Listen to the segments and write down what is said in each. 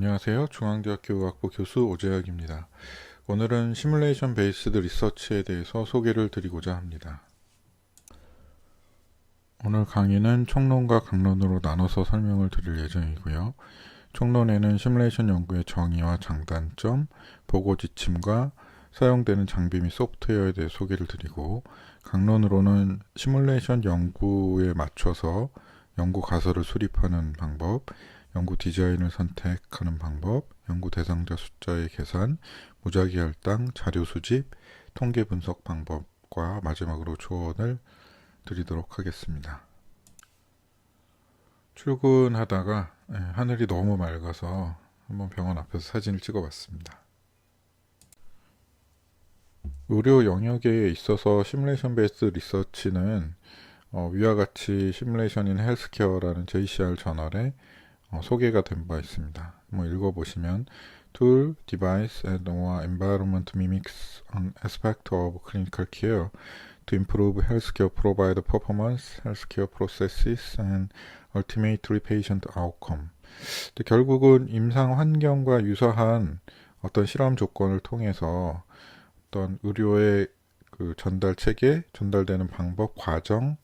안녕하세요. 중앙대학교 의학부 교수 오재학입니다. 오늘은 시뮬레이션 베이스드 리서치에 대해서 소개를 드리고자 합니다. 오늘 강의는 총론과 강론으로 나눠서 설명을 드릴 예정이고요. 총론에는 시뮬레이션 연구의 정의와 장단점, 보고 지침과 사용되는 장비 및 소프트웨어에 대해 소개를 드리고, 강론으로는 시뮬레이션 연구에 맞춰서 연구 가설을 수립하는 방법, 연구 디자인을 선택하는 방법, 연구 대상자 숫자의 계산, 무작위 할당, 자료 수집, 통계 분석 방법과 마지막으로 조언을 드리도록 하겠습니다. 출근하다가 하늘이 너무 맑아서 한번 병원 앞에서 사진을 찍어봤습니다. 의료 영역에 있어서 시뮬레이션 베이스 리서치는 위와 같이 시뮬레이션 인 헬스케어라는 JCR 저널에 소개가 된 바 있습니다. 읽어보시면 Tool, device, and/or environment mimics an aspect of clinical care to improve healthcare provider performance, healthcare processes, and ultimately patient outcome. 결국은 임상 환경과 유사한 어떤 실험 조건을 통해서 어떤 의료의 그 전달 체계, 전달되는 방법, 과정,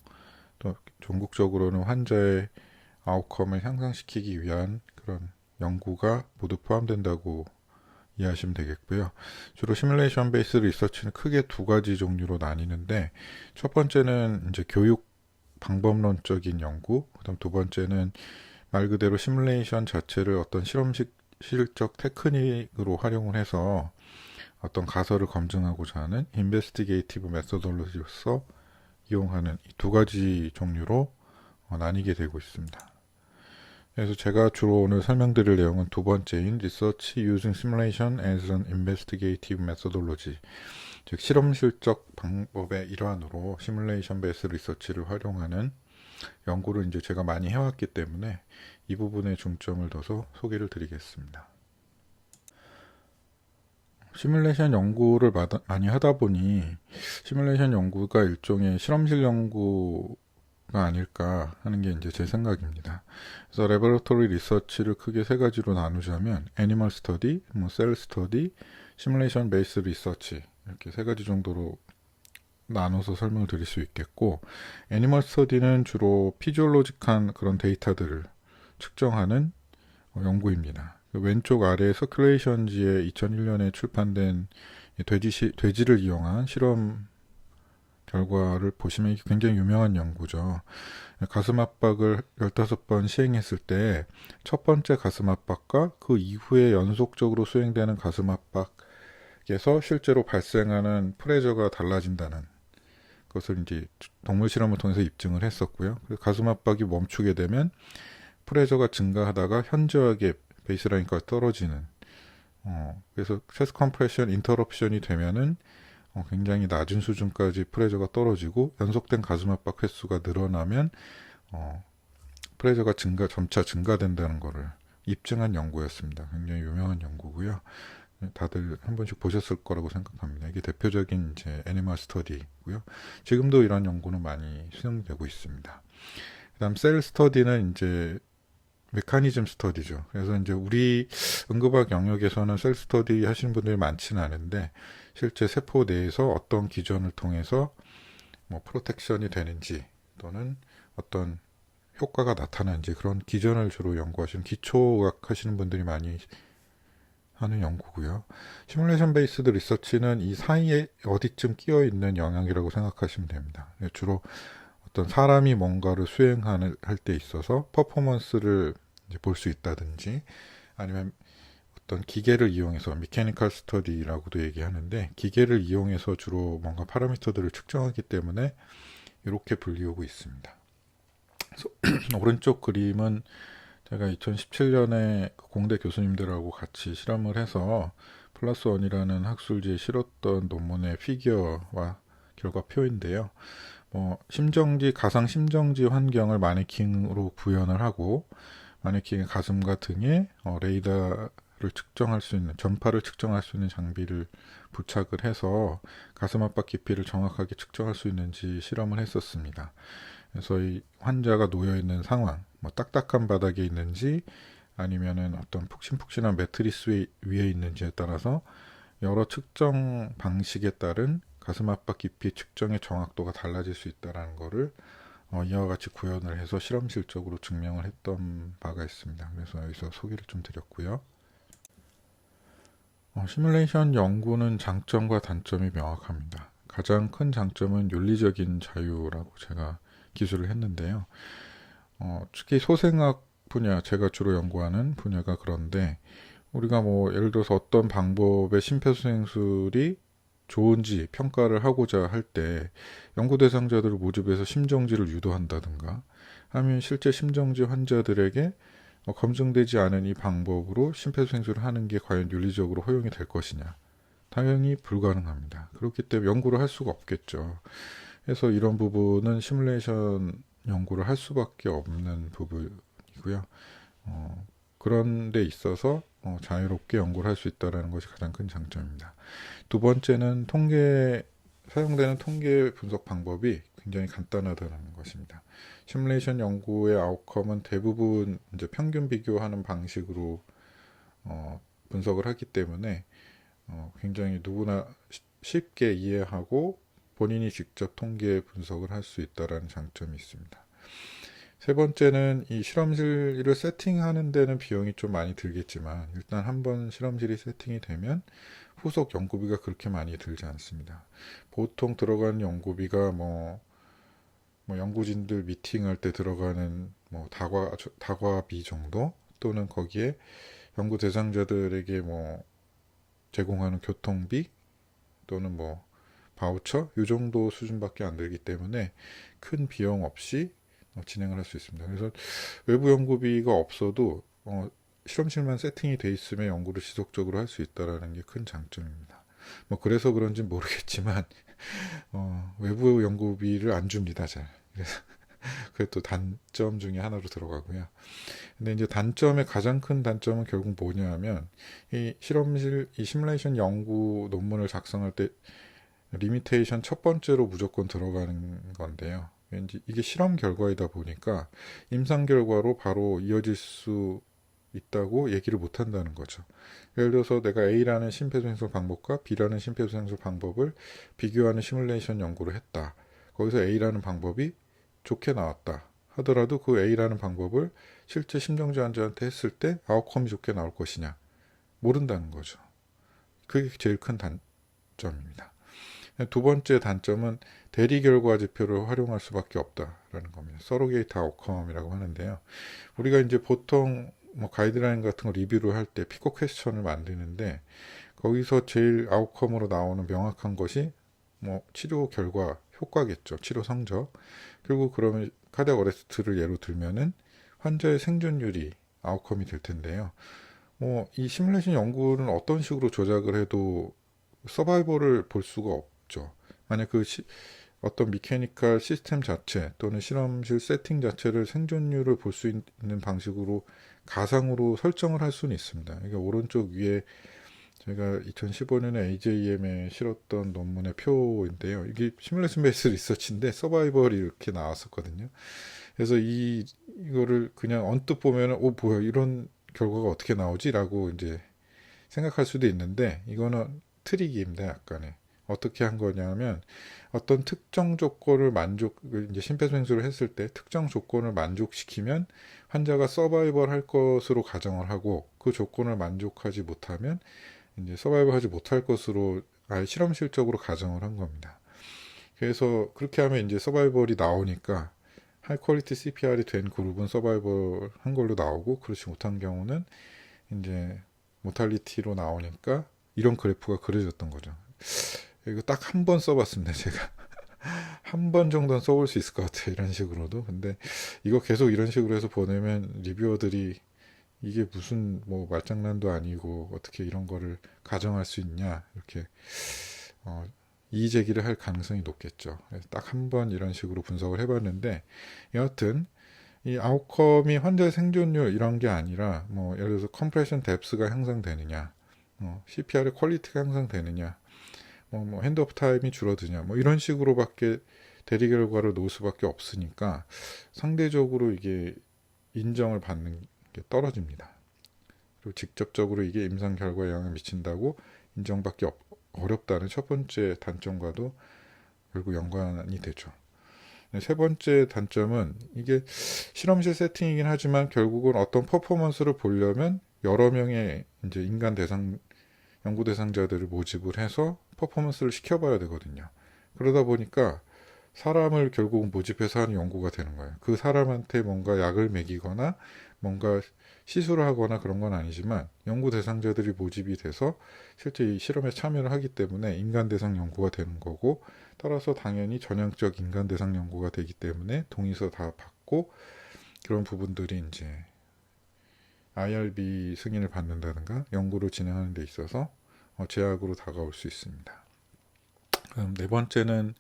또 종국적으로는 환자의 아웃컴을 향상시키기 위한 그런 연구가 모두 포함된다고 이해하시면 되겠고요. 주로 시뮬레이션 베이스 리서치는 크게 두 가지 종류로 나뉘는데, 첫 번째는 이제 교육 방법론적인 연구, 그다음 두 번째는 말 그대로 시뮬레이션 자체를 어떤 실험적 테크닉으로 활용을 해서 어떤 가설을 검증하고자 하는 인베스티게이티브 메소돌로지로서 이용하는 이 두 가지 종류로 나뉘게 되고 있습니다. 그래서 제가 주로 오늘 설명드릴 내용은 두 번째인 Research Using Simulation as an Investigative Methodology, 즉 실험실적 방법의 일환으로 시뮬레이션 베이스 리서치를 활용하는 연구를 이제 제가 많이 해왔기 때문에 이 부분에 중점을 둬서 소개를 드리겠습니다. 시뮬레이션 연구를 많이 하다 보니 시뮬레이션 연구가 일종의 실험실 연구가 아닐까 하는 게 이제 제 생각입니다. 그래서 레버러토리 리서치를 크게 세 가지로 나누자면 애니멀 스터디, 셀 스터디, 시뮬레이션 베이스 리서치, 이렇게 세 가지 정도로 나눠서 설명을 드릴 수 있겠고, 애니멀 스터디는 주로 피지올로직한 그런 데이터들을 측정하는 연구입니다. 왼쪽 아래 서큘레이션지에 2001년에 출판된 돼지를 이용한 실험 결과를 보시면 이게 굉장히 유명한 연구죠. 가슴 압박을 15번 시행했을 때 첫 번째 가슴 압박과 그 이후에 연속적으로 수행되는 가슴 압박에서 실제로 발생하는 프레저가 달라진다는 것을 이제 동물 실험을 통해서 입증을 했었고요. 가슴 압박이 멈추게 되면 프레저가 증가하다가 현저하게 베이스라인까지 떨어지는, 그래서 체스트 컴프레션 인터럽션이 되면은 굉장히 낮은 수준까지 프레저가 떨어지고, 연속된 가슴 압박 횟수가 늘어나면 프레저가 점차 증가된다는 것을 입증한 연구였습니다. 굉장히 유명한 연구고요. 다들 한 번씩 보셨을 거라고 생각합니다. 이게 대표적인 이제 애니멀 스터디고요. 지금도 이런 연구는 많이 수행되고 있습니다. 그다음 셀 스터디는 이제 메커니즘 스터디죠. 그래서 이제 우리 응급학 영역에서는 셀 스터디 하시는 분들이 많지는 않은데, 실제 세포 내에서 어떤 기전을 통해서 프로텍션이 되는지 또는 어떤 효과가 나타나는지, 그런 기전을 주로 연구하시는 기초의학 하시는 분들이 많이 하는 연구고요. 시뮬레이션 베이스드 리서치는 이 사이에 어디쯤 끼어 있는 영역이라고 생각하시면 됩니다. 주로 어떤 사람이 뭔가를 수행할 때 있어서 퍼포먼스를 볼 수 있다든지, 아니면 어떤 기계를 이용해서 미케니컬 스터디라고도 얘기하는데, 기계를 이용해서 주로 뭔가 파라미터들을 측정하기 때문에 이렇게 불리우고 있습니다. 그래서 오른쪽 그림은 제가 2017년에 공대 교수님들하고 같이 실험을 해서 플러스 원이라는 학술지에 실었던 논문의 피규어와 결과표인데요. 가상 심정지 환경을 마네킹으로 구현을 하고, 마네킹의 가슴과 등에 레이더를 측정할 수 있는, 전파를 측정할 수 있는 장비를 부착을 해서 가슴 압박 깊이를 정확하게 측정할 수 있는지 실험을 했었습니다. 그래서 이 환자가 놓여 있는 상황, 딱딱한 바닥에 있는지 아니면은 어떤 푹신푹신한 매트리스 위에 있는지에 따라서 여러 측정 방식에 따른 가슴 압박 깊이 측정의 정확도가 달라질 수 있다는 거를 이와 같이 구현을 해서 실험실적으로 증명을 했던 바가 있습니다. 그래서 여기서 소개를 좀 드렸고요. 시뮬레이션 연구는 장점과 단점이 명확합니다. 가장 큰 장점은 윤리적인 자유라고 제가 기술을 했는데요. 특히 소생학 분야, 제가 주로 연구하는 분야가 그런데 우리가 뭐 예를 들어서 어떤 방법의 심폐소생술이 좋은지 평가를 하고자 할 때 연구 대상자들을 모집해서 심정지를 유도한다든가 하면 실제 심정지 환자들에게 검증되지 않은 이 방법으로 심폐소생술을 하는 게 과연 윤리적으로 허용이 될 것이냐? 당연히 불가능합니다. 그렇기 때문에 연구를 할 수가 없겠죠. 그래서 이런 부분은 시뮬레이션 연구를 할 수밖에 없는 부분이고요. 그런 데 있어서 자유롭게 연구를 할 수 있다는 것이 가장 큰 장점입니다. 두 번째는 사용되는 통계 분석 방법이 굉장히 간단하다는 것입니다. 시뮬레이션 연구의 아웃컴은 대부분 이제 평균 비교하는 방식으로 분석을 하기 때문에 굉장히 누구나 쉽게 이해하고 본인이 직접 통계 분석을 할 수 있다는 장점이 있습니다. 세 번째는 이 실험실을 세팅하는 데는 비용이 좀 많이 들겠지만 일단 한번 실험실이 세팅이 되면 후속 연구비가 그렇게 많이 들지 않습니다. 보통 들어가는 연구비가 뭐 연구진들 미팅할 때 들어가는 뭐 다과비 정도 또는 거기에 연구 대상자들에게 뭐 제공하는 교통비 또는 뭐 바우처 이 정도 수준밖에 안 들기 때문에 큰 비용 없이 진행을 할 수 있습니다. 그래서 외부 연구비가 없어도 실험실만 세팅이 돼 있으면 연구를 지속적으로 할 수 있다는 게 큰 장점입니다. 뭐 그래서 그런지 모르겠지만 외부 연구비를 안 줍니다, 잘. 그래서 그게 또 단점 중에 하나로 들어가고요. 근데 이제 가장 큰 단점은 결국 뭐냐면 이 시뮬레이션 연구 논문을 작성할 때 리미테이션 첫 번째로 무조건 들어가는 건데요. 이게 실험 결과이다 보니까 임상 결과로 바로 이어질 수 있다고 얘기를 못 한다는 거죠. 예를 들어서 내가 A라는 심폐소생술 방법과 B라는 심폐소생술 방법을 비교하는 시뮬레이션 연구를 했다. 거기서 A라는 방법이 좋게 나왔다 하더라도 그 A라는 방법을 실제 심정지 환자한테 했을 때 아웃컴이 좋게 나올 것이냐 모른다는 거죠. 그게 제일 큰 단점입니다. 두 번째 단점은 대리 결과 지표를 활용할 수밖에 없다라는 겁니다. 서로게이트 아웃컴이라고 하는데요. 우리가 이제 보통 뭐 가이드라인 같은 거 리뷰를 할 때 피코 퀘스천을 만드는데 거기서 제일 아웃컴으로 나오는 명확한 것이 뭐 치료 결과 효과겠죠. 치료 성적. 그리고 그러면 카디악 어레스트를 예로 들면은 환자의 생존율이 아웃컴이 될 텐데요. 뭐 이 시뮬레이션 연구는 어떤 식으로 조작을 해도 서바이벌을 볼 수가 없죠. 만약 어떤 미케니컬 시스템 자체 또는 실험실 세팅 자체를 생존율을 볼 수 있는 방식으로 가상으로 설정을 할 수는 있습니다. 그러니까 오른쪽 위에 제가 2015년에 AJM에 실었던 논문의 표인데요. 이게 시뮬레이션 베이스 리서치인데 서바이벌이 이렇게 나왔었거든요. 그래서 이거를 그냥 언뜻 보면은 뭐야 이런 결과가 어떻게 나오지? 라고 이제 생각할 수도 있는데 이거는 트릭입니다. 약간의. 어떻게 한 거냐면 어떤 특정 조건을 이제 심폐소생술을 했을 때 특정 조건을 만족시키면 환자가 서바이벌 할 것으로 가정을 하고 그 조건을 만족하지 못하면 이제 서바이벌 하지 못할 것으로 아예 실험실적으로 가정을 한 겁니다. 그래서 그렇게 하면 이제 서바이벌이 나오니까 하이 퀄리티 CPR이 된 그룹은 서바이벌 한 걸로 나오고 그렇지 못한 경우는 이제 모탈리티로 나오니까 이런 그래프가 그려졌던 거죠. 이거 딱 한 번 써봤습니다, 제가. 한 번 정도는 써볼 수 있을 것 같아요, 이런 식으로도. 근데 이거 계속 이런 식으로 해서 보내면 리뷰어들이 이게 무슨 뭐 말장난도 아니고 어떻게 이런 거를 가정할 수 있냐, 이렇게 이의 제기를 할 가능성이 높겠죠. 딱 한 번 이런 식으로 분석을 해봤는데 여하튼 이 아웃컴이 환자의 생존율 이런 게 아니라 뭐 예를 들어서 컴프레션 뎁스가 향상되느냐, CPR의 퀄리티가 향상되느냐, 뭐 핸드 오프 타임이 줄어드냐, 뭐 이런 식으로밖에 대리 결과를 놓을 수밖에 없으니까 상대적으로 이게 인정을 받는 게 떨어집니다. 그리고 직접적으로 이게 임상 결과에 영향을 미친다고 인정받기 어렵다는 첫 번째 단점과도 결국 연관이 되죠. 세 번째 단점은 이게 실험실 세팅이긴 하지만 결국은 어떤 퍼포먼스를 보려면 여러 명의 이제 연구 대상자들을 모집을 해서 퍼포먼스를 시켜봐야 되거든요. 그러다 보니까 사람을 결국 모집해서 하는 연구가 되는 거예요. 그 사람한테 뭔가 약을 먹이거나 뭔가 시술을 하거나 그런 건 아니지만 연구 대상자들이 모집이 돼서 실제 이 실험에 참여를 하기 때문에 인간 대상 연구가 되는 거고, 따라서 당연히 전향적 인간 대상 연구가 되기 때문에 동의서 다 받고 그런 부분들이 이제 IRB 승인을 받는다든가 연구를 진행하는 데 있어서 제약으로 다가올 수 있습니다. 그럼 네 번째는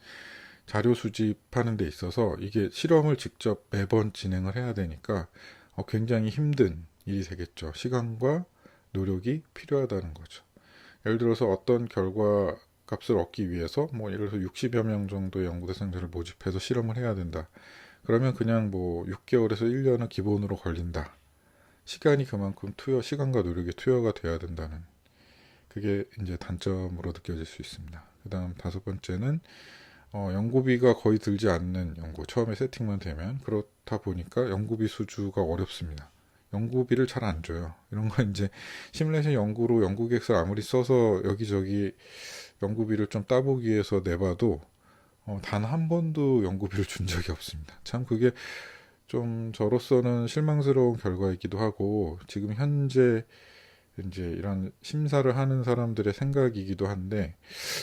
자료 수집하는 데 있어서 이게 실험을 직접 매번 진행을 해야 되니까 굉장히 힘든 일이 되겠죠. 시간과 노력이 필요하다는 거죠. 예를 들어서 어떤 결과 값을 얻기 위해서 예를 들어서 60여 명 정도의 연구 대상자를 모집해서 실험을 해야 된다. 그러면 그냥 6개월에서 1년은 기본으로 걸린다. 시간이 그만큼 시간과 노력이 투여가 돼야 된다는, 그게 이제 단점으로 느껴질 수 있습니다. 그 다음 다섯 번째는 연구비가 거의 들지 않는 연구, 처음에 세팅만 되면. 그렇다 보니까 연구비 수주가 어렵습니다. 연구비를 잘 안 줘요. 이런 거 이제 시뮬레이션 연구로 연구 계획서를 아무리 써서 여기저기 연구비를 좀 따보기 위해서 내봐도 단 한 번도 연구비를 준 적이 없습니다. 참 그게 좀 저로서는 실망스러운 결과이기도 하고, 지금 현재 이제 이런 심사를 하는 사람들의 생각이기도 한데,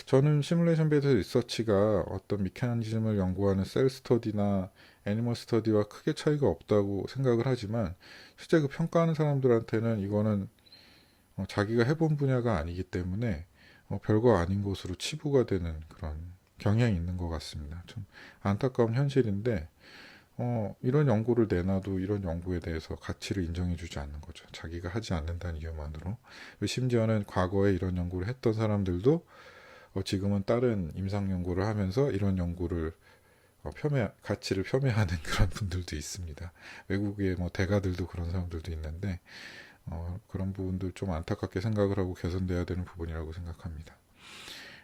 저는 시뮬레이션 베이스 리서치가 어떤 미케니즘을 연구하는 셀 스터디나 애니멀 스터디와 크게 차이가 없다고 생각을 하지만, 실제 그 평가하는 사람들한테는 이거는 자기가 해본 분야가 아니기 때문에 별거 아닌 것으로 치부가 되는 그런 경향이 있는 것 같습니다. 좀 안타까운 현실인데, 이런 연구를 내놔도 이런 연구에 대해서 가치를 인정해주지 않는 거죠. 자기가 하지 않는다는 이유만으로. 심지어는 과거에 이런 연구를 했던 사람들도 지금은 다른 임상 연구를 하면서 이런 연구를 가치를 폄훼하는 그런 분들도 있습니다. 외국의 대가들도 그런 사람들도 있는데, 그런 부분들 좀 안타깝게 생각을 하고 개선돼야 되는 부분이라고 생각합니다.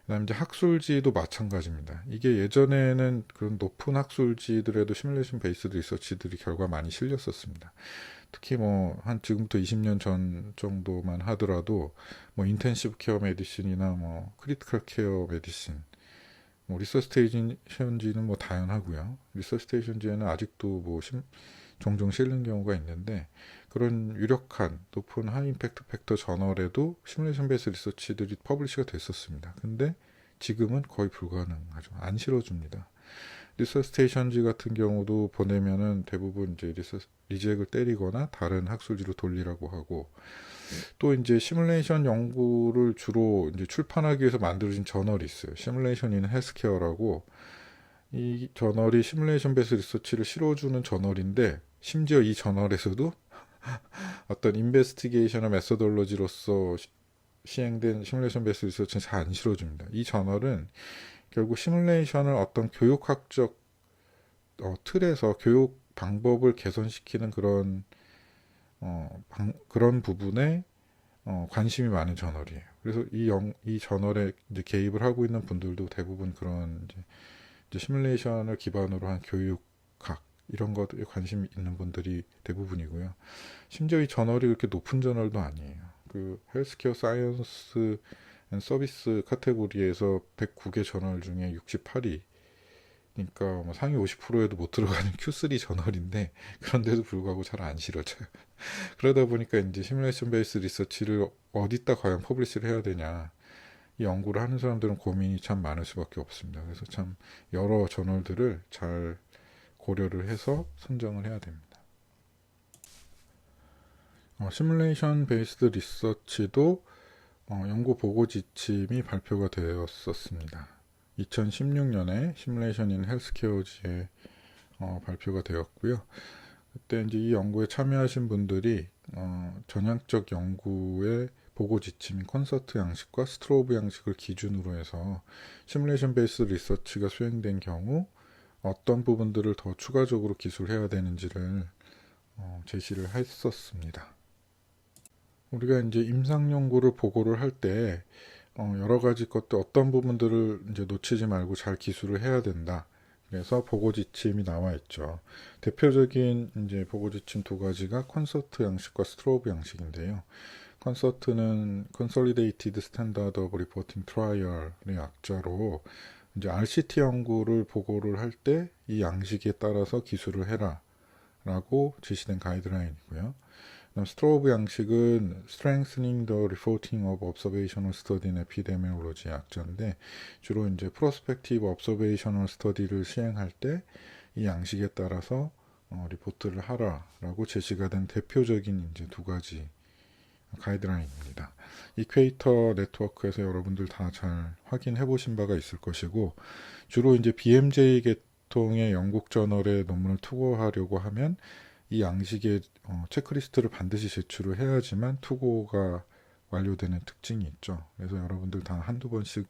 그다음 이제 학술지도 마찬가지입니다. 이게 예전에는 그런 높은 학술지들에도 시뮬레이션 베이스드 리서치들이 결과 많이 실렸었습니다. 특히 지금부터 20년 전 정도만 하더라도 인텐시브 케어 메디신이나 크리티컬 케어 메디신, 리서스테이션지는 다양하고요. 리서스테이션지에는 아직도 종종 실는 경우가 있는데, 그런 유력한 높은 하이 임팩트 팩터 저널에도 시뮬레이션 베이스 리서치들이 퍼블리시가 됐었습니다. 근데 지금은 거의 불가능하죠. 안 실어줍니다. 리서스테이션지 같은 경우도 보내면은 대부분 이제 리젝을 때리거나 다른 학술지로 돌리라고 하고, 또 이제 시뮬레이션 연구를 주로 이제 출판하기 위해서 만들어진 저널이 있어요. 시뮬레이션 인 헬스케어라고. 이 저널이 시뮬레이션 베이스 리서치를 실어주는 저널인데, 심지어 이 저널에서도 어떤 인베스티게이션의 메소돌로지로서 시행된 시뮬레이션 베이스 리서치는 잘 안 실어줍니다. 이 저널은 결국 시뮬레이션을 어떤 교육학적 틀에서 교육 방법을 개선시키는 그런 부분에 관심이 많은 저널이에요. 그래서 이 저널에 이제 개입을 하고 있는 분들도 대부분 그런 이제 시뮬레이션을 기반으로 한 교육학 이런 것에 관심 있는 분들이 대부분이고요. 심지어 이 저널이 그렇게 높은 저널도 아니에요. 그 헬스케어 사이언스 앤 서비스 카테고리에서 109개 저널 중에 68위, 그러니까 상위 50%에도 못 들어가는 Q3 저널인데, 그런데도 불구하고 잘 안 실어져요. 그러다 보니까 이제 시뮬레이션 베이스 리서치를 어디다 과연 퍼블리시를 해야 되냐, 이 연구를 하는 사람들은 고민이 참 많을 수밖에 없습니다. 그래서 참 여러 저널들을 잘 고려를 해서 선정을 해야 됩니다. 시뮬레이션 베이스드 리서치도 연구 보고 지침이 발표가 되었었습니다. 2016년에 시뮬레이션 인 헬스케어지에 발표가 되었고요. 그때 이제 이 연구에 참여하신 분들이 전향적 연구의 보고 지침인 콘서트 양식과 스트로브 양식을 기준으로 해서 시뮬레이션 베이스 리서치가 수행된 경우 어떤 부분들을 더 추가적으로 기술해야 되는지를 제시를 했었습니다. 우리가 이제 임상 연구를 보고를 할 때 여러 가지 것들 어떤 부분들을 이제 놓치지 말고 잘 기술을 해야 된다. 그래서 보고 지침이 나와 있죠. 대표적인 이제 보고 지침 두 가지가 콘서트 양식과 스트로브 양식인데요. 콘서트는 Consolidated Standard of Reporting Trial의 약자로 이제 RCT 연구를 보고를 할 때 이 양식에 따라서 기술을 해라 라고 제시된 가이드라인이고요. 그다음 스트로브 양식은 Strengthening the Reporting of Observational Study in Epidemiology 약자인데 주로 이제 Prospective Observational Study를 시행할 때 이 양식에 따라서 리포트를 하라라고 제시가 된 대표적인 이제 두 가지 가이드라인입니다. 이퀘이터 네트워크에서 여러분들 다 잘 확인해 보신 바가 있을 것이고 주로 이제 BMJ 계통의 영국 저널에 논문을 투고하려고 하면 이 양식의 체크리스트를 반드시 제출을 해야지만 투고가 완료되는 특징이 있죠. 그래서 여러분들 다 한두 번씩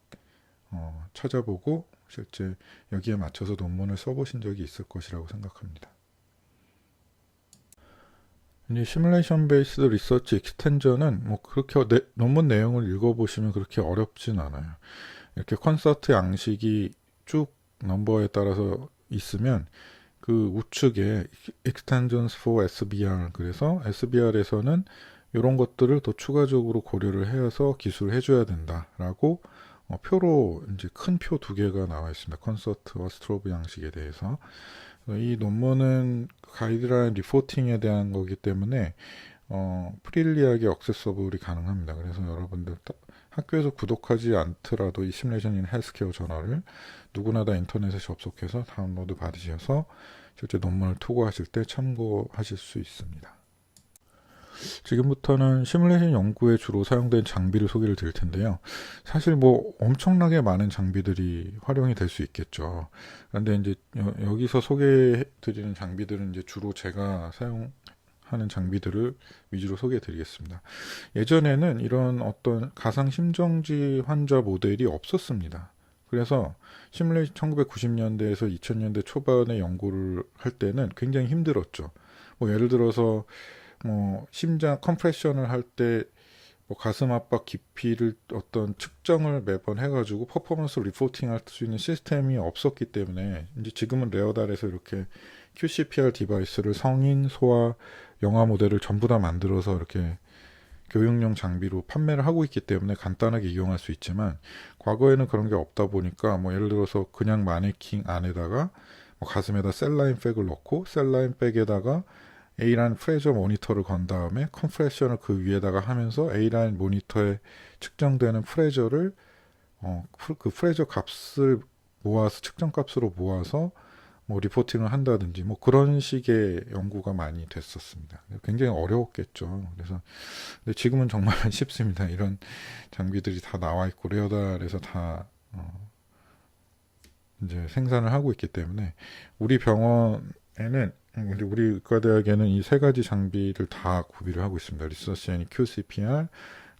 찾아보고 실제 여기에 맞춰서 논문을 써보신 적이 있을 것이라고 생각합니다. 이제 시뮬레이션 베이스드 리서치 익스텐전은 뭐 그렇게 논문 내용을 읽어보시면 그렇게 어렵진 않아요. 이렇게 콘서트 양식이 쭉 넘버에 따라서 있으면 그 우측에 extensions for SBR 그래서 SBR에서는 이런 것들을 더 추가적으로 고려를 해서 기술을 해줘야 된다라고 표로 이제 큰 표 두 개가 나와 있습니다. 콘서트와 스트로브 양식에 대해서. 이 논문은 가이드라인 리포팅에 대한 거기 때문에 프릴리하게 억세서블이 가능합니다. 그래서 여러분들 학교에서 구독하지 않더라도 이 시뮬레이션 인 헬스케어 저널을 누구나 다 인터넷에 접속해서 다운로드 받으셔서 실제 논문을 투고하실 때 참고하실 수 있습니다. 지금부터는 시뮬레이션 연구에 주로 사용된 장비를 소개를 드릴 텐데요. 사실 뭐 엄청나게 많은 장비들이 활용이 될 수 있겠죠. 그런데 이제 여기서 소개해 드리는 장비들은 이제 주로 제가 사용하는 장비들을 위주로 소개해 드리겠습니다. 예전에는 이런 어떤 가상 심정지 환자 모델이 없었습니다. 그래서 시뮬레이션 1990년대에서 2000년대 초반에 연구를 할 때는 굉장히 힘들었죠. 뭐 예를 들어서 심장 컴프레션을 할 때 뭐 가슴 압박 깊이를 어떤 측정을 매번 해가지고 퍼포먼스 리포팅 할 수 있는 시스템이 없었기 때문에 이제 지금은 레어달에서 이렇게 QCPR 디바이스를 성인, 소아, 영아 모델을 전부 다 만들어서 이렇게 교육용 장비로 판매를 하고 있기 때문에 간단하게 이용할 수 있지만 과거에는 그런 게 없다 보니까 뭐 예를 들어서 그냥 마네킹 안에다가 뭐 가슴에다 셀라인 백을 넣고 셀라인 백에다가 A라인 프레저 모니터를 건 다음에 컴프레션을 그 위에다가 하면서 A라인 모니터에 측정되는 프레저를 그 프레저 값을 모아서 측정 값으로 모아서 뭐 리포팅을 한다든지 뭐 그런 식의 연구가 많이 됐었습니다. 굉장히 어려웠겠죠. 그래서 근데 지금은 정말 쉽습니다. 이런 장비들이 다 나와 있고 레어달에서 다 이제 생산을 하고 있기 때문에 우리 병원에는 우리 의과대학에는 이 세 가지 장비를 다 구비를 하고 있습니다. 리서치 애니 QCPR,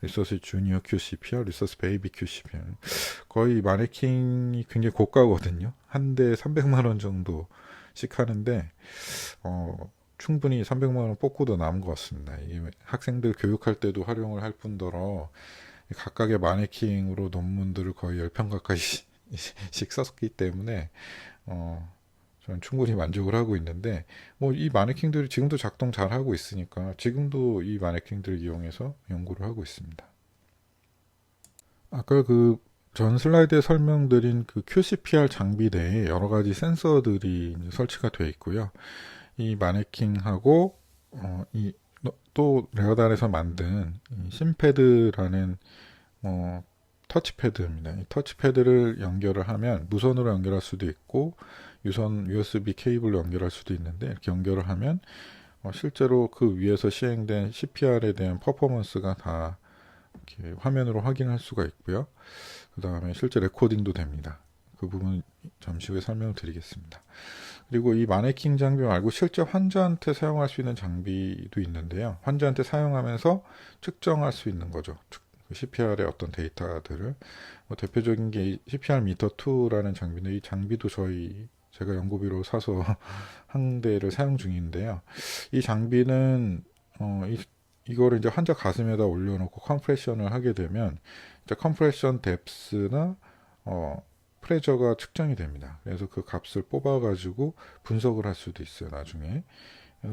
리서치 주니어 QCPR, 리서치 베이비 QCPR. 거의 마네킹이 굉장히 고가거든요. 한 대 300만 원 정도씩 하는데 충분히 300만 원 뽑고도 남은 것 같습니다. 이게 학생들 교육할 때도 활용을 할 뿐더러 각각의 마네킹으로 논문들을 거의 10편 가까이씩 썼기 때문에 저는 충분히 만족을 하고 있는데 뭐 이 마네킹들이 지금도 작동 잘 하고 있으니까 지금도 이 마네킹들을 이용해서 연구를 하고 있습니다. 아까 그 전 슬라이드에 설명드린 그 QCPR 장비 내에 여러 가지 센서들이 설치가 되어 있고요. 이 마네킹하고 또 레어달에서 만든 심패드라는 터치패드입니다. 이 터치패드를 연결을 하면 무선으로 연결할 수도 있고 유선 USB 케이블로 연결할 수도 있는데 이렇게 연결을 하면 실제로 그 위에서 시행된 CPR에 대한 퍼포먼스가 다 이렇게 화면으로 확인할 수가 있고요. 그 다음에 실제 레코딩도 됩니다. 그 부분 잠시 후에 설명을 드리겠습니다. 그리고 이 마네킹 장비 말고 실제 환자한테 사용할 수 있는 장비도 있는데요. 환자한테 사용하면서 측정할 수 있는 거죠. CPR의 어떤 데이터들을 대표적인 게 CPR 미터 2라는 장비인데 이 장비도 제가 연구비로 사서 한 대를 사용 중인데요. 이 장비는 이거를 이제 환자 가슴에다 올려놓고 컴프레션을 하게 되면 이제 컴프레션 뎁스나 프레저가 측정이 됩니다. 그래서 그 값을 뽑아가지고 분석을 할 수도 있어요, 나중에.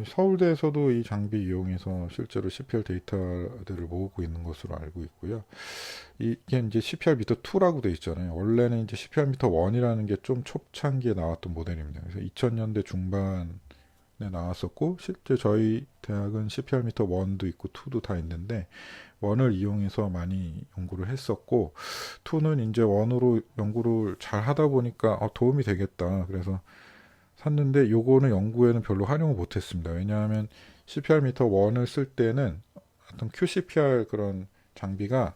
서울대에서도 이 장비 이용해서 실제로 CPR 데이터들을 모으고 있는 것으로 알고 있고요. 이게 이제 CPR 미터 2라고 돼 있잖아요. 원래는 이제 CPR 미터 1이라는 게 좀 초창기에 나왔던 모델입니다. 그래서 2000년대 중반에 나왔었고, 실제 저희 대학은 CPR 미터 1도 있고 2도 다 있는데, 1을 이용해서 많이 연구를 했었고, 2는 이제 1으로 연구를 잘 하다 보니까 도움이 되겠다. 그래서 샀는데 요거는 연구에는 별로 활용을 못했습니다. 왜냐하면 CPR 미터 1을 쓸 때는 어떤 QCPR 그런 장비가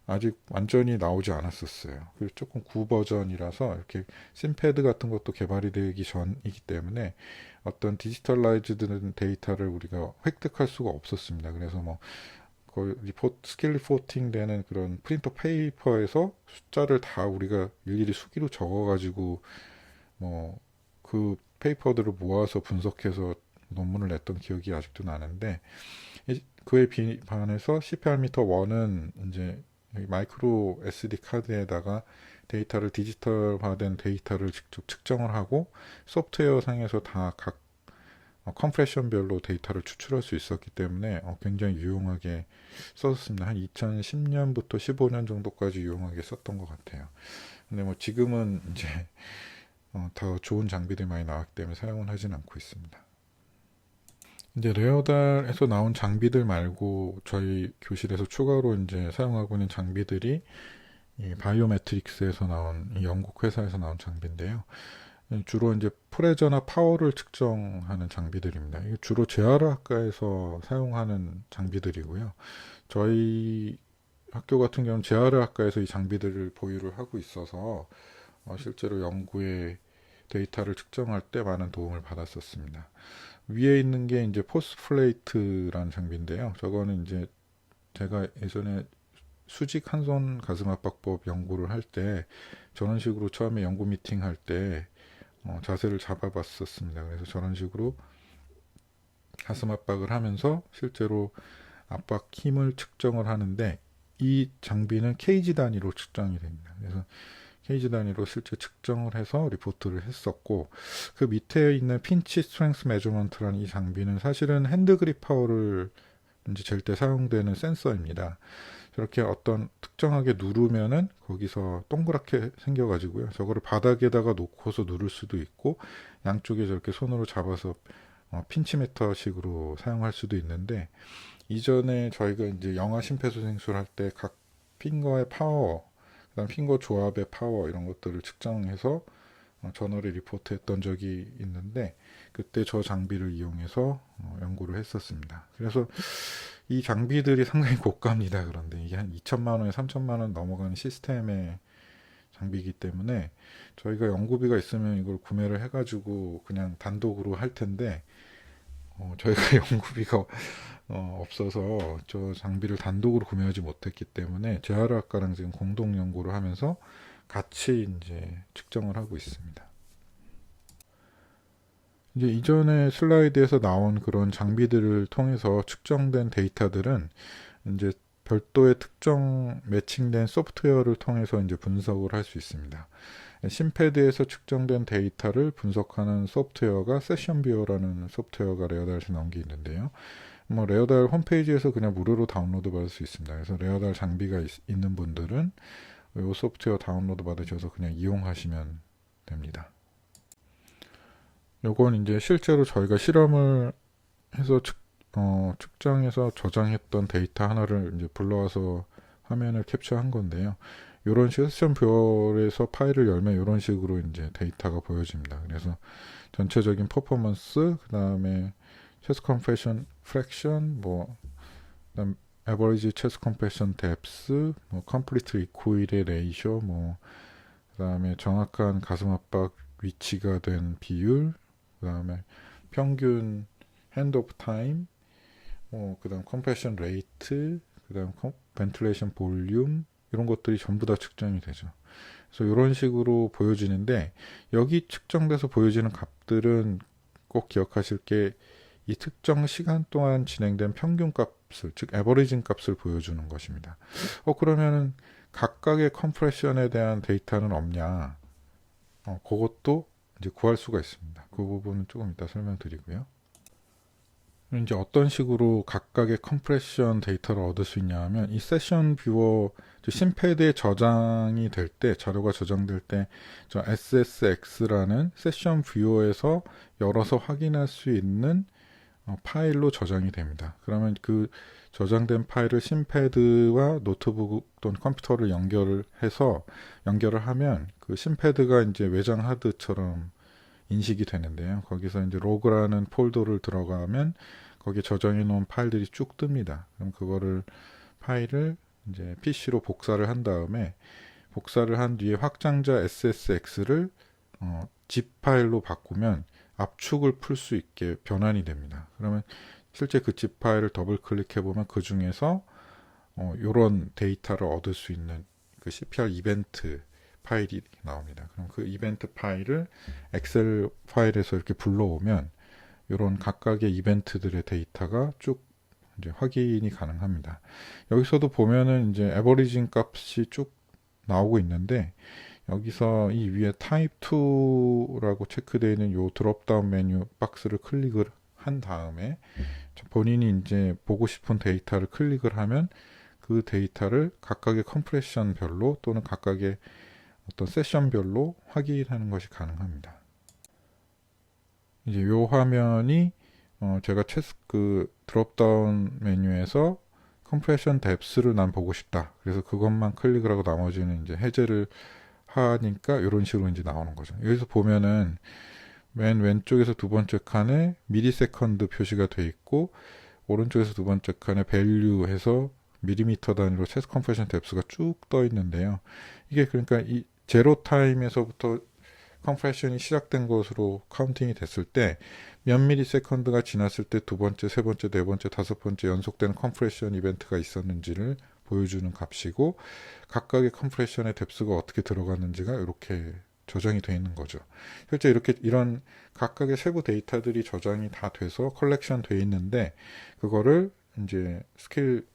아직 완전히 나오지 않았었어요. 그리고 조금 구버전이라서 이렇게 심패드 같은 것도 개발이 되기 전이기 때문에 어떤 디지털라이즈드 데이터를 우리가 획득할 수가 없었습니다. 그래서 뭐 거의 스킬 리포팅 되는 그런 프린터 페이퍼에서 숫자를 다 우리가 일일이 수기로 적어가지고 뭐 그 페이퍼들을 모아서 분석해서 논문을 냈던 기억이 아직도 나는데, 그에 반해서 CPR 미터 1은 이제 마이크로 SD 카드에다가 데이터를 디지털화된 데이터를 직접 측정을 하고 소프트웨어 상에서 다 각 컴프레션별로 데이터를 추출할 수 있었기 때문에 굉장히 유용하게 썼습니다. 한 2010년부터 15년 정도까지 유용하게 썼던 것 같아요. 근데 뭐 지금은 이제 더 좋은 장비들이 많이 나왔기 때문에 사용은 하진 않고 있습니다. 이제 레어달에서 나온 장비들 말고 저희 교실에서 추가로 이제 사용하고 있는 장비들이 이 바이오매트릭스에서 나온 이 영국 회사에서 나온 장비인데요. 주로 이제 프레저나 파워를 측정하는 장비들입니다. 이게 주로 재활학과에서 사용하는 장비들이고요. 저희 학교 같은 경우는 재활학과에서 이 장비들을 보유를 하고 있어서 실제로 연구에 데이터를 측정할 때 많은 도움을 받았었습니다. 위에 있는 게 이제 포스플레이트라는 장비인데요. 저거는 이제 제가 예전에 수직 한손 가슴압박법 연구를 할 때 저런 식으로 처음에 연구 미팅 할 때 자세를 잡아봤었습니다. 그래서 저런 식으로 가슴 압박을 하면서 실제로 압박 힘을 측정을 하는데 이 장비는 케이지 단위로 측정이 됩니다. 그래서 케이지 단위로 실제 측정을 해서 리포트를 했었고, 그 밑에 있는 핀치 스트렝스 메저먼트라는 이 장비는 사실은 핸드 그립 파워를 이제 잴 때 사용되는 센서입니다. 저렇게 어떤 특정하게 누르면은 거기서 동그랗게 생겨가지고요. 저거를 바닥에다가 놓고서 누를 수도 있고, 양쪽에 저렇게 손으로 잡아서 핀치메터식으로 사용할 수도 있는데, 이전에 저희가 이제 영아 심폐소생술 할 때 각 핑거의 파워, 그다음 핑거 조합의 파워 이런 것들을 측정해서 저널에 리포트했던 적이 있는데, 그때 저 장비를 이용해서 연구를 했었습니다. 그래서 이 장비들이 상당히 고가입니다. 그런데 이게 한 2천만 원에 3천만 원 넘어가는 시스템의 장비이기 때문에 저희가 연구비가 있으면 이걸 구매를 해가지고 그냥 단독으로 할 텐데, 저희가 연구비가 없어서 저 장비를 단독으로 구매하지 못했기 때문에 재활학과랑 지금 공동 연구를 하면서 같이 이제 측정을 하고 있습니다. 이제 이전에 슬라이드에서 나온 그런 장비들을 통해서 측정된 데이터들은 이제 별도의 특정 매칭된 소프트웨어를 통해서 이제 분석을 할 수 있습니다. 심패드에서 측정된 데이터를 분석하는 소프트웨어가 세션뷰어라는 소프트웨어가 레어달에서 나온 게 있는데요. 뭐 레어달 홈페이지에서 그냥 무료로 다운로드 받을 수 있습니다. 그래서 레어달 장비가 있는 분들은 이 소프트웨어 다운로드 받으셔서 그냥 이용하시면 됩니다. 요건 이제 실제로 저희가 실험을 해서 측정해서 저장했던 데이터 하나를 이제 불러와서 화면을 캡처한 건데요. 이런 세션뷰어에서 파일을 열면 이런 식으로 이제 데이터가 보여집니다. 그래서 전체적인 퍼포먼스, 그 다음에 체스트 컴프레션 프랙션, 그다음 에버리지 체스트 컴프레션 뎁스, 컴플리트 리코일의 레이쇼, 그다음에 정확한 가슴 압박 위치가 된 비율, 그다음에 평균 핸드 오프 타임, 그다음 컴프레션 레이트, 그다음 벤틸레이션 볼륨, 이런 것들이 전부 다 측정이 되죠. 그래서 이런 식으로 보여지는데, 여기 측정돼서 보여지는 값들은 꼭 기억하실 게 이 특정 시간 동안 진행된 평균 값을, 즉 에버리징 값을 보여주는 것입니다. 그러면은 각각의 컴프레션에 대한 데이터는 없냐? 그것도 이제 구할 수가 있습니다. 그 부분은 조금 이따 설명드리고요. 이제 어떤 식으로 각각의 컴프레션 데이터를 얻을 수 있냐 하면 이 세션 뷰어 심패드에 저장이 될 때, 자료가 저장될 때 저 SSX라는 세션 뷰어에서 열어서 확인할 수 있는 파일로 저장이 됩니다. 그러면 그 저장된 파일을 심패드와 노트북 또는 컴퓨터를 연결을 하면 그 심패드가 이제 외장 하드처럼 인식이 되는데요. 거기서 이제 로그라는 폴더를 들어가면 거기에 저장해 놓은 파일들이 쭉 뜹니다. 그럼 그거를 파일을 이제 PC로 복사를 한 다음에 복사를 한 뒤에 확장자 SSX를 zip 파일로 바꾸면 압축을 풀 수 있게 변환이 됩니다. 그러면 실제 그 zip 파일을 더블 클릭해 보면 그 중에서 이런 데이터를 얻을 수 있는 그 CPR 이벤트 파일이 나옵니다. 그럼 그 이벤트 파일을 엑셀 파일에서 이렇게 불러오면 이런 각각의 이벤트들의 데이터가 쭉 이제 확인이 가능합니다. 여기서도 보면은 이제 에버리징 값이 쭉 나오고 있는데 여기서 이 위에 타입 2라고 체크되어 있는 요 드롭다운 메뉴 박스를 클릭을 한 다음에 본인이 이제 보고 싶은 데이터를 클릭을 하면 그 데이터를 각각의 컴프레션별로 또는 각각의 어떤 세션별로 확인하는 것이 가능합니다. 이제 요 화면이 제가 그 드롭다운 메뉴에서 컴프레션 뎁스를 난 보고 싶다. 그래서 그것만 클릭을 하고 나머지는 이제 해제를 하니까 이런 식으로 이제 나오는 거죠. 여기서 보면은 맨 왼쪽에서 두 번째 칸에 미리세컨드 표시가 돼 있고 오른쪽에서 두 번째 칸에 밸류 해서 밀리미터 단위로 체스 컴프레션 뎁스가 쭉 떠 있는데요. 이게 그러니까 이 제로 타임에서부터 컴프레션이 시작된 것으로 카운팅이 됐을 때 몇 미리세컨드가 지났을 때 두 번째, 세 번째, 네 번째, 다섯 번째 연속되는 컴프레션 이벤트가 있었는지를 보여주는 값이고 각각의 컴프레션의 뎁스가 어떻게 들어갔는지가 이렇게 저장이 되어 있는 거죠. 실제 이렇게 이런 각각의 세부 데이터들이 저장이 다 돼서 컬렉션 되어 있는데 그거를 이제 스킬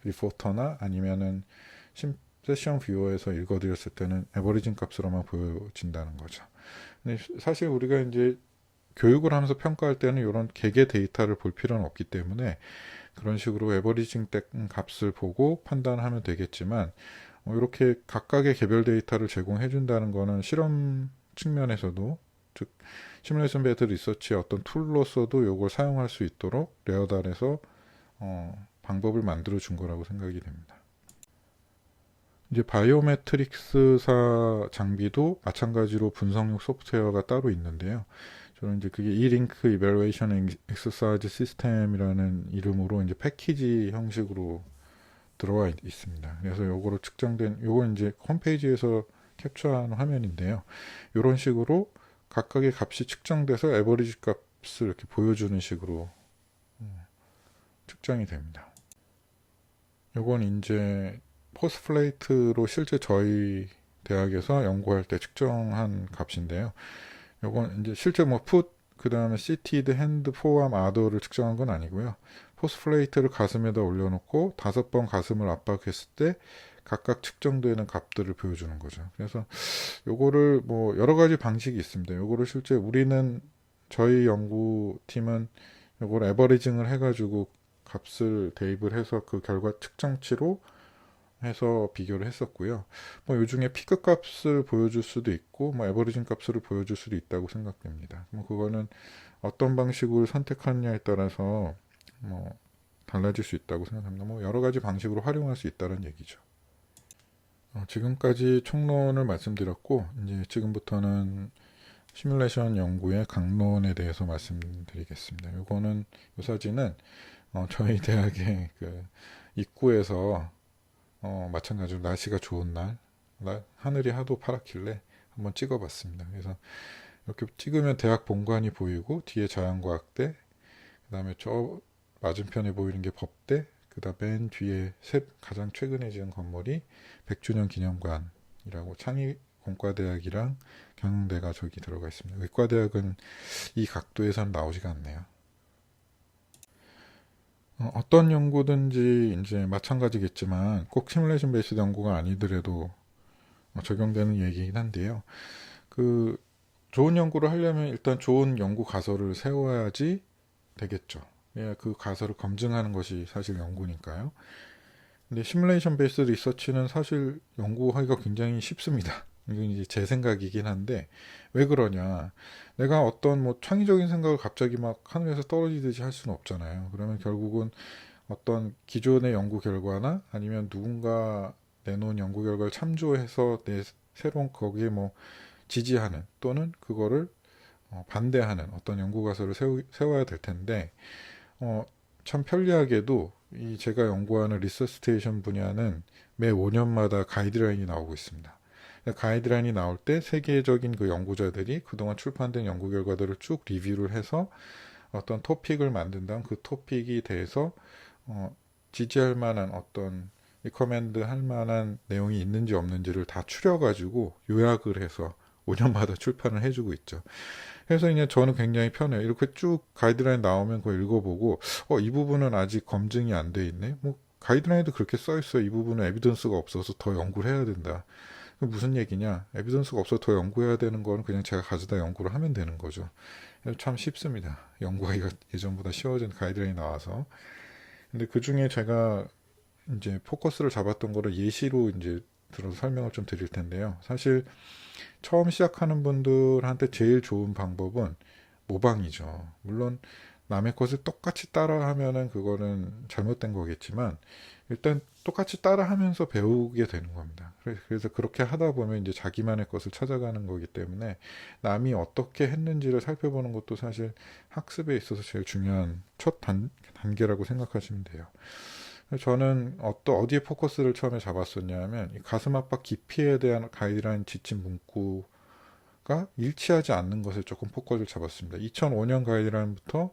리포터나 아니면은 세션 뷰어에서 읽어드렸을 때는 에버리징 값으로만 보여진다는 거죠. 근데 사실 우리가 이제 교육을 하면서 평가할 때는 이런 개개 데이터를 볼 필요는 없기 때문에 그런 식으로 에버리징 값을 보고 판단하면 되겠지만 이렇게 각각의 개별 데이터를 제공해 준다는 거는 실험 측면에서도 즉 시뮬레이션 베이스 리서치의 어떤 툴로서도 이걸 사용할 수 있도록 레어달에서 방법을 만들어 준 거라고 생각이 됩니다. 이제 바이오메트릭스사 장비도 마찬가지로 분석용 소프트웨어가 따로 있는데요. 저는 이제 그게 E-Link Evaluation Exercise System이라는 이름으로 이제 패키지 형식으로 들어와 있습니다. 그래서 요거로 요거 이제 홈페이지에서 캡처한 화면인데요. 이런 식으로 각각의 값이 측정돼서 에버리지 값을 이렇게 보여주는 식으로 측정이 됩니다. 요건 이제 포스플레이트로 실제 저희 대학에서 연구할 때 측정한 값인데요. 요건 이제 실제 그 다음에 시티드 핸드 포암 아더를 측정한 건 아니고요. 포스플레이트를 가슴에다 올려놓고 5번 가슴을 압박했을 때 각각 측정되는 값들을 보여주는 거죠. 그래서 요거를 여러 가지 방식이 있습니다. 요거를 실제 저희 연구팀은 요걸 에버리징을 해가지고 값을 대입을 해서 그 결과 측정치로 해서 비교를 했었고요. 요 중에 피크 값을 보여줄 수도 있고, 에버리징 값을 보여줄 수도 있다고 생각됩니다. 그거는 어떤 방식을 선택하느냐에 따라서 달라질 수 있다고 생각합니다. 여러 가지 방식으로 활용할 수 있다는 얘기죠. 지금까지 총론을 말씀드렸고, 이제 지금부터는 시뮬레이션 연구의 강론에 대해서 말씀드리겠습니다. 이 사진은 저희 대학의 그 입구에서 마찬가지로 날씨가 좋은 날, 하늘이 하도 파랗길래 한번 찍어봤습니다. 그래서 이렇게 찍으면 대학 본관이 보이고 뒤에 자연과학대, 그 다음에 저 맞은편에 보이는 게 법대, 그 다음 맨 뒤에 가장 최근에 지은 건물이 100주년 기념관이라고 창의공과대학이랑 경영대가 저기 들어가 있습니다. 의과대학은 이 각도에서는 나오지가 않네요. 어떤 연구든지 이제 마찬가지겠지만 꼭 시뮬레이션 베이스드 연구가 아니더라도 적용되는 얘기긴 한데요. 그 좋은 연구를 하려면 일단 좋은 연구 가설을 세워야지 되겠죠. 예, 그 가설을 검증하는 것이 사실 연구니까요. 근데 시뮬레이션 베이스 리서치는 사실 연구하기가 굉장히 쉽습니다. 이건 이제 제 생각이긴 한데 왜 그러냐? 내가 어떤 뭐 창의적인 생각을 갑자기 막 하늘에서 떨어지듯이 할 수는 없잖아요. 그러면 결국은 어떤 기존의 연구 결과나 아니면 누군가 내놓은 연구 결과를 참조해서 내 새로운 거기에 뭐 지지하는 또는 그거를 반대하는 어떤 연구 가설을 세워야 될 텐데 어, 참 편리하게도 이 제가 연구하는 리서스테이션 분야는 매 5년마다 가이드라인이 나오고 있습니다. 가이드라인이 나올 때 세계적인 그 연구자들이 그동안 출판된 연구 결과들을 쭉 리뷰를 해서 어떤 토픽을 만든 다음 그 토픽에 대해서 지지할 만한 어떤 리커멘드 할 만한 내용이 있는지 없는지를 다 추려가지고 요약을 해서 5년마다 출판을 해주고 있죠. 그래서 이제 저는 굉장히 편해요. 이렇게 쭉 가이드라인 나오면 그거 읽어보고, 이 부분은 아직 검증이 안 돼 있네? 뭐, 가이드라인에도 그렇게 써 있어요. 이 부분은 에비던스가 없어서 더 연구를 해야 된다. 그럼 무슨 얘기냐? 에비던스가 없어서 더 연구해야 되는 거는 그냥 제가 가져다 연구를 하면 되는 거죠. 참 쉽습니다. 연구하기가 예전보다 쉬워진 가이드라인이 나와서. 근데 그 중에 제가 이제 포커스를 잡았던 거를 예시로 이제 들어서 설명을 좀 드릴 텐데요. 사실 처음 시작하는 분들한테 제일 좋은 방법은 모방이죠. 물론 남의 것을 똑같이 따라 하면은 그거는 잘못된 거겠지만 일단 똑같이 따라 하면서 배우게 되는 겁니다. 그래서 그렇게 하다 보면 이제 자기만의 것을 찾아가는 거기 때문에 남이 어떻게 했는지를 살펴보는 것도 사실 학습에 있어서 제일 중요한 첫 단계라고 생각하시면 돼요. 저는 어디에 포커스를 처음에 잡았었냐면 가슴 압박 깊이에 대한 가이드라인 지침 문구가 일치하지 않는 것을 조금 포커스를 잡았습니다. 2005년 가이드라인부터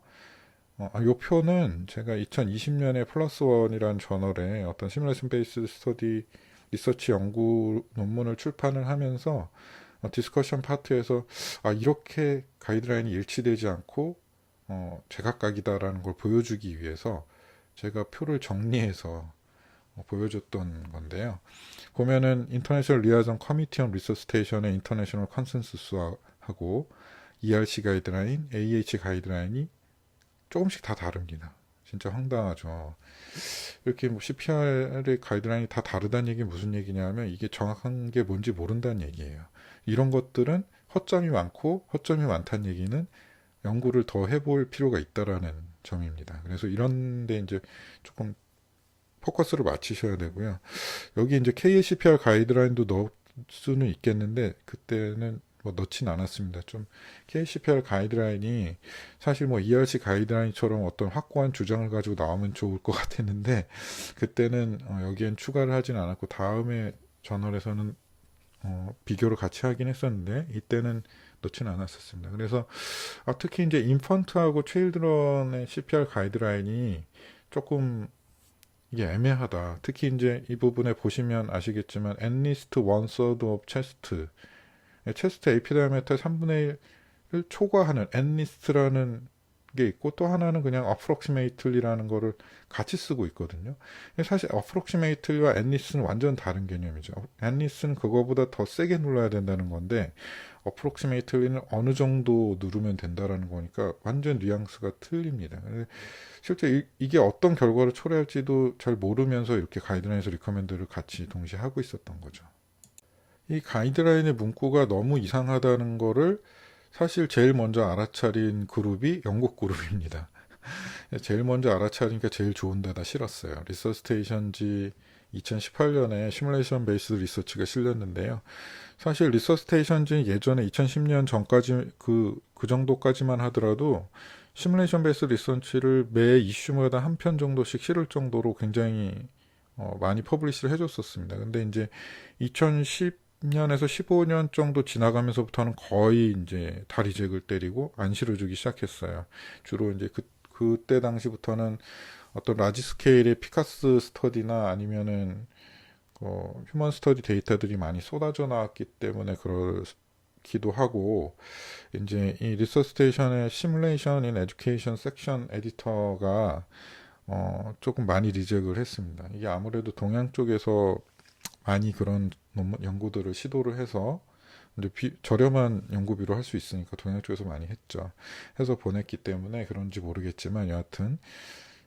이 표는 제가 2020년에 플러스 원이라는 저널에 어떤 시뮬레이션 베이스 스터디 리서치 연구 논문을 출판을 하면서 디스커션 파트에서 이렇게 가이드라인이 일치되지 않고 제각각이다라는 걸 보여주기 위해서 제가 표를 정리해서 보여줬던 건데요. 보면은 인터내셔널 리아ison 커미티 온 리서스테이션의 인터내셔널 컨센서스하고 ERC 가이드라인, AH 가이드라인이 조금씩 다 다릅니다. 진짜 황당하죠. 이렇게 뭐 CPR의 가이드라인이 다 다르다는 얘기 무슨 얘기냐면 이게 정확한 게 뭔지 모른다는 얘기예요. 이런 것들은 허점이 많고 허점이 많다는 얘기는 연구를 더 해볼 필요가 있다라는 점입니다. 그래서 이런데 이제 조금 포커스를 맞추셔야 되고요. 여기 이제 KCPR 가이드라인도 넣을 수는 있겠는데 그때는 뭐 넣진 않았습니다. 좀 KCPR 가이드라인이 사실 뭐 ERC 가이드라인처럼 어떤 확고한 주장을 가지고 나오면 좋을 것 같았는데 그때는 여기엔 추가를 하진 않았고 다음에 저널에서는 비교를 같이 하긴 했었는데 이때는 넣진 않았었습니다. 그래서 특히 이제 인펀트하고 체일드런의 CPR 가이드라인이 조금 이게 애매하다. 특히 이제 이 부분에 보시면 아시겠지만 at one third of 체스트 에피다이아메터 3분의 1을 초과하는 at 게 있고 또 하나는 그냥 approximately라는 거를 같이 쓰고 있거든요. 사실 approximately와 at는 완전 다른 개념이죠. at는 그거보다 더 세게 눌러야 된다는 건데 approximately는 어느 정도 누르면 된다라는 거니까 완전 뉘앙스가 틀립니다. 실제 이게 어떤 결과를 초래할지도 잘 모르면서 이렇게 가이드라인에서 리커멘드를 같이 동시에 하고 있었던 거죠. 이 가이드라인의 문구가 너무 이상하다는 거를 사실 제일 먼저 알아차린 그룹이 영국 그룹입니다. 제일 먼저 알아차리니까 제일 좋은 데다 실었어요. 리서스테이션지 2018년에 시뮬레이션 베이스드 리서치가 실렸는데요. 사실 리서스테이션지 예전에 2010년 전까지 그 정도까지만 하더라도 시뮬레이션 베이스 리서치를 매 이슈마다 한 편 정도씩 실을 정도로 굉장히 많이 퍼블리시를 해줬었습니다. 근데 이제 2010년에서 15년 정도 지나가면서부터는 거의 이제 다리잭을 때리고 안 실어주기 시작했어요. 주로 이제 그때 당시부터는 어떤 라지 스케일의 피카스 스터디나 아니면은 휴먼 스터디 데이터들이 많이 쏟아져 나왔기 때문에 그렇기도 하고 이제 이 리서스테이션의 시뮬레이션 인 에듀케이션 섹션 에디터가 조금 많이 리젝을 했습니다. 이게 아무래도 동양 쪽에서 많이 그런 연구들을 시도를 해서 이제 저렴한 연구비로 할 수 있으니까 동양 쪽에서 많이 했죠. 해서 보냈기 때문에 그런지 모르겠지만 여하튼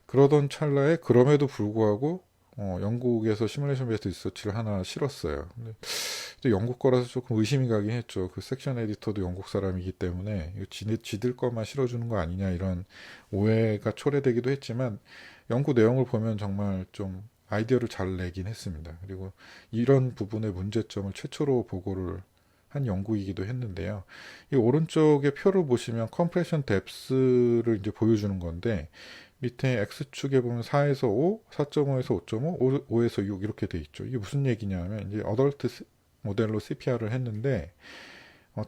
그러던 찰나에 그럼에도 불구하고 영국에서 시뮬레이션 베이스드 리서치를 하나 실었어요. 근데 영국 거라서 조금 의심이 가긴 했죠. 그 섹션 에디터도 영국 사람이기 때문에 이거 지들 것만 실어주는 거 아니냐 이런 오해가 초래되기도 했지만 연구 내용을 보면 정말 좀 아이디어를 잘 내긴 했습니다. 그리고 이런 부분의 문제점을 최초로 보고를 한 연구이기도 했는데요. 이 오른쪽에 표를 보시면 컴프레션 뎁스를 이제 보여주는 건데 밑에 X축에 보면 4에서 5, 4.5에서 5.5, 5에서 6 이렇게 돼 있죠. 이게 무슨 얘기냐면 이제 어덜트 모델로 CPR을 했는데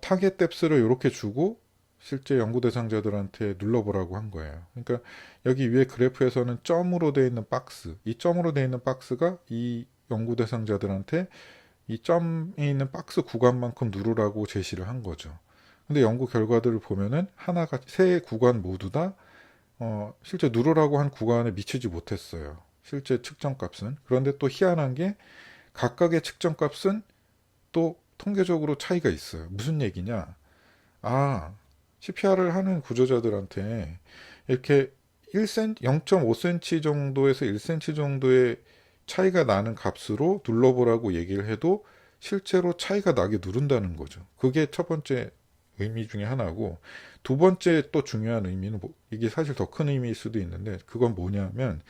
타겟 뎁스를 이렇게 주고 실제 연구 대상자들한테 눌러보라고 한 거예요. 그러니까 여기 위에 그래프에서는 점으로 되어 있는 박스, 이 점으로 되어 있는 박스가 이 연구 대상자들한테 이 점에 있는 박스 구간만큼 누르라고 제시를 한 거죠. 근데 연구 결과들을 보면은 하나가 세 구간 모두 다 실제 누르라고 한 구간에 미치지 못했어요. 실제 측정값은. 그런데 또 희한한 게 각각의 측정값은 또 통계적으로 차이가 있어요. 무슨 얘기냐? 아, CPR을 하는 구조자들한테 이렇게 1cm, 0.5cm 정도에서 1cm 정도의 차이가 나는 값으로 눌러보라고 얘기를 해도 실제로 차이가 나게 누른다는 거죠. 그게 첫 번째 의미 중에 하나고, 두 번째 또 중요한 의미는 이게 사실 더 큰 의미일 수도 있는데 그건 뭐냐면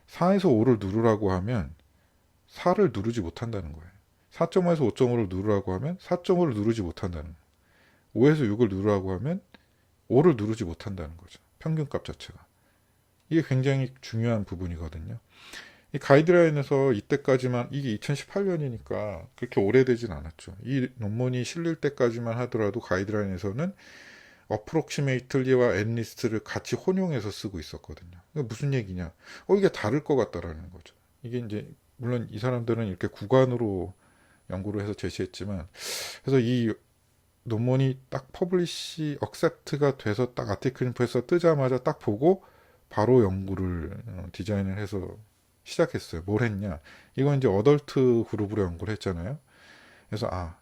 4에서 5를 누르라고 하면 4를 누르지 못한다는 거예요. 4.5에서 5.5를 누르라고 하면 4.5를 누르지 못한다는 거예요. 5에서 6을 누르라고 하면 5를 누르지 못한다는 거죠. 평균값 자체가. 이게 굉장히 중요한 부분이거든요. 이 가이드라인에서 이때까지만, 이게 2018년이니까 그렇게 오래되진 않았죠. 이 논문이 실릴 때까지만 하더라도 가이드라인에서는 어프록시메이틀리와 앤리스트를 같이 혼용해서 쓰고 있었거든요. 무슨 얘기냐? 이게 다를 것 같다라는 거죠. 이게 이제 물론 이 사람들은 이렇게 구간으로 연구를 해서 제시했지만, 그래서 이 논문이 딱 퍼블리시 억셉트가 돼서 딱 아티클 인포에서 뜨자마자 딱 보고 바로 연구를 디자인을 해서 시작했어요. 뭘 했냐? 이건 이제 어덜트 그룹으로 연구를 했잖아요. 그래서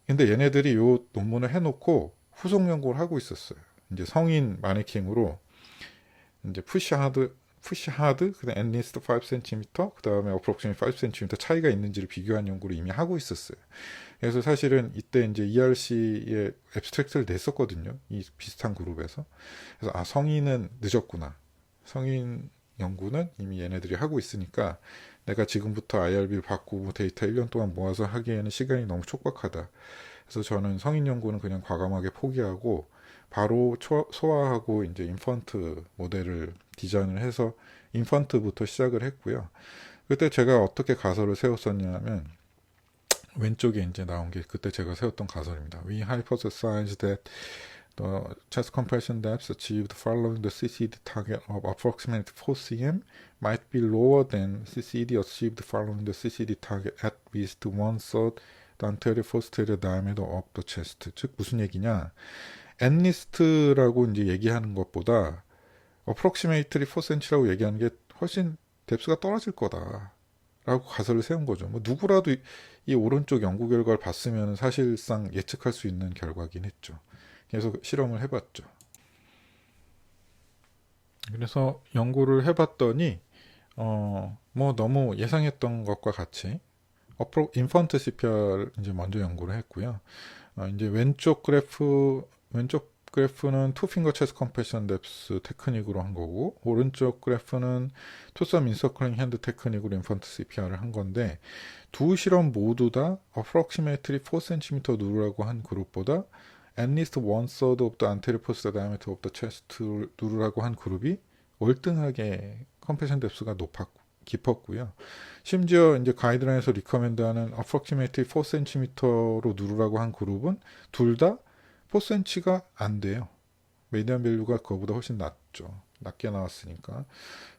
근데 얘네들이 요 논문을 해놓고 후속 연구를 하고 있었어요. 이제 성인 마네킹으로 이제 푸시 하드, 그다음 앤리스트 5cm, 그 다음에 어프록시메이트 5cm 차이가 있는지를 비교한 연구를 이미 하고 있었어요. 그래서 사실은 이때 이제 ERC의 앱스트랙트를 냈었거든요. 이 비슷한 그룹에서. 그래서 성인은 늦었구나. 성인 연구는 이미 얘네들이 하고 있으니까 내가 지금부터 IRB를 바꾸고 데이터 1년 동안 모아서 하기에는 시간이 너무 촉박하다. 그래서 저는 성인 연구는 그냥 과감하게 포기하고 바로 소화하고 이제 인펀트 모델을 디자인을 해서 인펀트부터 시작을 했고요. 그때 제가 어떻게 가설을 세웠었냐면 왼쪽에 이제 나온 게 그때 제가 세웠던 가설입니다. We hypothesize that the chest compression depths achieved following the CCD target of approximately 4 cm might be lower than CCD achieved following the CCD target at least one-third the anterior posterior diameter of the chest. 즉 무슨 얘기냐? 엔리스트라고 이제 얘기하는 것보다 approximately 4cm라고 얘기하는 게 훨씬 뎁스가 떨어질 거다. 라고 가설을 세운 거죠. 뭐 누구라도 이 오른쪽 연구 결과를 봤으면 사실상 예측할 수 있는 결과긴 했죠. 그래서 실험을 해봤죠. 그래서 연구를 해봤더니 뭐 너무 예상했던 것과 같이 인펀트 CPR 이제 먼저 연구를 했고요. 이제 왼쪽 그래프는 투핑거 체스 컴pression 뎁스 테크닉으로 한 거고, 오른쪽 그래프는 투썸 인서클링 핸드 테크닉으로 인펀트 CPR을 한 건데, 두 실험 모두 다 approximately 4cm 누르라고 한 그룹보다 at least one third of the anterior posterior diameter of the chest 누르라고 한 그룹이 월등하게 컴pression 뎁스가 깊었고요. 심지어 이제 가이드라인에서 리커멘드하는 approximately 4cm로 누르라고 한 그룹은 둘 다 4cm가 안 돼요. 메디안 밸류가 그거보다 훨씬 낮죠. 낮게 나왔으니까.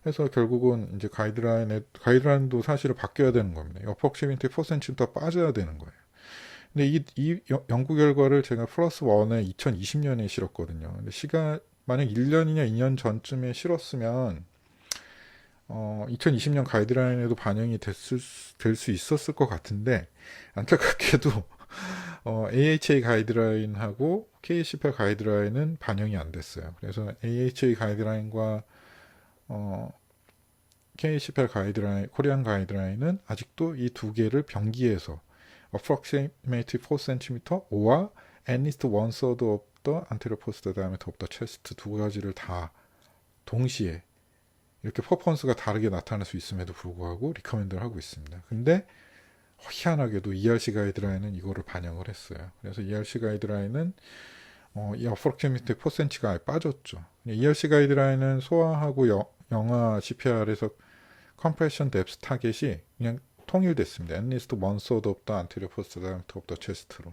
그래서 결국은 이제 가이드라인도 사실은 바뀌어야 되는 겁니다. approximately 4cm 더 빠져야 되는 거예요. 근데 이 연구 결과를 제가 플러스 원에 2020년에 실었거든요. 근데 만약 1년이냐 2년 전쯤에 실었으면 2020년 가이드라인에도 반영이 될 수 있었을 것 같은데, 안타깝게도 AHA 가이드라인하고 KCPR 가이드라인은 반영이 안 됐어요. 그래서 AHA 가이드라인과 KCPR 가이드라인, 코리안 가이드라인은 아직도 이 두 개를 병기해서 approximately 4cm or at least 1/3 of the anterior post diameter of the chest 두 가지를 다 동시에 이렇게 퍼포먼스가 다르게 나타날 수 있음에도 불구하고 리커멘드를 하고 있습니다. 근데 희한하게도 ERC 가이드라인은 이거를 반영을 했어요. 그래서 ERC 가이드라인은 이 approximately 4cm가 아예 빠졌죠. ERC 가이드라인은 소아하고 영아 CPR에서 compression depth 타겟이 그냥 통일됐습니다. at least 1/3 of the anterior post diameter of the chest로.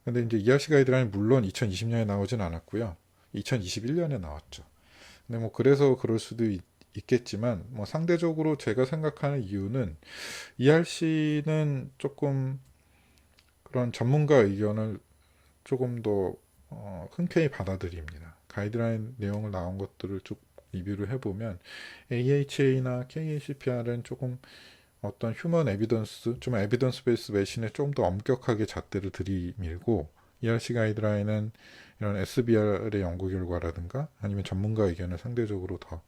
근데 이제 ERC 가이드라인 물론 2020년에 나오진 않았고요. 2021년에 나왔죠. 근데 뭐 그래서 그럴 수도 있겠지만 뭐 상대적으로 제가 생각하는 이유는 ERC는 조금 그런 전문가 의견을 조금 더 흔쾌히 받아들입니다. 가이드라인 내용을 나온 것들을 쭉 리뷰를 해보면 AHA나 KACPR은 조금 어떤 휴먼 에비던스, 좀 에비던스 베이스 매신에 좀 더 엄격하게 잣대를 들이밀고 ERC 가이드라인은 이런 SBR의 연구 결과라든가 아니면 전문가 의견을 상대적으로 더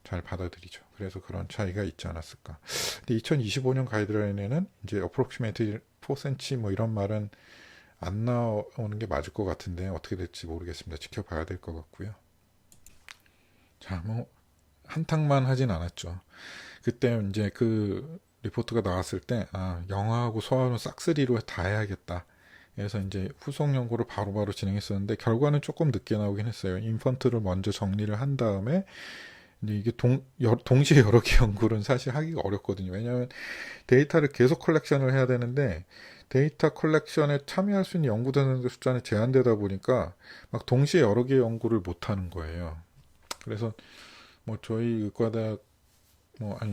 잘 받아들이죠. 그래서 그런 차이가 있지 않았을까. 근데 2025년 가이드라인에는 이제 approximately 4cm 뭐 이런 말은 안 나오는 게 맞을 것 같은데 어떻게 될지 모르겠습니다. 지켜봐야 될 것 같고요. 자, 뭐 한탕만 하진 않았죠. 그때 이제 그 리포트가 나왔을 때 영아하고 소아는 싹쓸이로 다 해야겠다. 그래서 이제 후속 연구를 바로바로 진행했었는데 결과는 조금 늦게 나오긴 했어요. 인펀트를 먼저 정리를 한 다음에 이제 이게 동시에 여러 개 연구는 사실 하기가 어렵거든요. 왜냐하면 데이터를 계속 컬렉션을 해야 되는데 데이터 컬렉션에 참여할 수 있는 연구자들 숫자는 제한되다 보니까 막 동시에 여러 개 연구를 못 하는 거예요. 그래서 뭐 저희 의과대학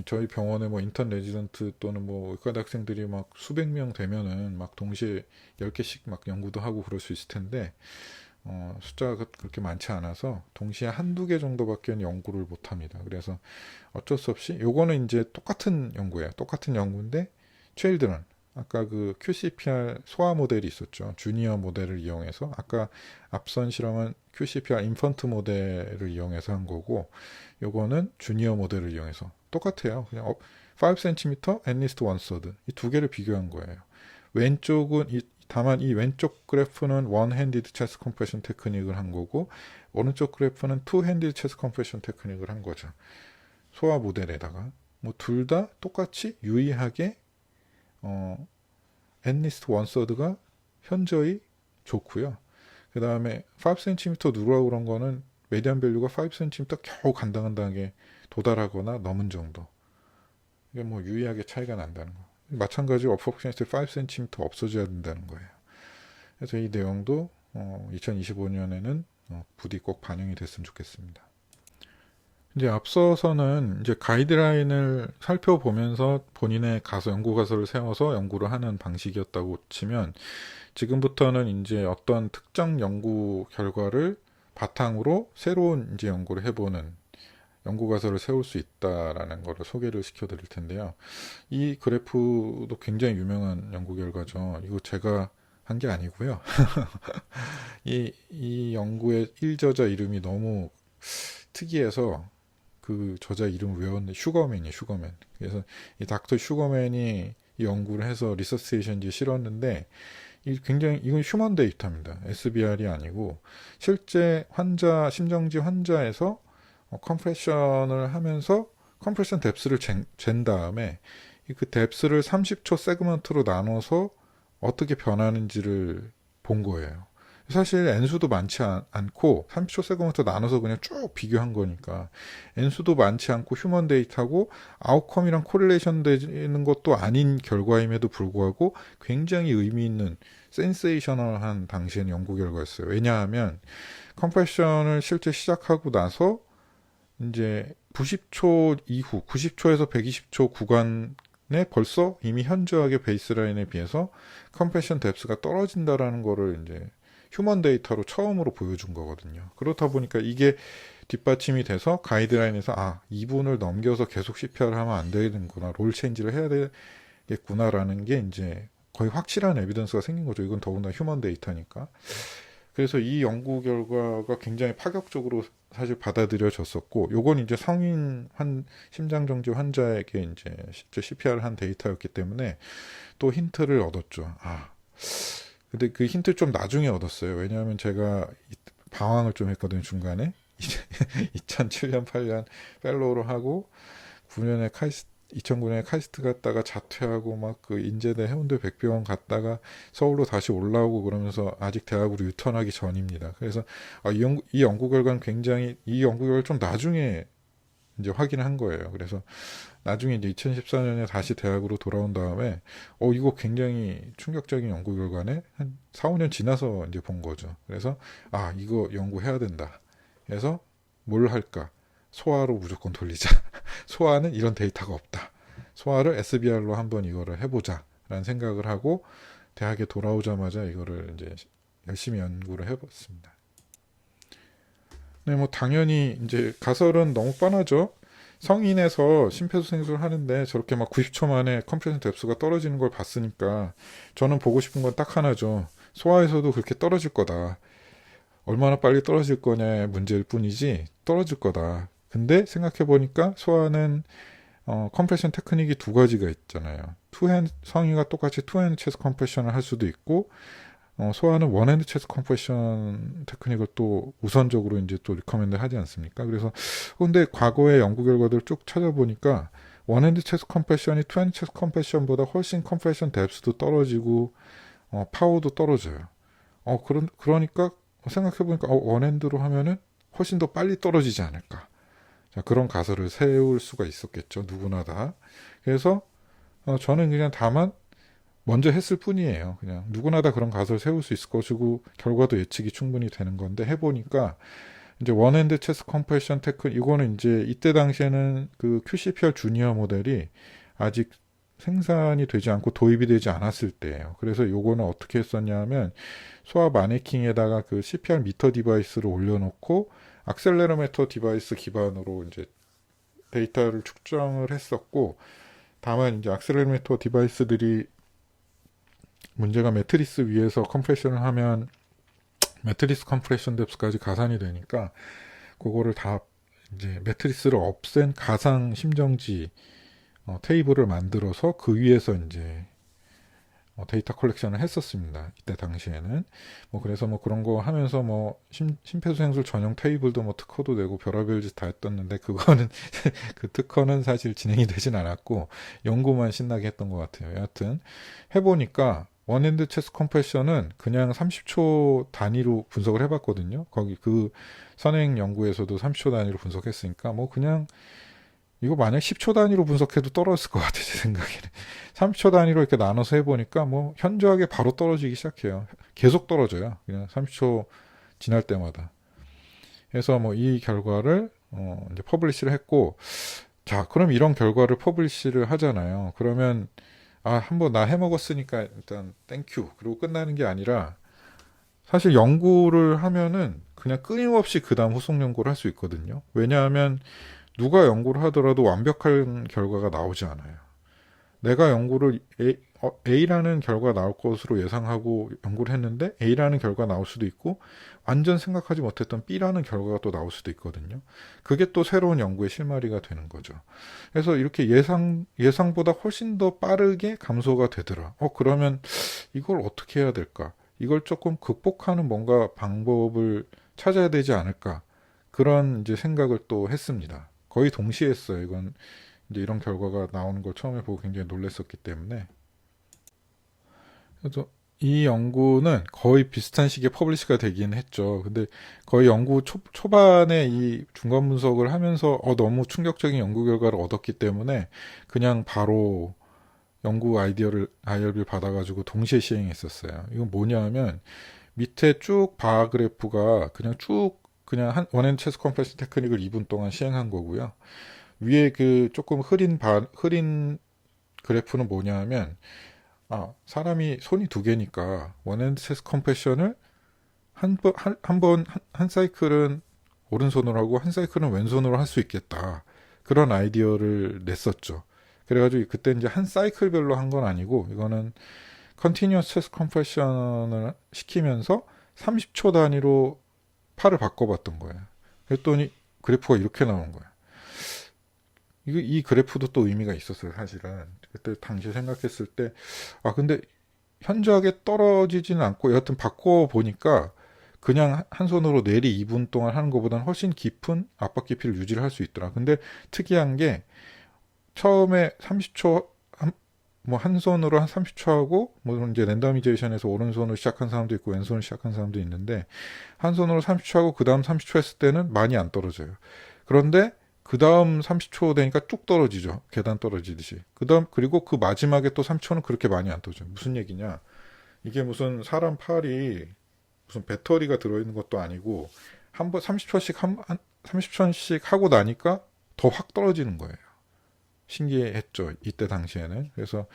저희 병원에 뭐 인턴 레지던트 또는 뭐 의과대 학생들이 막 수백 명 되면은 막 동시에 10개씩 막 연구도 하고 그럴 수 있을 텐데 숫자가 그렇게 많지 않아서 동시에 한두 개 정도밖에 연구를 못 합니다. 그래서 어쩔 수 없이 요거는 이제 똑같은 연구예요. 똑같은 연구인데 체일드런 아까 그 QCPR 소아 모델이 있었죠. 주니어 모델을 이용해서 아까 앞선 실험은 QCPR 인펀트 모델을 이용해서 한 거고 요거는 주니어 모델을 이용해서 똑같아요. 그냥 5cm at least 1/3 이 두 개를 비교한 거예요. 왼쪽은 다만 이 왼쪽 그래프는 원-핸디드 체스트 컴프레션 테크닉을 한 거고 오른쪽 그래프는 투-핸디드 체스트 컴프레션 테크닉을 한 거죠. 소아 모델에다가 뭐 둘 다 똑같이 유의하게 at least 1/3가 현저히 좋고요. 그 다음에 5cm 누르라고 그런 거는 메디안 밸류가 5cm 겨우 간당간당하게 도달하거나 넘은 정도. 이게 뭐 유의하게 차이가 난다는 거. 마찬가지로 approximately 5cm 없어져야 된다는 거예요. 그래서 이 내용도 2025년에는 부디 꼭 반영이 됐으면 좋겠습니다. 이제 앞서서는 이제 가이드라인을 살펴보면서 본인의 연구 가설을 세워서 연구를 하는 방식이었다고 치면 지금부터는 이제 어떤 특정 연구 결과를 바탕으로 새로운 이제 연구를 해보는 연구 가설을 세울 수 있다라는 것을 소개를 시켜드릴 텐데요. 이 그래프도 굉장히 유명한 연구 결과죠. 이거 제가 한 게 아니고요. 이 연구의 1저자 이름이 너무 특이해서 그 저자 이름 외웠는데 슈거맨이에요. 슈거맨. 그래서 이 닥터 슈거맨이 이 연구를 해서 리서스테이션지에 실었는데 이건 휴먼 데이터입니다. SBR이 아니고 실제 심정지 환자에서 컴프레션을 하면서 컴프레션 뎁스를 잰 다음에 그 뎁스를 30초 세그먼트로 나눠서 어떻게 변하는지를 본 거예요. 사실 N수도 많지 않고 30초 세그먼트 나눠서 그냥 쭉 비교한 거니까 N수도 많지 않고 휴먼 데이터고 아웃컴이랑 코릴레이션 되는 것도 아닌 결과임에도 불구하고 굉장히 의미 있는 센세이셔널한 당시엔 연구 결과였어요. 왜냐하면 컴프레션을 실제 시작하고 나서 이제 90초 이후 90초에서 120초 구간에 벌써 이미 현저하게 베이스라인에 비해서 컴프레션 뎁스가 떨어진다라는 거를 이제 휴먼 데이터로 처음으로 보여준 거거든요. 그렇다 보니까 이게 뒷받침이 돼서 가이드라인에서 아, 2분을 넘겨서 계속 CPR을 하면 안 되는구나. 롤 체인지를 해야 되겠구나라는 게 이제 거의 확실한 에비던스가 생긴 거죠. 이건 더군다나 휴먼 데이터니까. 그래서 이 연구 결과가 굉장히 파격적으로 사실 받아들여졌었고, 요건 이제 성인 심장정지 환자에게 이제 실제 CPR을 한 데이터였기 때문에 또 힌트를 얻었죠. 아, 근데 그 힌트 좀 나중에 얻었어요. 왜냐하면 제가 방황을 좀 했거든요, 중간에. 2007년, 8년 펠로우로 하고, 2009년에 카이스트 갔다가 자퇴하고 막 그 인제대 해운대 백병원 갔다가 서울로 다시 올라오고 그러면서 아직 대학으로 유턴하기 전입니다. 그래서 이 연구 결과는 굉장히 이 연구 결과를 좀 나중에 이제 확인한 거예요. 그래서 나중에 이제 2014년에 다시 대학으로 돌아온 다음에 이거 굉장히 충격적인 연구 결과네. 한 4, 5년 지나서 이제 본 거죠. 그래서 이거 연구해야 된다. 그래서 뭘 할까? 소아로 무조건 돌리자. 소아는 이런 데이터가 없다. 소아를 SBR로 한번 이거를 해보자. 라는 생각을 하고 대학에 돌아오자마자 이거를 이제 열심히 연구를 해봤습니다. 네, 뭐 당연히 이제 가설은 너무 뻔하죠. 성인에서 심폐소생술 하는데 저렇게 막 90초 만에 컴프레션 뎁스가 떨어지는 걸 봤으니까 저는 보고 싶은 건 딱 하나죠. 소아에서도 그렇게 떨어질 거다. 얼마나 빨리 떨어질 거냐의 문제일 뿐이지 떨어질 거다. 근데 생각해보니까 소아는 컴프레션 테크닉이 두 가지가 있잖아요. 성인과 똑같이 투핸드 체스트 컴프레션을 할 수도 있고 소아는 원핸드 체스트 컴프레션 테크닉을 또 우선적으로 이제 또 리커멘드 하지 않습니까? 그래서 근데 과거의 연구 결과들을 쭉 찾아보니까 원핸드 체스트 컴프레션이 투핸드 체스트 컴프레션보다 훨씬 컴프레션 뎁스도 떨어지고 파워도 떨어져요. 그러니까 생각해보니까 원핸드로 하면은 훨씬 더 빨리 떨어지지 않을까. 자, 그런 가설을 세울 수가 있었겠죠. 누구나 다. 그래서 저는 그냥 다만 먼저 했을 뿐이에요. 그냥 누구나 다 그런 가설을 세울 수 있을 것이고 결과도 예측이 충분히 되는 건데 해보니까 이제 원핸드 체스트 컴프레션 테크닉 이거는 이제 이때 당시에는 그 QCPR 주니어 모델이 아직 생산이 되지 않고 도입이 되지 않았을 때예요. 그래서 요거는 어떻게 했었냐면 소아 마네킹에다가 그 CPR 미터 디바이스를 올려놓고 악셀레로미터 디바이스 기반으로 이제 데이터를 측정을 했었고, 다만 이제 악셀레로미터 디바이스들이 문제가 매트리스 위에서 컴프레션을 하면 매트리스 컴프레션 뎁스까지 가산이 되니까 그거를 다 이제 매트리스를 없앤 가상 심정지 테이블을 만들어서 그 위에서 이제 데이터 컬렉션을 했었습니다. 이때 당시에는 그래서 그런 거 하면서 심폐소생술 전용 테이블도 특허도 내고 별의별 짓 다 했었는데 그거는 그 특허는 사실 진행이 되진 않았고 연구만 신나게 했던 것 같아요. 여하튼 해보니까 원핸드 체스트 컴프레션은 그냥 30초 단위로 분석을 해봤거든요. 거기 그 선행 연구에서도 30초 단위로 분석했으니까 그냥 이거 만약 10초 단위로 분석해도 떨어졌을 것 같아요. 제 생각에는. 30초 단위로 이렇게 나눠서 해보니까 현저하게 바로 떨어지기 시작해요. 계속 떨어져요. 그냥 30초 지날 때마다. 그래서 이 결과를 이제 퍼블리시를 했고, 자, 그럼 이런 결과를 퍼블리시를 하잖아요. 그러면 한번 나 해먹었으니까 일단 땡큐 그리고 끝나는 게 아니라 사실 연구를 하면은 그냥 끊임없이 그 다음 후속 연구를 할 수 있거든요. 왜냐하면 누가 연구를 하더라도 완벽한 결과가 나오지 않아요. 내가 연구를 A라는 결과가 나올 것으로 예상하고 연구를 했는데 A라는 결과가 나올 수도 있고 완전 생각하지 못했던 B라는 결과가 또 나올 수도 있거든요. 그게 또 새로운 연구의 실마리가 되는 거죠. 그래서 이렇게 예상보다 훨씬 더 빠르게 감소가 되더라. 그러면 이걸 어떻게 해야 될까? 이걸 조금 극복하는 뭔가 방법을 찾아야 되지 않을까? 그런 이제 생각을 또 했습니다. 거의 동시에 했어요. 이건 이제 이런 결과가 나오는 걸 처음에 보고 굉장히 놀랐었기 때문에. 그래서 이 연구는 거의 비슷한 시기에 퍼블리시가 되긴 했죠. 근데 거의 연구 초반에 이 중간 분석을 하면서 너무 충격적인 연구 결과를 얻었기 때문에 그냥 바로 연구 IRB를 받아가지고 동시에 시행했었어요. 이건 뭐냐면 밑에 쭉 바 그래프가 그냥 원핸드 체스트 컴프레션 테크닉을 2분 동안 시행한 거고요. 위에 그 조금 흐린 그래프는 뭐냐면 사람이 손이 두 개니까 원핸드 체스트 컴프레션을 한 사이클은 오른손으로 하고 한 사이클은 왼손으로 할 수 있겠다. 그런 아이디어를 냈었죠. 그래가지고 그때 이제 한 사이클별로 한 건 아니고 이거는 컨티뉴어스 체스트 컴프레션을 시키면서 30초 단위로 팔을 바꿔봤던 거예요. 그랬더니 그래프가 이렇게 나온 거예요. 이 그래프도 또 의미가 있었어요, 사실은. 그때 당시 생각했을 때, 아, 근데 현저하게 떨어지지는 않고, 여하튼 바꿔보니까 그냥 한 손으로 내리 2분 동안 하는 것보다는 훨씬 깊은 압박 깊이를 유지를 할 수 있더라. 근데 특이한 게, 처음에 30초, 뭐 한 손으로 한 30초 하고, 뭐 이제 랜더미제이션에서 오른손으로 시작한 사람도 있고, 왼손으로 시작한 사람도 있는데, 한 손으로 30초 하고, 그 다음 30초 했을 때는 많이 안 떨어져요. 그런데, 그 다음 30초 되니까 쭉 떨어지죠. 계단 떨어지듯이. 그리고 그 마지막에 또 3초는 그렇게 많이 안 떨어져요. 무슨 얘기냐. 이게 무슨 사람 팔이 무슨 배터리가 들어있는 것도 아니고, 한 번 30초씩 하고 나니까 더 확 떨어지는 거예요. 신기했죠. 이때 당시에는. 그래서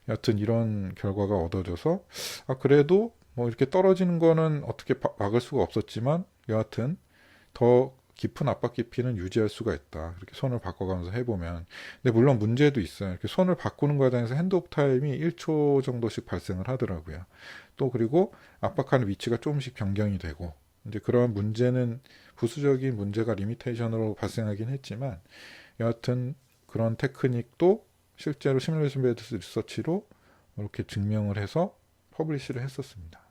여하튼 이런 결과가 얻어져서, 아, 그래도 뭐 이렇게 떨어지는 거는 어떻게 막을 수가 없었지만, 여하튼 더 깊은 압박 깊이는 유지할 수가 있다. 이렇게 손을 바꿔가면서 해보면. 근데 물론 문제도 있어요. 이렇게 손을 바꾸는 과정에서 핸드 오프 타임이 1초 정도씩 발생을 하더라고요. 또 그리고 압박하는 위치가 조금씩 변경이 되고, 이제 그런 문제는 부수적인 문제가 리미테이션으로 발생하긴 했지만, 여하튼 그런 테크닉도 실제로 시뮬레이션 베이스 리서치로 이렇게 증명을 해서 퍼블리시를 했었습니다.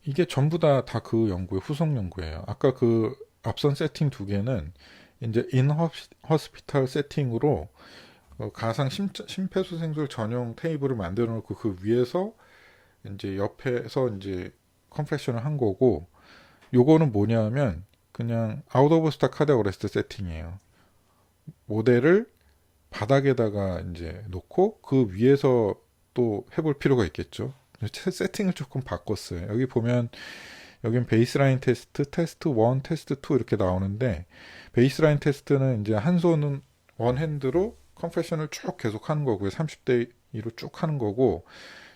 이게 전부 다 그 연구의 후속 연구예요. 아까 그 앞선 세팅 두 개는 이제 인 허스피탈 세팅으로 가상 심폐소생술 전용 테이블을 만들어 놓고 그 위에서 이제 옆에서 이제 컴프레션을 한 거고, 요거는 뭐냐면 그냥 아웃 오브 스타 카디악 어레스트 세팅이에요. 모델을 바닥에다가 이제 놓고 그 위에서 또 해볼 필요가 있겠죠. 세팅을 조금 바꿨어요. 여기 보면 여긴 베이스라인 테스트, 테스트 1, 테스트 2 이렇게 나오는데, 베이스라인 테스트는 이제 한 손은 원핸드로 컴프레션을 쭉 계속 하는 거고요. 30대 2로 쭉 하는 거고,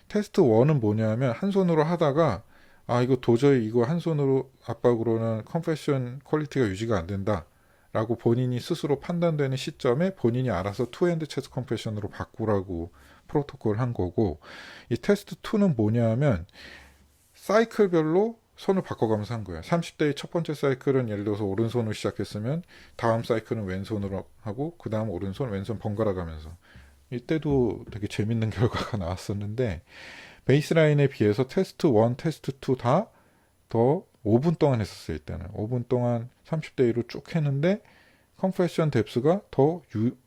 테스트 1은 뭐냐면 한 손으로 하다가 아, 이거 도저히 이거 한 손으로 압박으로는 컴프레션 퀄리티가 유지가 안 된다 라고 본인이 스스로 판단되는 시점에 본인이 알아서 투핸드 체스트 컴프레션으로 바꾸라고 프로토콜 한 거고, 이 테스트 2는 뭐냐면 사이클별로 손을 바꿔가면서 한 거예요. 30대의 첫 번째 사이클은 예를 들어서 오른손으로 시작했으면 다음 사이클은 왼손으로 하고 그 다음 오른손, 왼손 번갈아 가면서. 이때도 되게 재밌는 결과가 나왔었는데, 베이스라인에 비해서 테스트 1, 테스트 2 다 더 5분 동안 했었어요. 이때는 5분 동안 30대 1로 쭉 했는데 컴프레션 뎁스가 더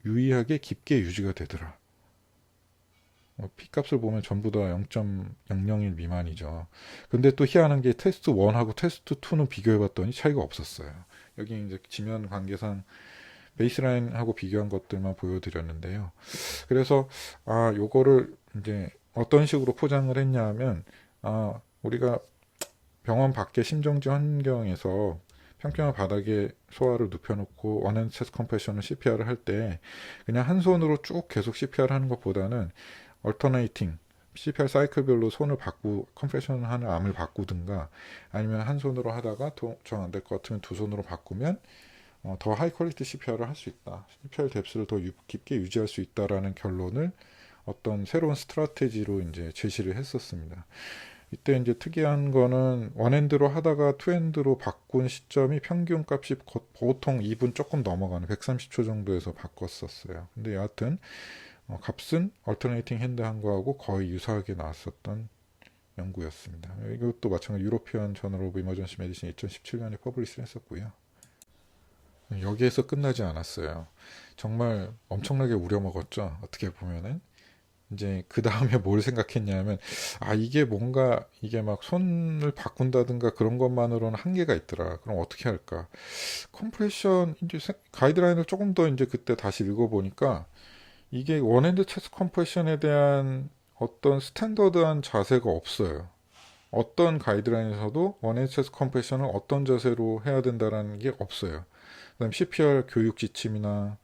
유의하게 깊게 유지가 되더라. P값을 보면 전부 다 0.001 미만이죠. 근데 또 희한한 게 테스트 1하고 테스트 2는 비교해봤더니 차이가 없었어요. 여기 이제 지면 관계상 베이스라인하고 비교한 것들만 보여드렸는데요. 그래서 요거를 이제 어떤 식으로 포장을 했냐 하면, 우리가 병원 밖의 심정지 환경에서 평평한 바닥에 소화를 눕혀놓고 원핸드 체스트 컴프레션을 CPR을 할 때 그냥 한 손으로 쭉 계속 CPR 하는 것보다는 얼터네이팅 CPR 사이클별로 손을 컴프레션 하는 암을 바꾸든가, 아니면 한 손으로 하다가 정 안 될 것 같으면 두 손으로 바꾸면 더 하이 퀄리티 CPR을 할 수 있다. CPR 뎁스를 더 깊게 유지할 수 있다라는 결론을 어떤 새로운 스트라테지로 이제 제시를 했었습니다. 이때 이제 특이한 거는 원핸드로 하다가 투핸드로 바꾼 시점이 평균 값이 보통 2분 조금 넘어가는 130초 정도에서 바꿨었어요. 근데 여하튼 값은 얼터네이팅 핸드 한 거하고 거의 유사하게 나왔었던 연구였습니다. 이것도 마찬가지 유로피언 저널 오브 이머전시 메디신 2017년에 퍼블리시를 했었고요. 여기에서 끝나지 않았어요. 정말 엄청나게 우려먹었죠. 어떻게 보면은. 이제 그 다음에 뭘 생각했냐면, 이게 뭔가 이게 막 손을 바꾼다든가 그런 것만으로는 한계가 있더라. 그럼 어떻게 할까? 컴프레션 이제 가이드라인을 조금 더 이제 그때 다시 읽어보니까 이게 원핸드 체스트 컴프레션에 대한 어떤 스탠더드한 자세가 없어요. 어떤 가이드라인에서도 원핸드 체스트 컴프레션을 어떤 자세로 해야 된다라는 게 없어요. 그다음 CPR 교육 지침이나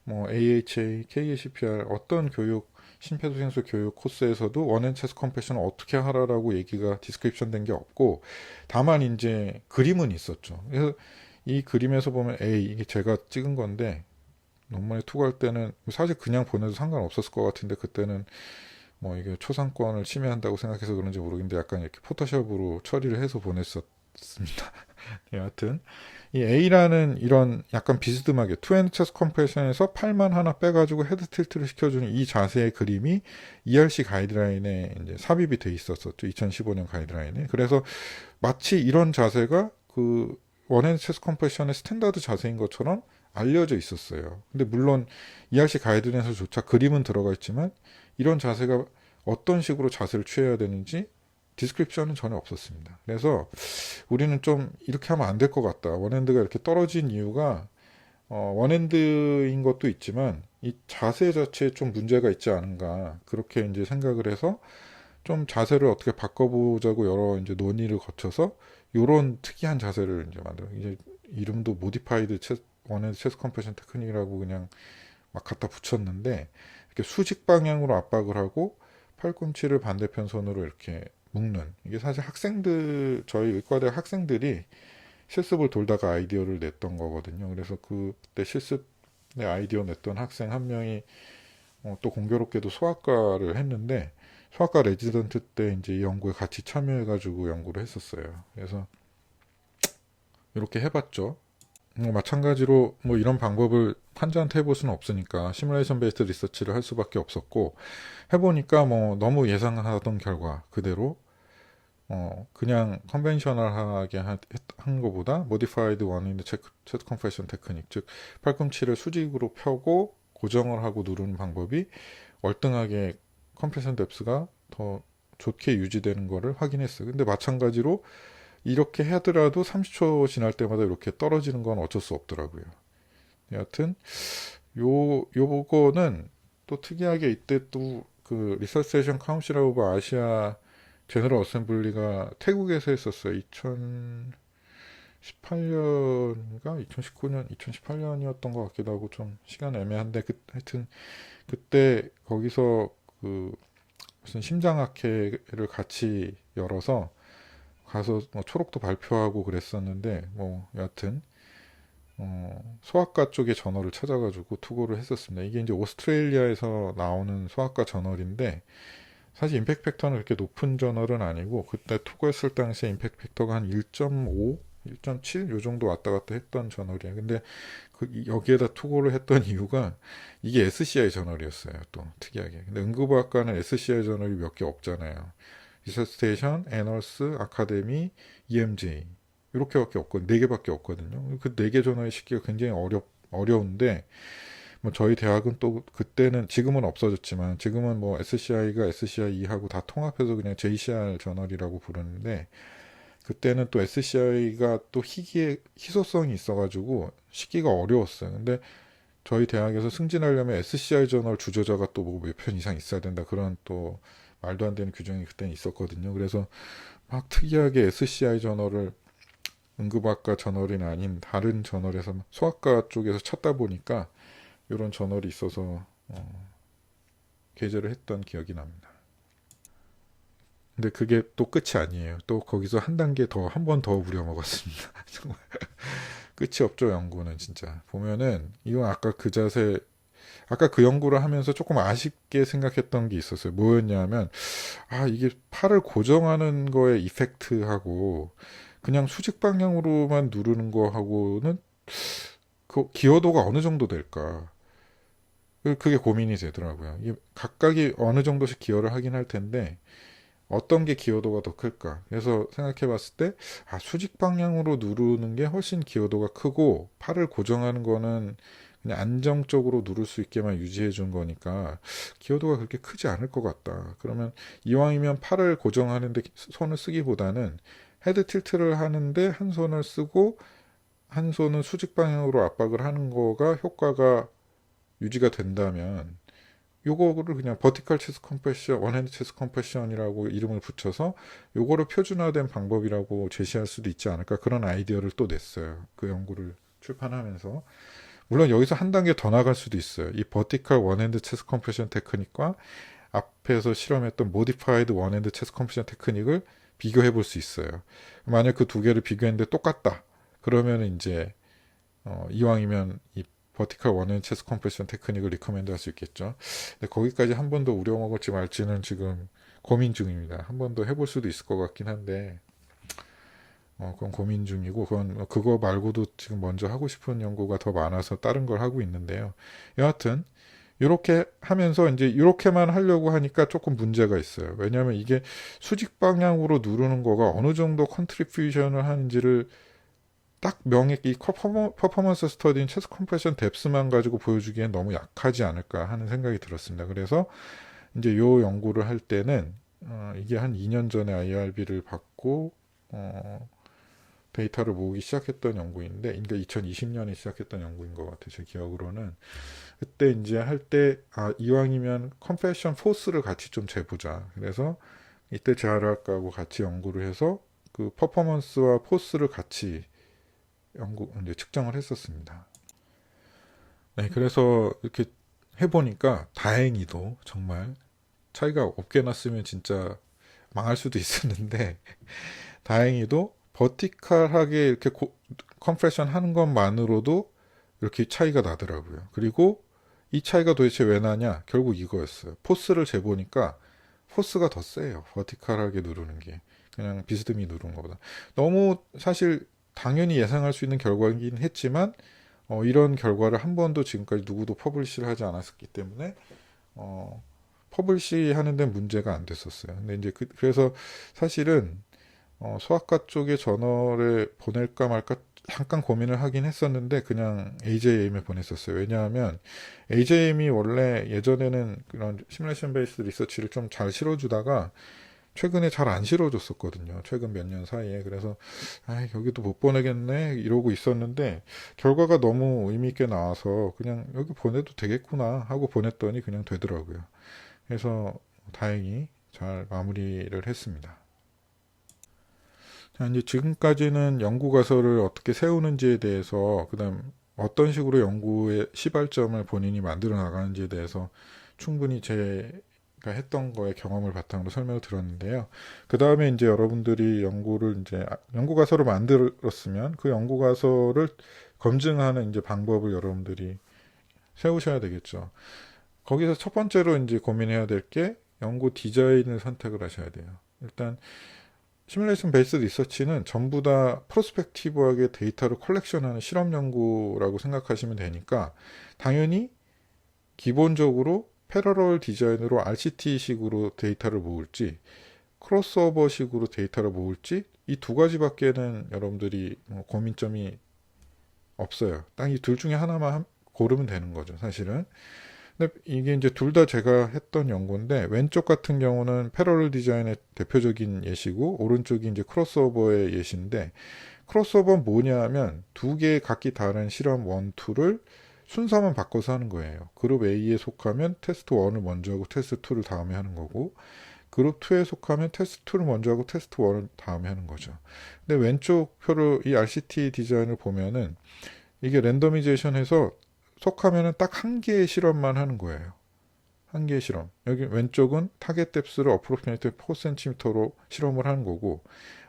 뭐 AHA, KCPR 어떤 교육 심폐소생술 교육 코스에서도 원핸드 체스트 컴프레션을 어떻게 하라라고 얘기가 디스크립션 된 게 없고, 다만 이제 그림은 있었죠. 그래서 이 그림에서 보면 이게 제가 찍은 건데 논문에 투고할 때는 사실 그냥 보내도 상관없었을 것 같은데 그때는 뭐 이게 초상권을 침해한다고 생각해서 그런지 모르겠는데 약간 이렇게 포토샵으로 처리를 해서 보냈었습니다. 여하튼 이 A라는 이런 약간 비스듬하게 투핸드 체스 컴프레션에서 팔만 하나 빼가지고 헤드 틸트를 시켜주는 이 자세의 그림이 ERC 가이드라인에 이제 삽입이 돼 있었었죠. 2015년 가이드라인에. 그래서 마치 이런 자세가 그 원핸드 체스 컴프레션의 스탠다드 자세인 것처럼 알려져 있었어요. 근데 물론 ERC 가이드라인에서조차 그림은 들어가 있지만 이런 자세가 어떤 식으로 자세를 취해야 되는지 디스크립션은 전혀 없었습니다. 그래서 우리는 좀 이렇게 하면 안 될 것 같다. 원핸드가 이렇게 떨어진 이유가 원핸드인 것도 있지만 이 자세 자체에 좀 문제가 있지 않은가 그렇게 이제 생각을 해서 좀 자세를 어떻게 바꿔보자고 여러 이제 논의를 거쳐서 이런 특이한 자세를 이제 만들어 이제 이름도 모디파이드 원핸드 체스 컴프레션 테크닉이라고 그냥 막 갖다 붙였는데 이렇게 수직 방향으로 압박을 하고 팔꿈치를 반대편 손으로 이렇게 묶는 이게 사실 학생들 저희 의과대 학생들이 실습을 돌다가 아이디어를 냈던 거거든요. 그래서 그때 실습에 아이디어 냈던 학생 한 명이 또 공교롭게도 소아과를 했는데 소아과 레지던트 때 이제 이 연구에 같이 참여해가지고 연구를 했었어요. 그래서 이렇게 해봤죠. 마찬가지로 뭐 이런 방법을 환자한테 해볼 수는 없으니까 시뮬레이션 베이스드 리서치를 할 수밖에 없었고 해보니까 뭐 너무 예상하던 결과 그대로 그냥 컨벤셔널하게 한 것보다 모디파이드 원핸드 체스트 컴프레션 테크닉 즉 팔꿈치를 수직으로 펴고 고정을 하고 누르는 방법이 월등하게 컴프레션 뎁스가 더 좋게 유지되는 것을 확인했어요. 근데 마찬가지로 이렇게 하더라도 30초 지날 때마다 이렇게 떨어지는 건 어쩔 수 없더라고요. 여하튼 요거는 또 특이하게 이때 또 그 리서치에이션 카운실 오브 아시아 제너럴 어셈블리가 태국에서 했었어요. 2018년인가 2019년 2018년이었던 것 같기도 하고 좀 시간 애매한데 하여튼 그때 거기서 그 무슨 심장학회를 같이 열어서 가서 뭐 초록도 발표하고 그랬었는데 뭐 여하튼 소아과 쪽의 저널을 찾아가지고 투고를 했었습니다. 이게 이제 오스트레일리아에서 나오는 소아과 저널인데 사실 임팩트 팩터는 그렇게 높은 저널은 아니고 그때 투고했을 당시에 임팩트 팩터가 한 1.5, 1.7 요 정도 왔다 갔다 했던 저널이에요. 근데 여기에다 투고를 했던 이유가 이게 SCI 저널이었어요. 또 특이하게. 근데 응급의학과는 SCI 저널이 몇 개 없잖아요. 리서스테이션, 애널스, 아카데미, EMJ 이렇게밖에 없거든요. 4개밖에 없거든요. 그 4개 전화의 시기가 굉장히 어려운데 뭐 저희 대학은 또 그때는 지금은 없어졌지만 지금은 뭐 SCI가 SCI2하고 다 통합해서 그냥 JCR 저널이라고 부르는데 그때는 또 SCI가 또 희소성이 있어가지고 시기가 어려웠어요. 근데 저희 대학에서 승진하려면 SCI 저널 주저자가 또 뭐 몇 편 이상 있어야 된다 그런 또 말도 안 되는 규정이 그때는 있었거든요. 그래서 막 특이하게 SCI 저널을 응급학과 저널이 아닌 다른 저널에서 소아과 쪽에서 찾다 보니까 이런 저널이 있어서 게재를 했던 기억이 납니다. 근데 그게 또 끝이 아니에요. 또 거기서 한 단계 더, 한 번 더 우려먹었습니다. 정말 끝이 없죠, 연구는 진짜. 보면은 이건 아까 그 자세 아까 그 연구를 하면서 조금 아쉽게 생각했던 게 있었어요. 뭐였냐면, 이게 팔을 고정하는 거에 이펙트하고, 그냥 수직 방향으로만 누르는 거하고는, 그 기여도가 어느 정도 될까. 그게 고민이 되더라고요. 이게 각각이 어느 정도씩 기여를 하긴 할 텐데, 어떤 게 기여도가 더 클까. 그래서 생각해 봤을 때, 수직 방향으로 누르는 게 훨씬 기여도가 크고, 팔을 고정하는 거는 그냥 안정적으로 누를 수 있게만 유지해 준 거니까 기여도가 그렇게 크지 않을 것 같다. 그러면 이왕이면 팔을 고정하는데 손을 쓰기보다는 헤드 틸트를 하는데 한 손을 쓰고 한 손은 수직 방향으로 압박을 하는 거가 효과가 유지가 된다면 요거를 그냥 버티컬 체스 컴프레션, 원핸드 체스 컴프레션이라고 이름을 붙여서 요거를 표준화된 방법이라고 제시할 수도 있지 않을까 그런 아이디어를 또 냈어요. 그 연구를 출판하면서. 물론 여기서 한 단계 더 나갈 수도 있어요. 이 버티컬 원핸드 체스 컴프레션 테크닉과 앞에서 실험했던 모디파이드 원핸드 체스 컴프레션 테크닉을 비교해 볼 수 있어요. 만약 그 두 개를 비교했는데 똑같다. 그러면 이제 이왕이면 이 버티컬 원앤 체스트 컴프레션 테크닉을 리커멘드 할 수 있겠죠. 근데 거기까지 한 번 더 우려먹을지 말지는 지금 고민 중입니다. 한 번 더 해볼 수도 있을 것 같긴 한데, 그건 고민 중이고, 그거 말고도 지금 먼저 하고 싶은 연구가 더 많아서 다른 걸 하고 있는데요. 여하튼, 이렇게 하면서 이제 이렇게만 하려고 하니까 조금 문제가 있어요. 왜냐하면 이게 수직 방향으로 누르는 거가 어느 정도 컨트리뷰션을 하는지를 딱 명확히 퍼포먼스 스터디인 체스 컴프레션 뎁스만 가지고 보여주기엔 너무 약하지 않을까 하는 생각이 들었습니다. 그래서 이제 요 연구를 할 때는 이게 한 2년 전에 IRB를 받고 데이터를 모으기 시작했던 연구인데, 그러니까 2020년에 시작했던 연구인 것 같아요. 제 기억으로는. 그때 이제 할 때, 이왕이면 컴프레션 포스를 같이 좀 재보자. 그래서 이때 재활학하고 같이 연구를 해서 그 퍼포먼스와 포스를 같이 이제 측정을 했었습니다. 네, 그래서 이렇게 해보니까 다행히도 정말 차이가 없게 났으면 진짜 망할 수도 있었는데, 다행히도 버티컬하게 이렇게 컴프레션 하는 것만으로도 이렇게 차이가 나더라고요. 그리고 이 차이가 도대체 왜 나냐? 결국 이거였어요. 포스를 재보니까 포스가 더 세요. 버티컬하게 누르는 게. 그냥 비스듬히 누르는 것보다. 너무 사실 당연히 예상할 수 있는 결과이긴 했지만, 이런 결과를 한 번도 지금까지 누구도 퍼블리시를 하지 않았기 때문에, 퍼블리시 하는 데는 문제가 안 됐었어요. 근데 이제 그래서 사실은 소아과 쪽에 저널에 보낼까 말까 잠깐 고민을 하긴 했었는데 그냥 AJM에 보냈었어요. 왜냐하면 AJM이 원래 예전에는 그런 시뮬레이션 베이스 리서치를 좀 잘 실어주다가 최근에 잘 안 실어줬었거든요. 최근 몇 년 사이에. 그래서 여기도 못 보내겠네 이러고 있었는데 결과가 너무 의미 있게 나와서 그냥 여기 보내도 되겠구나 하고 보냈더니 그냥 되더라고요. 그래서 다행히 잘 마무리를 했습니다. 자, 이제 지금까지는 연구 가설을 어떻게 세우는지에 대해서, 그다음 어떤 식으로 연구의 시발점을 본인이 만들어 나가는지에 대해서 충분히 제가 했던 거에 경험을 바탕으로 설명을 드렸는데요. 그 다음에 이제 여러분들이 연구 가설을 만들었으면 그 연구 가설을 검증하는 이제 방법을 여러분들이 세우셔야 되겠죠. 거기서 첫 번째로 이제 고민해야 될 게 연구 디자인을 선택을 하셔야 돼요. 일단 시뮬레이션 베이스 리서치는 전부 다 프로스펙티브하게 데이터를 컬렉션하는 실험 연구라고 생각하시면 되니까 당연히 기본적으로 패러럴 디자인으로 RCT 식으로 데이터를 모을지 크로스오버 식으로 데이터를 모을지 이 두 가지밖에는 여러분들이 고민점이 없어요. 딱 이 둘 중에 하나만 고르면 되는 거죠, 사실은. 근데 이게 이제 둘 다 제가 했던 연구인데 왼쪽 같은 경우는 패러럴 디자인의 대표적인 예시고 오른쪽이 이제 크로스오버의 예시인데 크로스오버는 뭐냐 하면 두 개의 각기 다른 실험 1, 2를 순서만 바꿔서 하는 거예요. 그룹 A에 속하면 테스트 1을 먼저 하고 테스트 2를 다음에 하는 거고 그룹 2에 속하면 테스트 2를 먼저 하고 테스트 1을 다음에 하는 거죠. 근데 왼쪽 표를 이 RCT 디자인을 보면은 이게 랜더미제이션해서 속하면은 딱 한 개의 실험만 하는 거예요. 한 개의 실험. 여기 왼쪽은 타겟 뎁스를 어프로피네이트 4cm로 실험을 하는 거고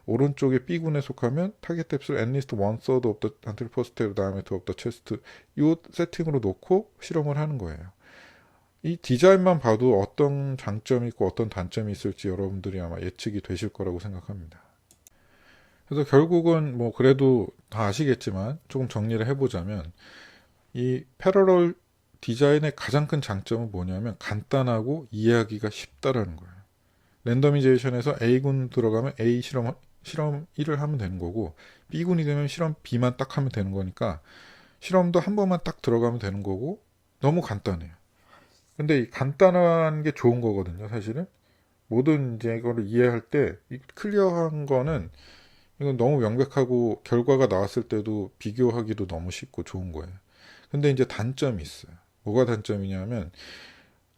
오른쪽에 B군에 속하면 타겟 뎁스를 at least one third of the anterior posterior diameter of the chest 이 세팅으로 놓고 실험을 하는 거예요. 이 디자인만 봐도 어떤 장점이 있고 어떤 단점이 있을지 여러분들이 아마 예측이 되실 거라고 생각합니다. 그래서 결국은 뭐 그래도 다 아시겠지만 조금 정리를 해보자면 이 패러럴 디자인의 가장 큰 장점은 뭐냐면 간단하고 이해하기가 쉽다라는 거예요. 랜더미제이션에서 A군 들어가면 A 실험 1을 하면 되는 거고 B군이 되면 실험 B만 딱 하면 되는 거니까 실험도 한 번만 딱 들어가면 되는 거고 너무 간단해요. 근데 이 간단한 게 좋은 거거든요, 사실은. 모든 이제 이거를 이해할 때 클리어한 거는 이건 너무 명백하고 결과가 나왔을 때도 비교하기도 너무 쉽고 좋은 거예요. 근데 이제 단점이 있어요. 뭐가 단점이냐면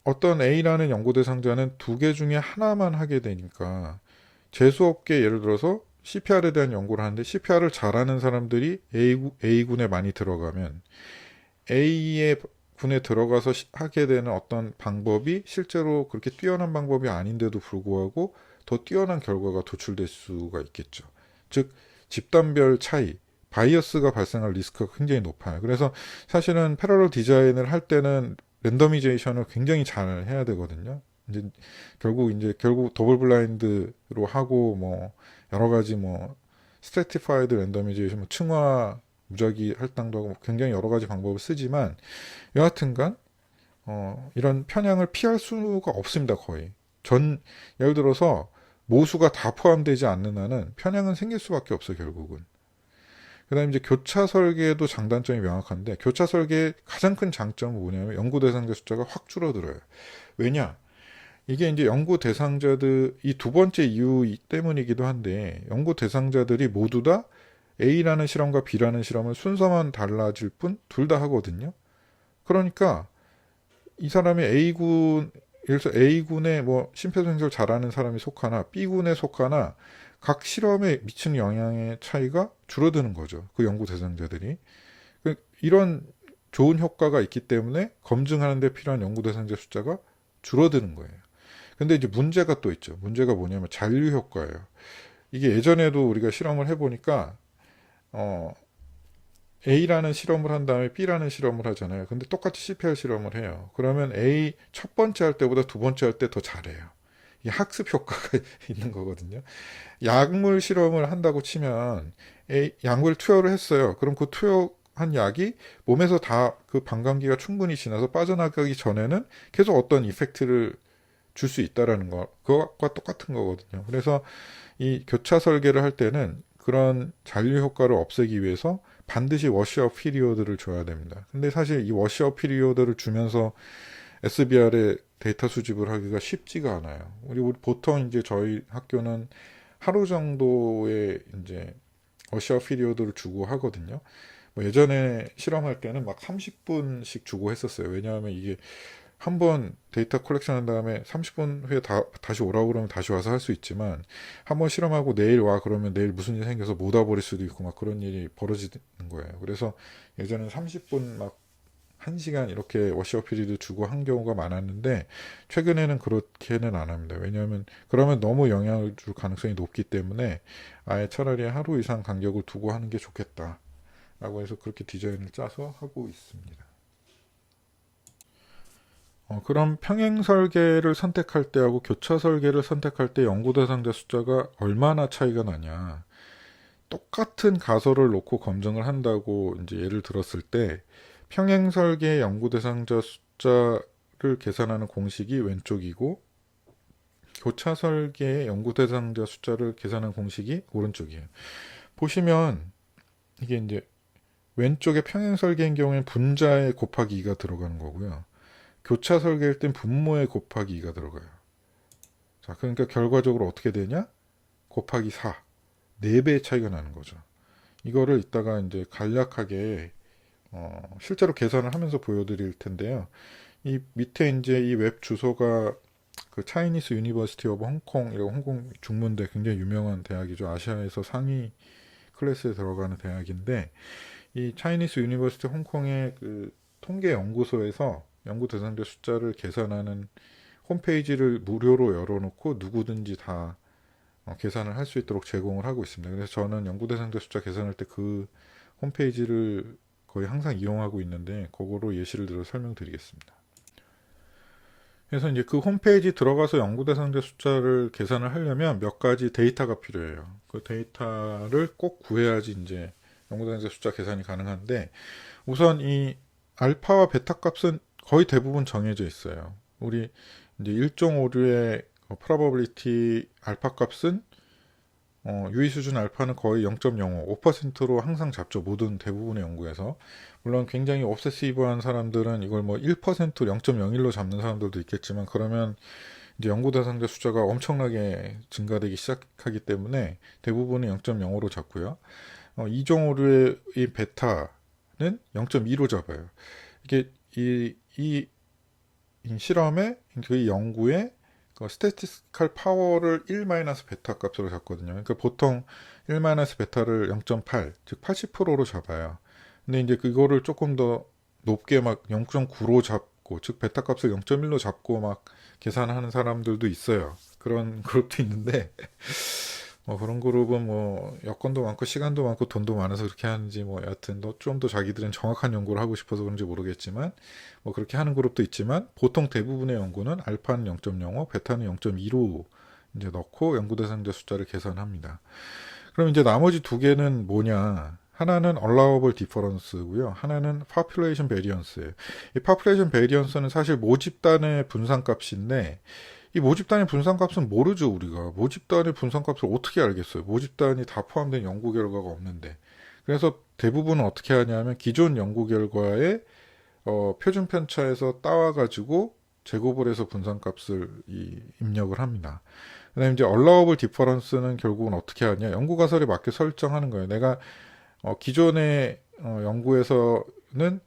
어떤 A라는 연구 대상자는 두 개 중에 하나만 하게 되니까 재수없게 예를 들어서 CPR에 대한 연구를 하는데 CPR을 잘하는 사람들이 A군에 많이 들어가면 A의 군에 들어가서 하게 되는 어떤 방법이 실제로 그렇게 뛰어난 방법이 아닌데도 불구하고 더 뛰어난 결과가 도출될 수가 있겠죠. 즉 집단별 차이 바이어스가 발생할 리스크가 굉장히 높아요. 그래서 사실은 패러럴 디자인을 할 때는 랜더미제이션을 굉장히 잘 해야 되거든요. 결국 더블 블라인드로 하고 뭐 여러 가지 뭐 스트래티파이드 랜더미제이션, 뭐 층화 무작위 할당도 하고 굉장히 여러 가지 방법을 쓰지만 여하튼간 이런 편향을 피할 수가 없습니다. 거의 예를 들어서 모수가 다 포함되지 않는 한은 편향은 생길 수밖에 없어요. 결국은. 그 다음에 이제 교차 설계도 장단점이 명확한데, 교차 설계의 가장 큰 장점은 뭐냐면 연구 대상자 숫자가 확 줄어들어요. 왜냐? 이게 이제 연구 대상자들, 이 두 번째 이유 때문이기도 한데, 연구 대상자들이 모두 다 A라는 실험과 B라는 실험을 순서만 달라질 뿐 둘 다 하거든요. 그러니까 이 사람이 A군, 예를 들어서 A군에 뭐 심폐소생술 잘하는 사람이 속하나 B군에 속하나 각 실험에 미치는 영향의 차이가 줄어드는 거죠. 그 연구 대상자들이. 이런 좋은 효과가 있기 때문에 검증하는 데 필요한 연구 대상자 숫자가 줄어드는 거예요. 근데 이제 문제가 또 있죠. 문제가 뭐냐면 잔류 효과예요. 이게 예전에도 우리가 실험을 해보니까 A라는 실험을 한 다음에 B라는 실험을 하잖아요. 근데 똑같이 CPR 실험을 해요. 그러면 A 첫 번째 할 때보다 두 번째 할 때 더 잘해요. 이게 학습 효과가 있는 거거든요. 약물 실험을 한다고 치면 약물 투여를 했어요. 그럼 그 투여한 약이 몸에서 다 그 방광기가 충분히 지나서 빠져나가기 전에는 계속 어떤 이펙트를 줄 수 있다라는 거, 그것과 똑같은 거거든요. 그래서 이 교차 설계를 할 때는 그런 잔류 효과를 없애기 위해서 반드시 워시업 피리오드를 줘야 됩니다. 근데 사실 이 워시업 피리오드를 주면서 SBR의 데이터 수집을 하기가 쉽지가 않아요. 우리 보통 이제 저희 학교는 하루 정도의 이제 워시업 피리오드를 주고 하거든요. 뭐 예전에 실험할 때는 막 30분씩 주고 했었어요. 왜냐하면 이게 한번 데이터 컬렉션 한 다음에 30분 후에 다시 오라고 그러면 다시 와서 할 수 있지만, 한번 실험하고 내일 와 그러면 내일 무슨 일이 생겨서 못 와버릴 수도 있고 막 그런 일이 벌어지는 거예요. 그래서 예전에는 30분 막 1시간 이렇게 워시업 피리드 주고 한 경우가 많았는데, 최근에는 그렇게는 안 합니다. 왜냐하면 그러면 너무 영향을 줄 가능성이 높기 때문에 아예 차라리 하루 이상 간격을 두고 하는 게 좋겠다 라고 해서 그렇게 디자인을 짜서 하고 있습니다. 그럼 평행 설계를 선택할 때하고 교차 설계를 선택할 때 연구 대상자 숫자가 얼마나 차이가 나냐. 똑같은 가설을 놓고 검증을 한다고 이제 예를 들었을 때, 평행 설계 연구 대상자 숫자를 계산하는 공식이 왼쪽이고, 교차 설계의 연구 대상자 숫자를 계산하는 공식이 오른쪽이에요. 보시면 이게 이제 왼쪽에 평행 설계인 경우에는 분자에 곱하기 2가 들어가는 거고요. 교차 설계일 땐 분모에 곱하기 2가 들어가요. 자, 그러니까 결과적으로 어떻게 되냐? 곱하기 4. 4배의 차이가 나는 거죠. 이거를 이따가 이제 간략하게 실제로 계산을 하면서 보여드릴 텐데요. 이 밑에 이제 이 웹 주소가 그 차이니스 유니버시티 오브 홍콩, 이런 홍콩 중문대 굉장히 유명한 대학이죠. 아시아에서 상위 클래스에 들어가는 대학인데, 이 차이니스 유니버시티 홍콩의 그 통계 연구소에서 연구 대상자 숫자를 계산하는 홈페이지를 무료로 열어놓고 누구든지 다 계산을 할 수 있도록 제공을 하고 있습니다. 그래서 저는 연구 대상자 숫자 계산할 때 그 홈페이지를 거의 항상 이용하고 있는데, 그거로 예시를 들어 설명드리겠습니다. 그래서 이제 그 홈페이지 들어가서 연구 대상자 숫자를 계산을 하려면 몇 가지 데이터가 필요해요. 그 데이터를 꼭 구해야지 이제 연구 대상자 숫자 계산이 가능한데, 우선 이 알파와 베타 값은 거의 대부분 정해져 있어요. 우리 이제 1종 오류의 probability 알파 값은 유의 수준 알파는 거의 0.05, 5%로 항상 잡죠. 모든 대부분의 연구에서. 물론 굉장히 옵세시브한 사람들은 이걸 뭐 1%, 0.01로 잡는 사람들도 있겠지만, 그러면 이제 연구 대상자 숫자가 엄청나게 증가되기 시작하기 때문에 대부분은 0.05로 잡고요. 2종 오류의 이 베타는 0.2로 잡아요. 이게 이 실험의 그 연구의 그 스태티스티컬 파워를 1-베타 값으로 잡거든요. 그러니까 보통 1-베타를 0.8, 즉 80%로 잡아요. 근데 이제 그거를 조금 더 높게 막 0.9로 잡고, 즉 베타 값을 0.1로 잡고 막 계산하는 사람들도 있어요. 그런 그룹도 있는데 뭐 그런 그룹은 뭐 여건도 많고 시간도 많고 돈도 많아서 그렇게 하는지 뭐 여하튼 좀 더 자기들은 정확한 연구를 하고 싶어서 그런지 모르겠지만 뭐 그렇게 하는 그룹도 있지만 보통 대부분의 연구는 알파는 0.05, 베타는 0.2로 이제 넣고 연구 대상자 숫자를 계산합니다. 그럼 이제 나머지 두 개는 뭐냐? 하나는 allowable difference고요. 하나는 population variance예요. 이 population variance는 사실 모집단의 분산값인데 이 모집단의 분산값은 모르죠, 우리가. 모집단의 분산값을 어떻게 알겠어요? 모집단이 다 포함된 연구 결과가 없는데. 그래서 대부분은 어떻게 하냐면 기존 연구 결과에 표준 편차에서 따와가지고 제곱을 해서 분산값을 입력을 합니다. 그다음에 이제 allowable difference는 결국은 어떻게 하냐? 연구 가설에 맞게 설정하는 거예요. 내가 기존의 연구에서는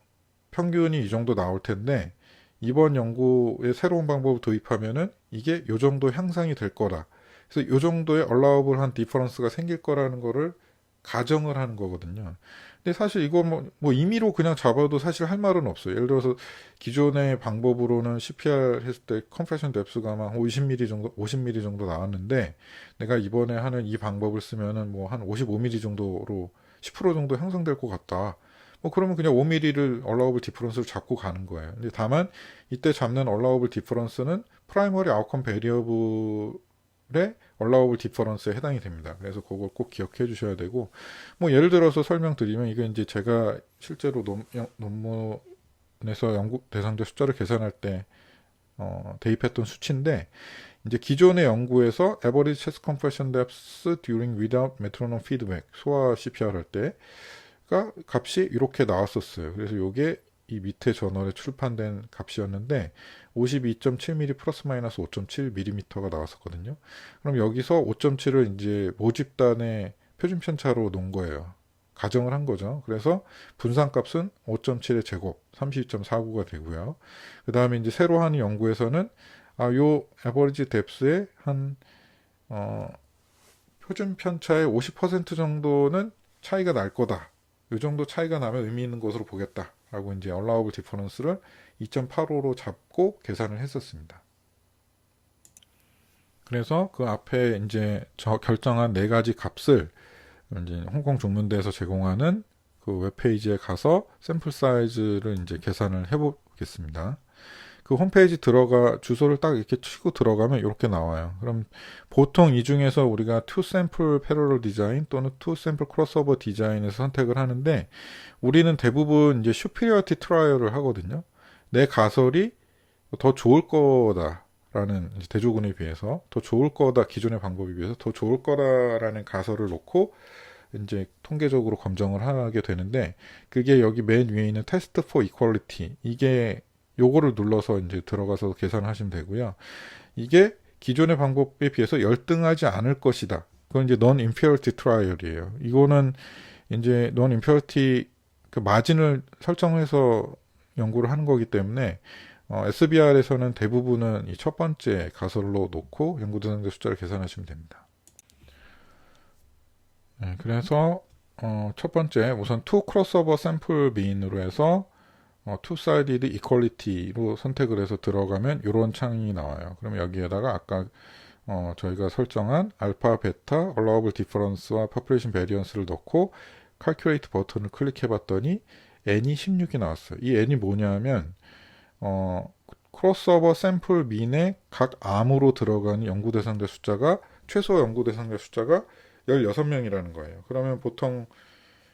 평균이 이 정도 나올 텐데 이번 연구에 새로운 방법을 도입하면은 이게 요 정도 향상이 될 거라. 그래서 요 정도의 allowable한 디퍼런스가 생길 거라는 거를 가정을 하는 거거든요. 근데 사실 이거 뭐 임의로 그냥 잡아도 사실 할 말은 없어요. 예를 들어서 기존의 방법으로는 CPR 했을 때 컴프레션 뎁스가 막 50mm 정도 나왔는데 내가 이번에 하는 이 방법을 쓰면은 뭐 한 55mm 정도로 10% 정도 향상될 것 같다. 뭐 그러면 그냥 5mm를 allowable difference를 잡고 가는 거예요. 근데 다만 이때 잡는 allowable difference는 primary outcome variable의 allowable difference에 해당이 됩니다. 그래서 그걸 꼭 기억해 주셔야 되고 뭐 예를 들어서 설명드리면 이게 이제 제가 실제로 논문에서 연구 대상자 숫자를 계산할 때 대입했던 수치인데 이제 기존의 연구에서 average chest compression depth during without metronome feedback 소아 CPR 할 때 값이 이렇게 나왔었어요. 그래서 이게 이 밑에 저널에 출판된 값이었는데 52.7mm 플러스 마이너스 5.7mm가 나왔었거든요. 그럼 여기서 5.7을 이제 모집단의 표준 편차로 놓은 거예요. 가정을 한 거죠. 그래서 분산값은 5.7의 제곱 32.49가 되고요. 그 다음에 이제 새로 하는 연구에서는 요 에버리지 뎁스의 한 표준 편차의 50% 정도는 차이가 날 거다. 이 정도 차이가 나면 의미 있는 것으로 보겠다라고 이제 allowable difference를 2.85로 잡고 계산을 했었습니다. 그래서 그 앞에 이제 결정한 네 가지 값을 이제 홍콩 중문대에서 제공하는 그 웹페이지에 가서 샘플 사이즈를 이제 계산을 해보겠습니다. 그 홈페이지 주소를 딱 이렇게 치고 들어가면 이렇게 나와요. 그럼 보통 이 중에서 우리가 two sample parallel design 또는 two sample crossover design에서 선택을 하는데 우리는 대부분 이제 superiority trial을 하거든요. 내 가설이 더 좋을 거다라는 대조군에 비해서 더 좋을 거다 기존의 방법에 비해서 더 좋을 거다라는 가설을 놓고 이제 통계적으로 검증을 하게 되는데 그게 여기 맨 위에 있는 test for equality 이게 요거를 눌러서 이제 들어가서 계산하시면 되고요. 이게 기존의 방법에 비해서 열등하지 않을 것이다. 그건 이제 non-inferiority trial이에요. 이거는 이제 non-inferiority 그 마진을 설정해서 연구를 하는 거기 때문에 SBR에서는 대부분은 이 첫 번째 가설로 놓고 연구 대상자 숫자를 계산하시면 됩니다. 네, 그래서 첫 번째 우선 two crossover sample mean으로 해서 two-sided equality로 선택을 해서 들어가면 이런 창이 나와요. 그러면 여기에다가 아까 저희가 설정한 알파, 베타, allowable difference와 population variance를 넣고 calculate 버튼을 클릭해 봤더니 n이 16이 나왔어요. 이 n이 뭐냐면 crossover sample mean의 각 암으로 들어가는 연구 대상자 숫자가 최소 연구 대상자 숫자가 16명이라는 거예요. 그러면 보통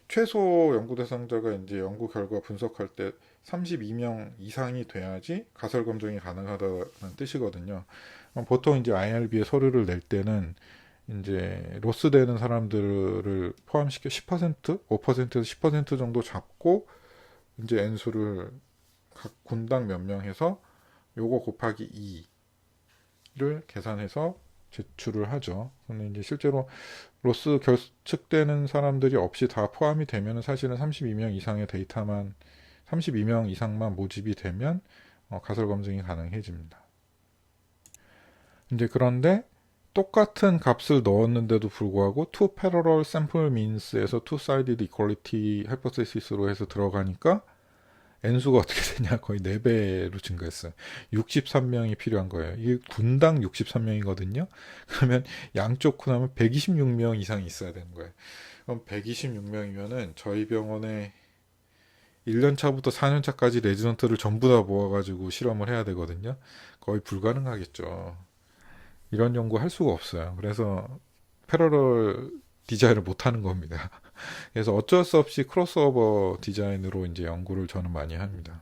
최소 연구 대상자가 이제 연구 결과 분석할 때 32명 이상이 돼야지 가설 검증이 가능하다는 뜻이거든요. 보통 이제 IRB에 서류를 낼 때는 이제 로스되는 사람들을 포함시켜 10%, 5%에서 10% 정도 잡고 이제 N수를 각 군당 몇 명 해서 요거 곱하기 2를 계산해서 제출을 하죠. 근데 이제 실제로 로스 결측되는 사람들이 없이 다 포함이 되면 사실은 32명 이상의 데이터만 32명 이상만 모집이 되면 가설 검증이 가능해집니다. 이제 그런데 똑같은 값을 넣었는데도 불구하고 two parallel sample means에서 two-sided equality hypothesis로 해서 들어가니까 N수가 어떻게 되냐? 거의 4배로 증가했어요. 63명이 필요한 거예요. 이게 군당 63명이거든요. 그러면 양쪽 군하면 126명 이상이 있어야 되는 거예요. 그럼 126명이면은 저희 병원에 1년 차부터 4년 차까지 레지던트를 전부 다 모아가지고 실험을 해야 되거든요. 거의 불가능하겠죠. 이런 연구 할 수가 없어요. 그래서 패러럴 디자인을 못 하는 겁니다. 그래서 어쩔 수 없이 크로스오버 디자인으로 이제 연구를 저는 많이 합니다.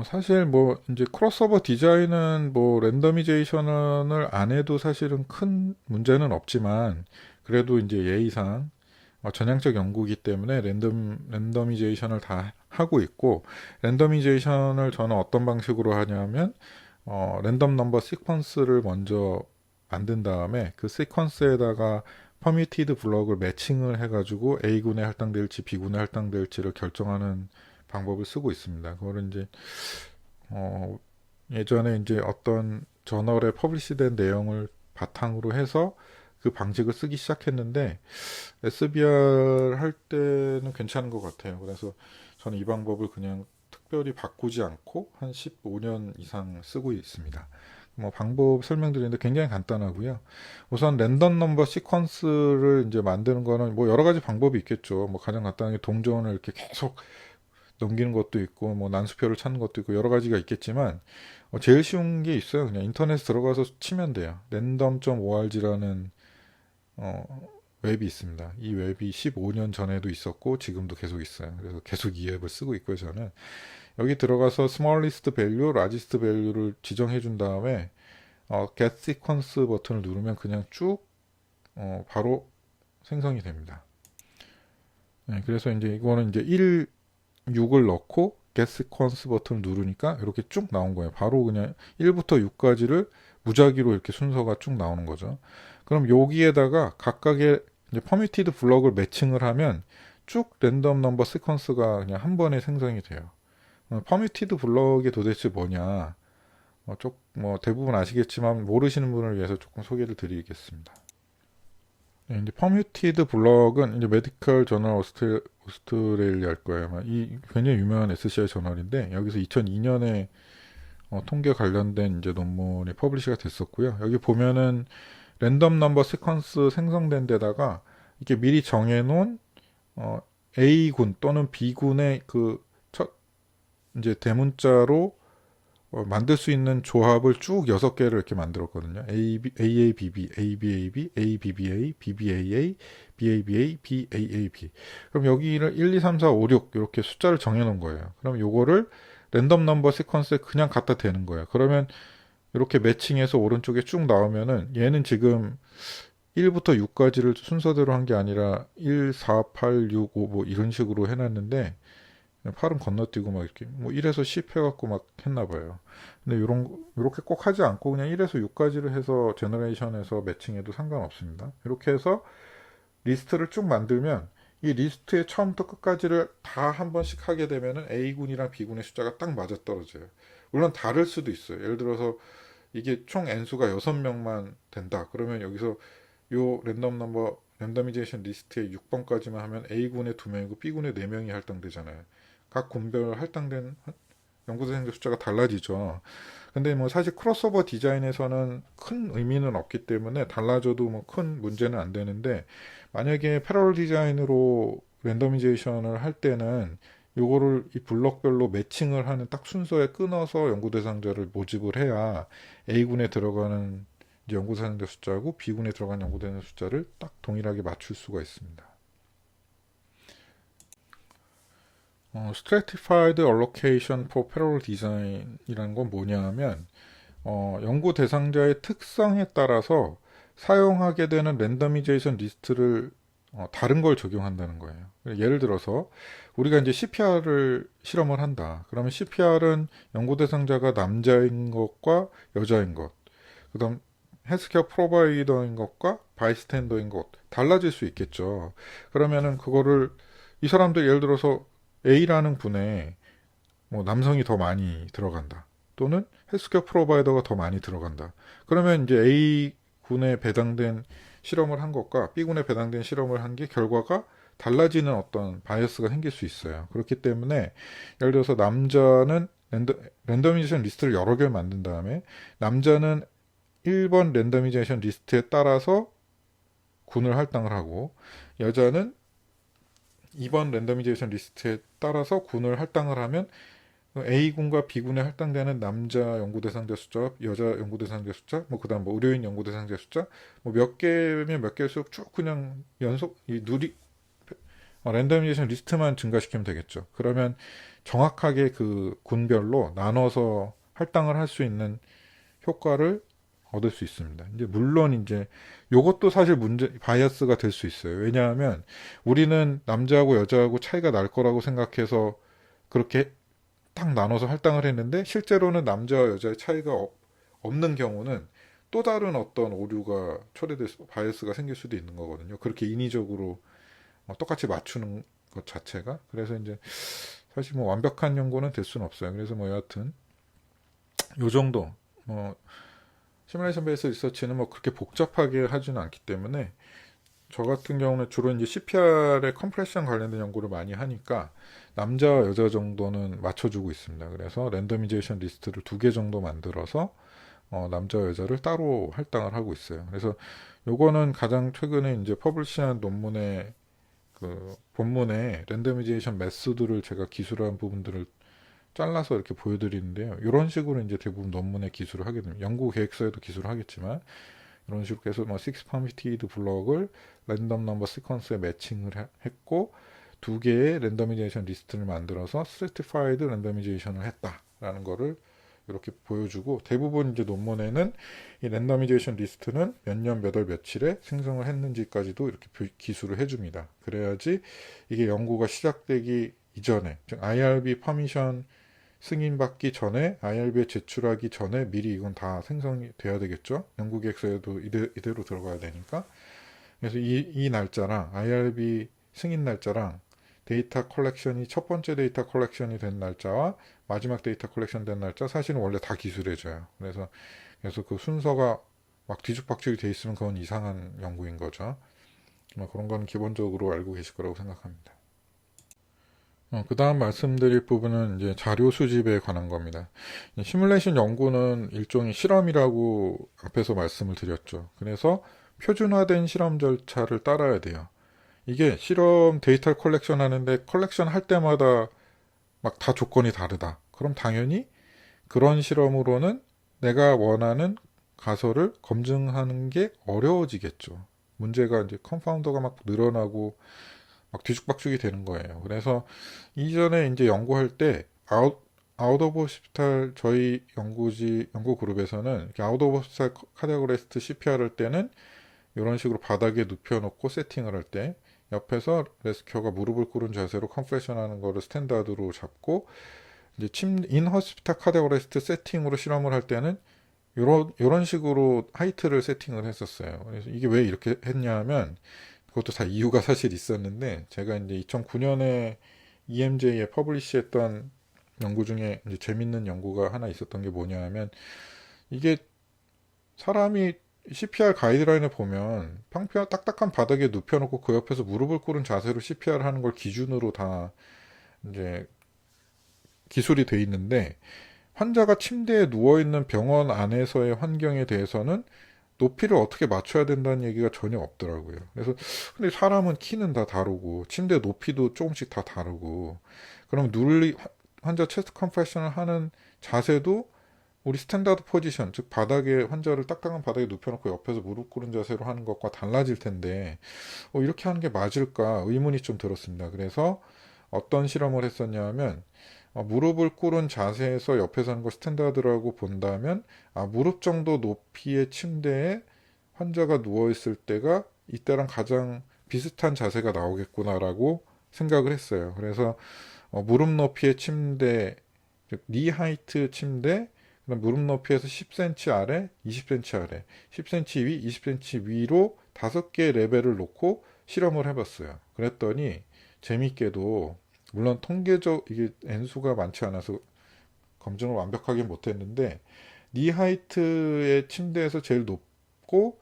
사실 뭐 이제 크로스오버 디자인은 뭐 랜더미제이션을 안 해도 사실은 큰 문제는 없지만 그래도 이제 예의상 전향적 연구이기 때문에 랜더미제이션을 다 하고 있고 랜더미제이션을 저는 어떤 방식으로 하냐면 랜덤 넘버 시퀀스를 먼저 만든 다음에 그 시퀀스에다가 퍼뮤티드 블럭을 매칭을 해가지고 A군에 할당될지 B군에 할당될지를 결정하는 방법을 쓰고 있습니다. 그거를 이제 예전에 이제 어떤 저널에 퍼블리시된 내용을 바탕으로 해서 그 방식을 쓰기 시작했는데 SBR 할 때는 괜찮은 것 같아요. 그래서 저는 이 방법을 그냥 특별히 바꾸지 않고 한 15년 이상 쓰고 있습니다. 뭐 방법 설명드리는데 굉장히 간단하고요. 우선 랜덤 넘버 시퀀스를 이제 만드는 거는 뭐 여러 가지 방법이 있겠죠. 뭐 가장 간단하게 동전을 이렇게 계속 넘기는 것도 있고 뭐 난수표를 찾는 것도 있고 여러 가지가 있겠지만 제일 쉬운 게 있어요. 그냥 인터넷 들어가서 치면 돼요. random.org라는 웹이 있습니다. 이 웹이 15년 전에도 있었고 지금도 계속 있어요. 그래서 계속 이 웹을 쓰고 있고요. 저는 여기 들어가서 smallest value, largest value를 지정해 준 다음에 get sequence 버튼을 누르면 그냥 쭉 바로 생성이 됩니다. 네, 그래서 이제 이거는 이제 1, 6을 넣고 get sequence 버튼을 누르니까 이렇게 쭉 나온 거예요. 바로 그냥 1부터 6까지를 무작위로 이렇게 순서가 쭉 나오는 거죠. 그럼 여기에다가 각각의 이제 퍼뮤티드 블럭을 매칭을 하면 쭉 랜덤 넘버 시퀀스가 그냥 한 번에 생성이 돼요. 퍼뮤티드 블럭이 도대체 뭐냐? 뭐 대부분 아시겠지만 모르시는 분을 위해서 조금 소개를 드리겠습니다. 네, 이제 퍼뮤티드 블럭은 이제 메디컬 저널 오스트레일리아일 거예요. 이 굉장히 유명한 SCI 저널인데 여기서 2002년에 통계 관련된 이제 논문이 퍼블리시가 됐었고요. 여기 보면은 랜덤 넘버 시퀀스 생성된 데다가 이렇게 미리 정해놓은 A군 또는 B군의 그 첫 이제 대문자로 만들 수 있는 조합을 쭉 6개를 이렇게 만들었거든요. AABB, ABAB, ABBA, BBAA, BABA, BAAB. 그럼 여기를 1, 2, 3, 4, 5, 6 이렇게 숫자를 정해놓은 거예요. 그럼 요거를 랜덤 넘버 시퀀스에 그냥 갖다 대는 거예요. 그러면 이렇게 매칭해서 오른쪽에 쭉 나오면은 얘는 지금 1부터 6까지를 순서대로 한 게 아니라 1, 4, 8, 6, 5 뭐 이런 식으로 해놨는데 팔은 건너뛰고 막 이렇게 뭐 1에서 10 해갖고 막 했나 봐요. 근데 요렇게 꼭 하지 않고 그냥 1에서 6까지를 해서 제너레이션에서 매칭해도 상관없습니다. 이렇게 해서 리스트를 쭉 만들면 이 리스트의 처음부터 끝까지를 다 한 번씩 하게 되면은 A군이랑 B군의 숫자가 딱 맞아떨어져요. 물론 다를 수도 있어요. 예를 들어서 이게 총 N수가 6명만 된다. 그러면 여기서 요 랜더미제이션 리스트에 6번까지만 하면 A군에 2명이고 B군에 4명이 할당되잖아요. 각 군별 할당된 연구생들 숫자가 달라지죠. 근데 뭐 사실 크로스오버 디자인에서는 큰 의미는 없기 때문에 달라져도 뭐 큰 문제는 안 되는데 만약에 패러럴 디자인으로 랜더미제이션을 할 때는 요거를 이 블럭별로 매칭을 하는 딱 순서에 끊어서 연구 대상자를 모집을 해야 A군에 들어가는 연구 대상자 숫자하고 B군에 들어가는 연구 대상자 숫자를 딱 동일하게 맞출 수가 있습니다. Stratified Allocation for Parallel Design이라는 건 뭐냐 하면 연구 대상자의 특성에 따라서 사용하게 되는 랜더미제이션 리스트를 다른 걸 적용한다는 거예요. 예를 들어서 우리가 이제 CPR을 실험을 한다. 그러면 CPR은 연구 대상자가 남자인 것과 여자인 것, 그다음 헬스케어 프로바이더인 것과 바이스탠더인 것 달라질 수 있겠죠. 그러면은 그거를 이 사람들 예를 들어서 A라는 군에 뭐 남성이 더 많이 들어간다. 또는 헬스케어 프로바이더가 더 많이 들어간다. 그러면 이제 A 군에 배당된 실험을 한 것과 B 군에 배당된 실험을 한 게 결과가 달라지는 어떤 바이어스가 생길 수 있어요. 그렇기 때문에 예를 들어서 남자는 랜더미제이션 리스트를 여러 개를 만든 다음에 남자는 1번 랜더미제이션 리스트에 따라서 군을 할당을 하고 여자는 2번 랜더미제이션 리스트에 따라서 군을 할당을 하면 A군과 B군에 할당되는 남자 연구 대상자 숫자, 여자 연구 대상자 숫자, 뭐 그다음 뭐 의료인 연구 대상자 숫자, 뭐 몇 개면 몇 개일수록 쭉 그냥 연속 이 누리 랜더미제이션 리스트만 증가시키면 되겠죠. 그러면 정확하게 그 군별로 나눠서 할당을 할 수 있는 효과를 얻을 수 있습니다. 이제 물론 이제 요것도 사실 문제 바이어스가 될 수 있어요. 왜냐하면 우리는 남자하고 여자하고 차이가 날 거라고 생각해서 그렇게 딱 나눠서 할당을 했는데 실제로는 남자와 여자의 차이가 없는 경우는 또 다른 어떤 오류가 초래돼서 바이어스가 생길 수도 있는 거거든요. 그렇게 인위적으로 똑같이 맞추는 것 자체가. 그래서 이제 사실 뭐 완벽한 연구는 될 수는 없어요. 그래서 뭐 여하튼 요 정도 뭐 시뮬레이션 베이스 리서치는 뭐 그렇게 복잡하게 하지는 않기 때문에 저 같은 경우는 주로 이제 CPR의 컴프레션 관련된 연구를 많이 하니까 남자와 여자 정도는 맞춰주고 있습니다. 그래서 랜더미제이션 리스트를 2개 정도 만들어서 남자와 여자를 따로 할당을 하고 있어요. 그래서 요거는 가장 최근에 이제 퍼블리시한 논문의 그 본문에 랜더미제이션 메소드를 제가 기술한 부분들을 잘라서 이렇게 보여드리는데요. 이런 식으로 이제 대부분 논문에 기술을 하게 됩니다. 연구 계획서에도 기술을 하겠지만 이런 식으로 해서 뭐 6퍼미티드 블럭을 랜덤 넘버 시퀀스에 매칭을 했고 2개의 랜더미제이션 리스트를 만들어서 스트래티파이드 랜더미제이션을 했다라는 거를 이렇게 보여주고 대부분 이제 논문에는 이 랜더미제이션 리스트는 몇 년 몇 월 며칠에 생성을 했는지까지도 이렇게 기술을 해줍니다. 그래야지 이게 연구가 시작되기 이전에 즉 IRB 퍼미션 승인받기 전에 IRB에 제출하기 전에 미리 이건 다 생성이 돼야 되겠죠. 연구 계획서에도 이대로 들어가야 되니까. 그래서 이 날짜랑 IRB 승인 날짜랑 데이터 컬렉션이 첫 번째 데이터 컬렉션이 된 날짜와 마지막 데이터 컬렉션 된 날짜 사실은 원래 다 기술해져요. 그래서 그 순서가 막 뒤죽박죽이 돼 있으면 그건 이상한 연구인 거죠. 그런 건 기본적으로 알고 계실 거라고 생각합니다. 그 다음 말씀드릴 부분은 이제 자료 수집에 관한 겁니다. 시뮬레이션 연구는 일종의 실험이라고 앞에서 말씀을 드렸죠. 그래서 표준화된 실험 절차를 따라야 돼요. 이게 실험 데이터 컬렉션 하는데 컬렉션 할 때마다 막 다 조건이 다르다. 그럼 당연히 그런 실험으로는 내가 원하는 가설을 검증하는 게 어려워지겠죠. 문제가 이제 컨파운더가 막 늘어나고 막 뒤죽박죽이 되는 거예요. 그래서 이전에 이제 연구할 때 아웃 오브 호스피탈 저희 연구 그룹에서는 이렇게 아웃 오브 호스피탈 카디아크 어레스트 CPR 할 때는 이런 식으로 바닥에 눕혀놓고 세팅을 할 때 옆에서 레스큐어가 무릎을 꿇은 자세로 컴프레션 하는 거를 스탠다드로 잡고 이제 인 호스피탈 카디아크 어레스트 세팅으로 실험을 할 때는 요런 식으로 하이트를 세팅을 했었어요. 그래서 이게 왜 이렇게 했냐 하면 그것도 다 이유가 사실 있었는데 제가 이제 2009년에 EMJ에 퍼블리시했던 연구 중에 이제 재밌는 연구가 하나 있었던 게 뭐냐 하면 이게 사람이 CPR 가이드라인을 보면 평평 딱딱한 바닥에 눕혀놓고 그 옆에서 무릎을 꿇은 자세로 CPR 하는 걸 기준으로 다 이제 기술이 돼 있는데 환자가 침대에 누워있는 병원 안에서의 환경에 대해서는 높이를 어떻게 맞춰야 된다는 얘기가 전혀 없더라고요. 그래서 근데 사람은 키는 다 다르고 침대 높이도 조금씩 다 다르고 그럼 환자 체스트 컴프레션을 하는 자세도 우리 스탠다드 포지션 즉 바닥에 환자를 딱딱한 바닥에 눕혀놓고 옆에서 무릎 꿇은 자세로 하는 것과 달라질 텐데 이렇게 하는 게 맞을까 의문이 좀 들었습니다. 그래서 어떤 실험을 했었냐면 무릎을 꿇은 자세에서 옆에서 하는 걸 스탠다드라고 본다면 무릎 정도 높이의 침대에 환자가 누워있을 때가 이때랑 가장 비슷한 자세가 나오겠구나라고 생각을 했어요. 그래서 무릎 높이의 침대, 즉 니 하이트 침대, 그럼 무릎 높이에서 10cm 아래, 20cm 아래, 10cm 위, 20cm 위로 5개의 레벨을 놓고 실험을 해봤어요. 그랬더니 재밌게도 물론 통계적 이게 N수가 많지 않아서 검증을 완벽하게 못했는데 니 하이트의 침대에서 제일 높고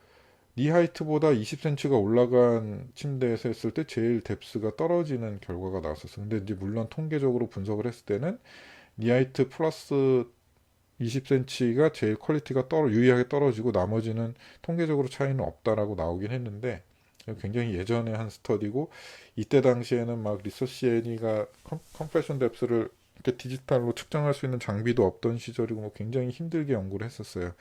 니 하이트보다 20cm가 올라간 침대에서 했을 때 제일 뎁스가 떨어지는 결과가 나왔었어요. 근데 이제 물론 통계적으로 분석을 했을 때는 니 하이트 플러스 20cm가 제일 퀄리티가 유의하게 떨어지고 나머지는 통계적으로 차이는 없다라고 나오긴 했는데 굉장히 예전에 한 스터디고 이때 당시에는 막 리서치 애니가 컴프레션 뎁스를 이렇게 디지털로 측정할 수 있는 장비도 없던 시절이고 뭐 굉장히 힘들게 연구를 했었어요.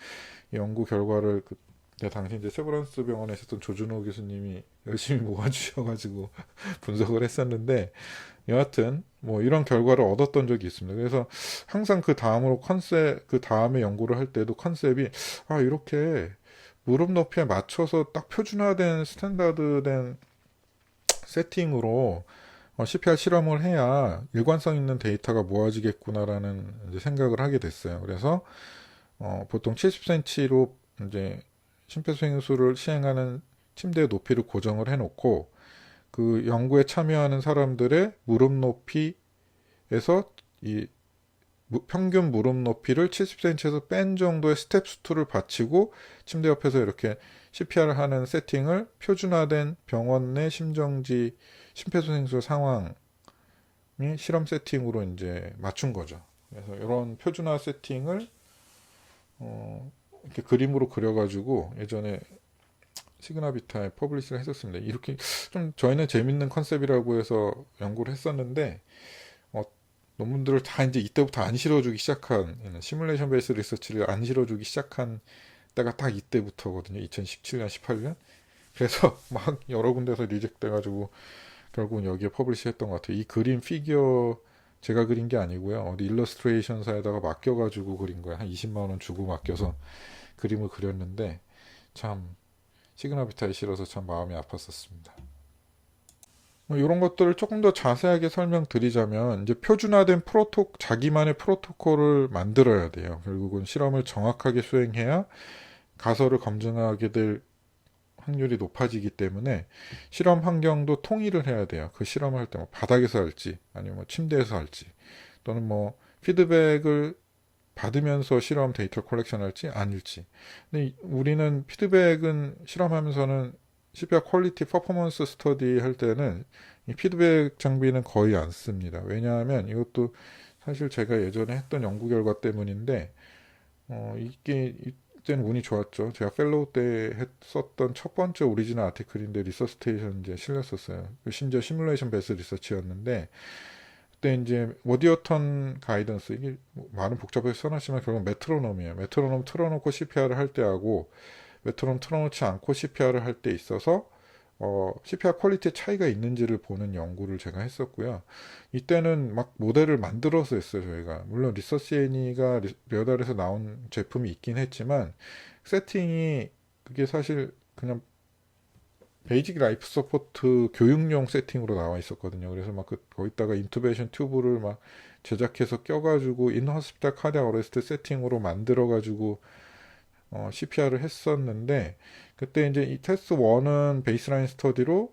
이 연구 결과를 그때 당시 이제 세브란스 병원에 있었던 조준호 교수님이 열심히 모아주셔가지고 분석을 했었는데 여하튼 뭐 이런 결과를 얻었던 적이 있습니다. 그래서 항상 그 다음으로 그 다음에 연구를 할 때도 컨셉이 이렇게 무릎 높이에 맞춰서 딱 표준화된 스탠다드된 세팅으로 CPR 실험을 해야 일관성 있는 데이터가 모아지겠구나라는 이제 생각을 하게 됐어요. 그래서 보통 70cm로 이제 심폐소생술을 시행하는 침대 높이를 고정을 해놓고 그 연구에 참여하는 사람들의 무릎 높이에서 이 평균 무릎 높이를 70cm에서 뺀 정도의 스텝 수트를 받치고 침대 옆에서 이렇게 CPR을 하는 세팅을 표준화된 병원 내 심정지 심폐소생술 상황의 실험 세팅으로 이제 맞춘 거죠. 그래서 이런 표준화 세팅을 이렇게 그림으로 그려가지고 예전에 시그나비타에 퍼블리시를 했었습니다. 이렇게 좀 저희는 재밌는 컨셉이라고 해서 연구를 했었는데 논문들을 다 이제 이때부터 안 실어주기 시작한 시뮬레이션 베이스 리서치를 안 실어주기 시작한 때가 딱 이때부터거든요. 2017년, 18년. 그래서 막 여러 군데서 리젝트 돼가지고 결국은 여기에 퍼블리시 했던 것 같아요. 이 그림 피규어 제가 그린 게 아니고요. 어디 일러스트레이션사에다가 맡겨가지고 그린 거예요. 한 20만 원 주고 맡겨서 그림을 그렸는데 참 시그나비타에 실어서 참 마음이 아팠었습니다. 이런 것들을 조금 더 자세하게 설명드리자면 이제 표준화된 자기만의 프로토콜을 만들어야 돼요. 결국은 실험을 정확하게 수행해야 가설을 검증하게 될 확률이 높아지기 때문에 실험 환경도 통일을 해야 돼요. 그 실험을 할 때 뭐 바닥에서 할지 아니면 뭐 침대에서 할지 또는 뭐 피드백을 받으면서 실험 데이터 컬렉션 할지 아닐지. 근데 우리는 피드백은 실험하면서는 CPR 퀄리티 퍼포먼스 스터디 할 때는 이 피드백 장비는 거의 안 씁니다. 왜냐하면 이것도 사실 제가 예전에 했던 연구 결과 때문인데 이게 이때는 운이 좋았죠. 제가 펠로우 때 했었던 첫 번째 오리지널 아티클인데 리서스테이션 이제 실렸었어요. 심지어 시뮬레이션 베이스 리서치였는데 그때 이제 워디어턴 가이던스 이게 말은 복잡하게 써놨지만 결국 메트로놈이에요. 메트로놈 틀어놓고 CPR을 할 때하고 메트로놈 틀어놓지 않고 CPR을 할 때 있어서 CPR 퀄리티의 차이가 있는지를 보는 연구를 제가 했었고요. 이때는 막 모델을 만들어서 했어요, 저희가. 물론 리서치 애니가 리어달에서 나온 제품이 있긴 했지만 세팅이 그게 사실 그냥 베이직 라이프 서포트 교육용 세팅으로 나와 있었거든요. 그래서 막 거기다가 인투베이션 튜브를 막 제작해서 껴가지고 인허스피탈 카디악 어레스트 세팅으로 만들어가지고 CPR을 했었는데 그때 이제 이 테스트 1은 베이스라인 스터디로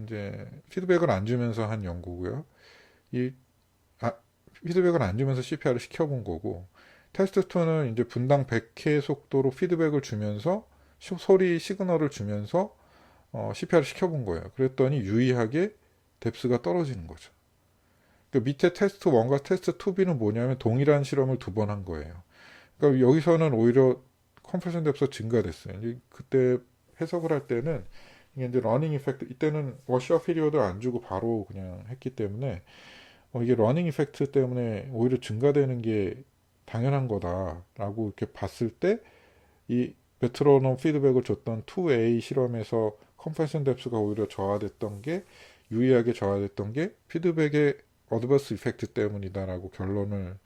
이제 피드백을 안 주면서 한 연구고요. 이 피드백을 안 주면서 CPR을 시켜본 거고 테스트 2는 이제 분당 100회 속도로 피드백을 주면서 소리 시그널을 주면서 CPR을 시켜본 거예요. 그랬더니 유의하게 뎁스가 떨어지는 거죠. 그 밑에 테스트 1과 테스트 2B는 뭐냐면 동일한 실험을 두 번 한 거예요. 그러니까 여기서는 오히려 컴프레션 뎁스가 증가됐어요. 이제 그때 해석을 할 때는 이게 이제 러닝 이펙트 이때는 워시업 피리어드 안 주고 바로 그냥 했기 때문에 이게 러닝 이펙트 때문에 오히려 증가되는 게 당연한 거다라고 이렇게 봤을 때 이 메트로놈 피드백을 줬던 2A 실험에서 컴프레션 뎁스가 오히려 저하됐던 게 유의하게 저하됐던 게 피드백의 어드버스 이펙트 때문이다라고 결론을